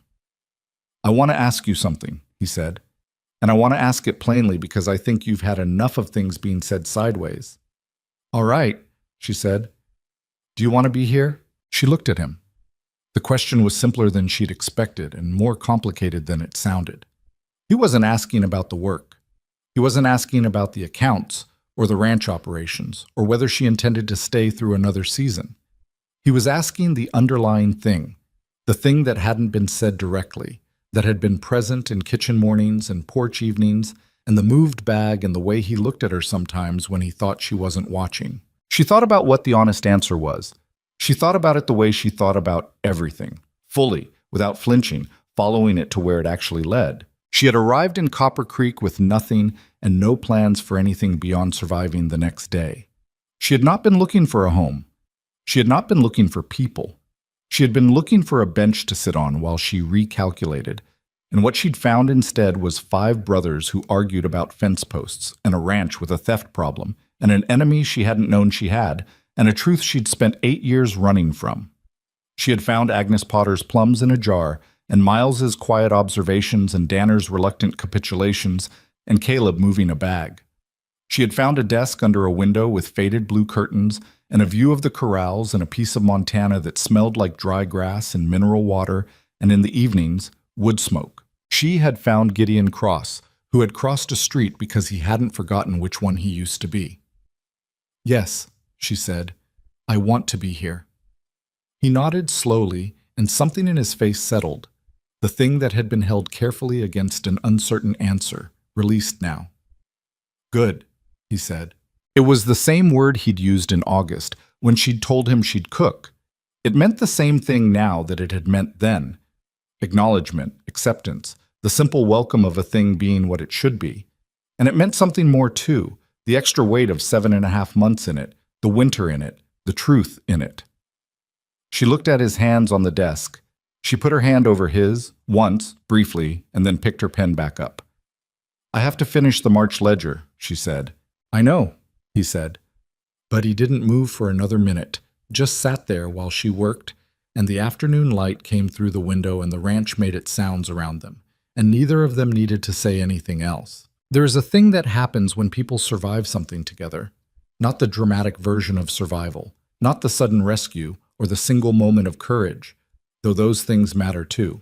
"I want to ask you something," he said, "and I want to ask it plainly because I think you've had enough of things being said sideways." "All right," she said. "Do you want to be here?" She looked at him. The question was simpler than she'd expected and more complicated than it sounded. He wasn't asking about the work. He wasn't asking about the accounts or the ranch operations or whether she intended to stay through another season. He was asking the underlying thing, the thing that hadn't been said directly, that had been present in kitchen mornings and porch evenings, and the moved bag and the way he looked at her sometimes when he thought she wasn't watching. She thought about what the honest answer was. She thought about it the way she thought about everything, fully, without flinching, following it to where it actually led. She had arrived in Copper Creek with nothing and no plans for anything beyond surviving the next day. She had not been looking for a home. She had not been looking for people. She had been looking for a bench to sit on while she recalculated, and what she'd found instead was 5 brothers who argued about fence posts, and a ranch with a theft problem, and an enemy she hadn't known she had, and a truth she'd spent 8 years running from. She had found Agnes Potter's plums in a jar, and Miles's quiet observations and Danner's reluctant capitulations, and Caleb moving a bag. She had found a desk under a window with faded blue curtains, and a view of the corrals and a piece of Montana that smelled like dry grass and mineral water, and in the evenings, wood smoke. She had found Gideon Cross, who had crossed a street because he hadn't forgotten which one he used to be. "Yes," she said, "I want to be here." He nodded slowly, and something in his face settled. The thing that had been held carefully against an uncertain answer, released now. "Good," he said. It was the same word he'd used in August, when she'd told him she'd cook. It meant the same thing now that it had meant then. Acknowledgement, acceptance, the simple welcome of a thing being what it should be. And it meant something more too, the extra weight of 7.5 months in it, the winter in it, the truth in it. She looked at his hands on the desk. She put her hand over his, once, briefly, and then picked her pen back up. "I have to finish the March ledger," she said. "I know," he said. But he didn't move for another minute, just sat there while she worked, and the afternoon light came through the window and the ranch made its sounds around them, and neither of them needed to say anything else. There is a thing that happens when people survive something together. Not the dramatic version of survival, not the sudden rescue or the single moment of courage, though those things matter too.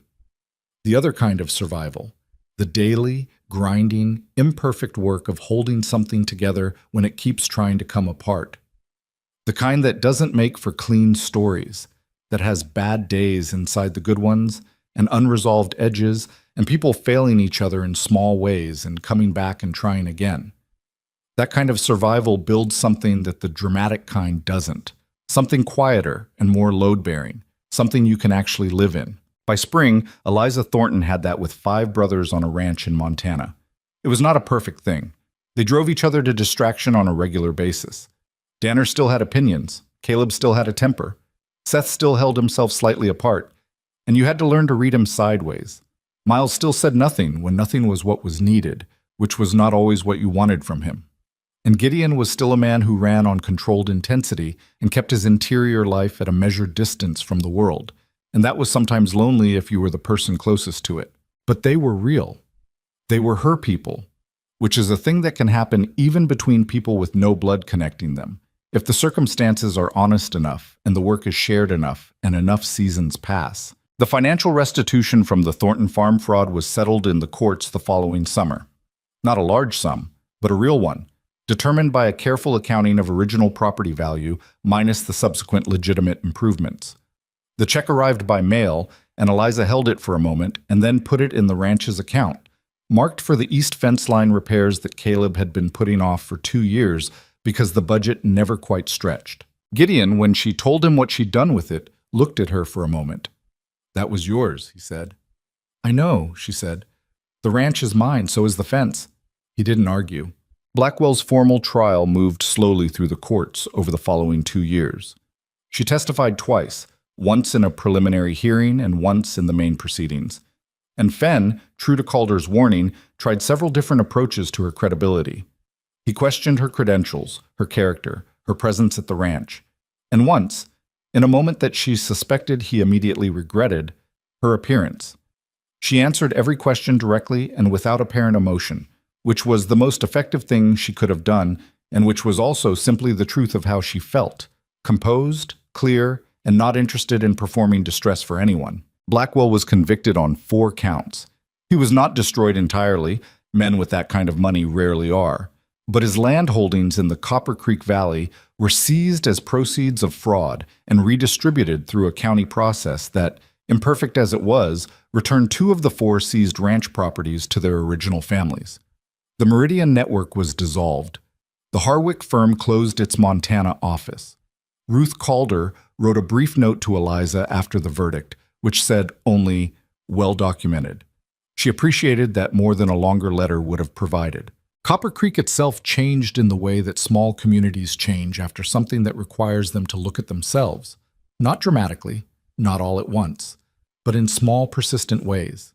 The other kind of survival, the daily, grinding, imperfect work of holding something together when it keeps trying to come apart. The kind that doesn't make for clean stories, that has bad days inside the good ones, and unresolved edges, and people failing each other in small ways and coming back and trying again. That kind of survival builds something that the dramatic kind doesn't, something quieter and more load-bearing, something you can actually live in. By spring, Eliza Thornton had that with 5 brothers on a ranch in Montana. It was not a perfect thing. They drove each other to distraction on a regular basis. Danner still had opinions. Caleb still had a temper. Seth still held himself slightly apart, and you had to learn to read him sideways. Miles still said nothing when nothing was what was needed, which was not always what you wanted from him. And Gideon was still a man who ran on controlled intensity and kept his interior life at a measured distance from the world, and that was sometimes lonely if you were the person closest to it. But they were real. They were her people, which is a thing that can happen even between people with no blood connecting them, if the circumstances are honest enough and the work is shared enough and enough seasons pass. The financial restitution from the Thornton farm fraud was settled in the courts the following summer. Not a large sum, but a real one, determined by a careful accounting of original property value minus the subsequent legitimate improvements. The check arrived by mail, and Eliza held it for a moment and then put it in the ranch's account, marked for the east fence line repairs that Caleb had been putting off for 2 years because the budget never quite stretched. Gideon, when she told him what she'd done with it, looked at her for a moment. "That was yours," he said. "I know," she said. "The ranch is mine, so is the fence." He didn't argue. Blackwell's formal trial moved slowly through the courts over the following 2 years. She testified twice, once in a preliminary hearing and once in the main proceedings. And Fenn, true to Calder's warning, tried several different approaches to her credibility. He questioned her credentials, her character, her presence at the ranch. And once, in a moment that she suspected he immediately regretted, her appearance. She answered every question directly and without apparent emotion, which was the most effective thing she could have done, and which was also simply the truth of how she felt, composed, clear, and not interested in performing distress for anyone. Blackwell was convicted on 4 counts. He was not destroyed entirely, men with that kind of money rarely are, but his land holdings in the Copper Creek Valley were seized as proceeds of fraud and redistributed through a county process that, imperfect as it was, returned 2 of the 4 seized ranch properties to their original families. The Meridian network was dissolved. The Harwick firm closed its Montana office. Ruth Calder wrote a brief note to Eliza after the verdict, which said only, "well documented." She appreciated that more than a longer letter would have provided. Copper Creek itself changed in the way that small communities change after something that requires them to look at themselves. Not dramatically, not all at once, but in small, persistent ways.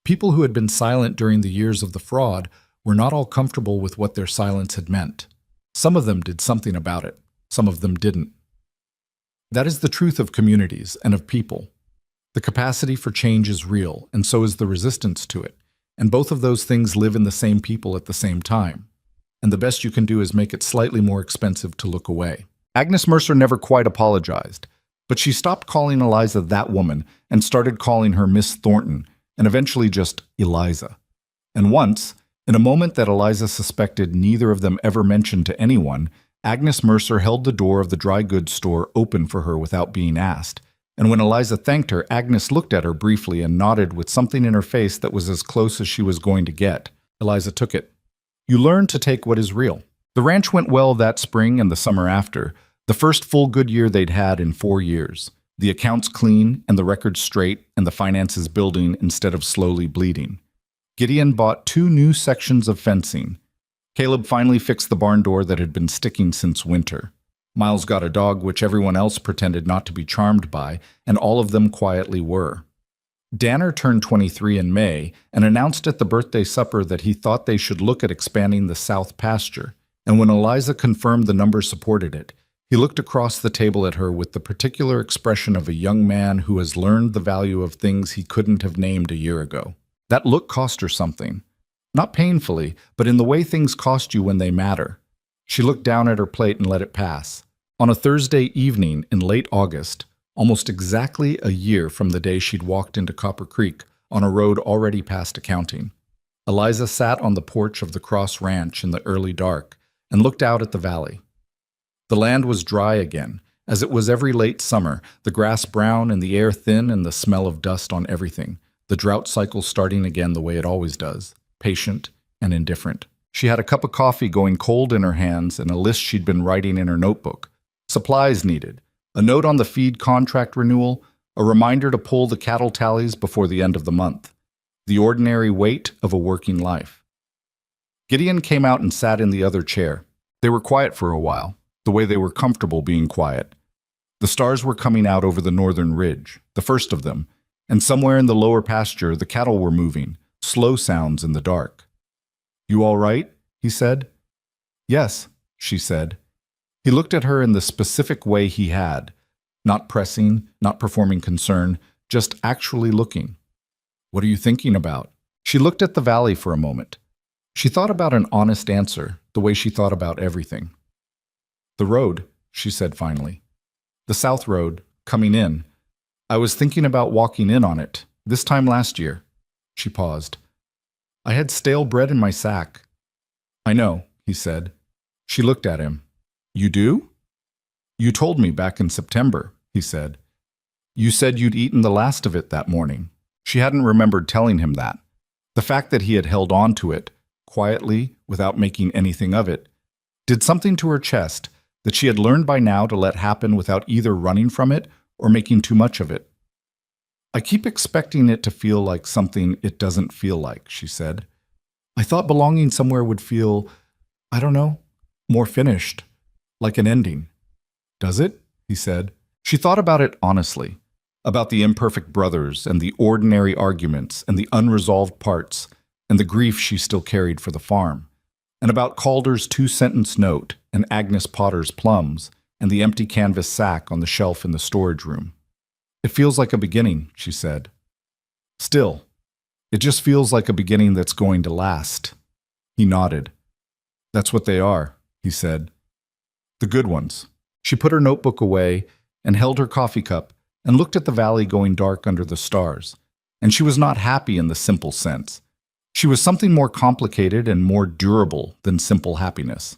People who had been silent during the years of the fraud were not all comfortable with what their silence had meant. Some of them did something about it. Some of them didn't. That is the truth of communities and of people. The capacity for change is real, and so is the resistance to it. And both of those things live in the same people at the same time. And the best you can do is make it slightly more expensive to look away. Agnes Mercer never quite apologized, but she stopped calling Eliza that woman and started calling her Miss Thornton, and eventually just Eliza. And once, in a moment that Eliza suspected neither of them ever mentioned to anyone, Agnes Mercer held the door of the dry goods store open for her without being asked. And when Eliza thanked her, Agnes looked at her briefly and nodded with something in her face that was as close as she was going to get. Eliza took it. You learn to take what is real. The ranch went well that spring and the summer after, the first full good year they'd had in 4 years. The accounts clean and the records straight and the finances building instead of slowly bleeding. Gideon bought 2 new sections of fencing. Caleb finally fixed the barn door that had been sticking since winter. Miles got a dog which everyone else pretended not to be charmed by, and all of them quietly were. Danner turned 23 in May and announced at the birthday supper that he thought they should look at expanding the south pasture, and when Eliza confirmed the numbers supported it, he looked across the table at her with the particular expression of a young man who has learned the value of things he couldn't have named a year ago. That look cost her something. Not painfully, but in the way things cost you when they matter. She looked down at her plate and let it pass. On a Thursday evening in late August, almost exactly a year from the day she'd walked into Copper Creek on a road already past accounting, Eliza sat on the porch of the Cross Ranch in the early dark and looked out at the valley. The land was dry again, as it was every late summer, the grass brown and the air thin and the smell of dust on everything, the drought cycle starting again the way it always does, patient and indifferent. She had a cup of coffee going cold in her hands and a list she'd been writing in her notebook. Supplies needed, a note on the feed contract renewal, a reminder to pull the cattle tallies before the end of the month. The ordinary weight of a working life. Gideon came out and sat in the other chair. They were quiet for a while, the way they were comfortable being quiet. The stars were coming out over the northern ridge, the first of them, and somewhere in the lower pasture the cattle were moving, slow sounds in the dark. "You all right?" he said. "Yes," she said. He looked at her in the specific way he had, not pressing, not performing concern, just actually looking. "What are you thinking about?" She looked at the valley for a moment. She thought about an honest answer, the way she thought about everything. "The road," she said finally. "The south road, coming in. I was thinking about walking in on it, this time last year." She paused. "I had stale bread in my sack." "I know," he said. She looked at him. "You do?" "You told me back in September," he said. "You said you'd eaten the last of it that morning." She hadn't remembered telling him that. The fact that he had held on to it, quietly, without making anything of it, did something to her chest that she had learned by now to let happen without either running from it or making too much of it. "I keep expecting it to feel like something it doesn't feel like," she said. "I thought belonging somewhere would feel, I don't know, more finished, like an ending." "Does it?" he said. She thought about it honestly, about the imperfect brothers and the ordinary arguments and the unresolved parts and the grief she still carried for the farm, and about Calder's 2-sentence note and Agnes Potter's plums and the empty canvas sack on the shelf in the storage room. "It feels like a beginning," she said. "Still, it just feels like a beginning that's going to last." He nodded. "That's what they are," he said. "The good ones." She put her notebook away and held her coffee cup and looked at the valley going dark under the stars. And she was not happy in the simple sense. She was something more complicated and more durable than simple happiness.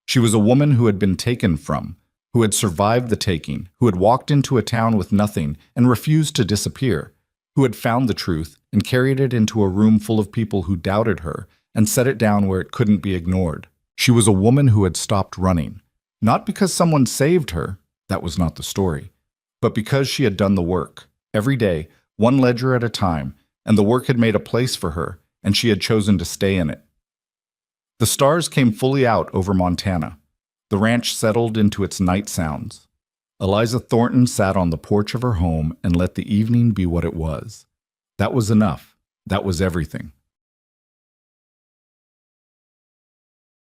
She was a woman who had been taken from, who had survived the taking, who had walked into a town with nothing and refused to disappear, who had found the truth and carried it into a room full of people who doubted her and set it down where it couldn't be ignored. She was a woman who had stopped running, not because someone saved her, that was not the story, but because she had done the work, every day, one ledger at a time, and the work had made a place for her, and she had chosen to stay in it. The stars came fully out over Montana. The ranch settled into its night sounds. Eliza Thornton sat on the porch of her home and let the evening be what it was. That was enough. That was everything.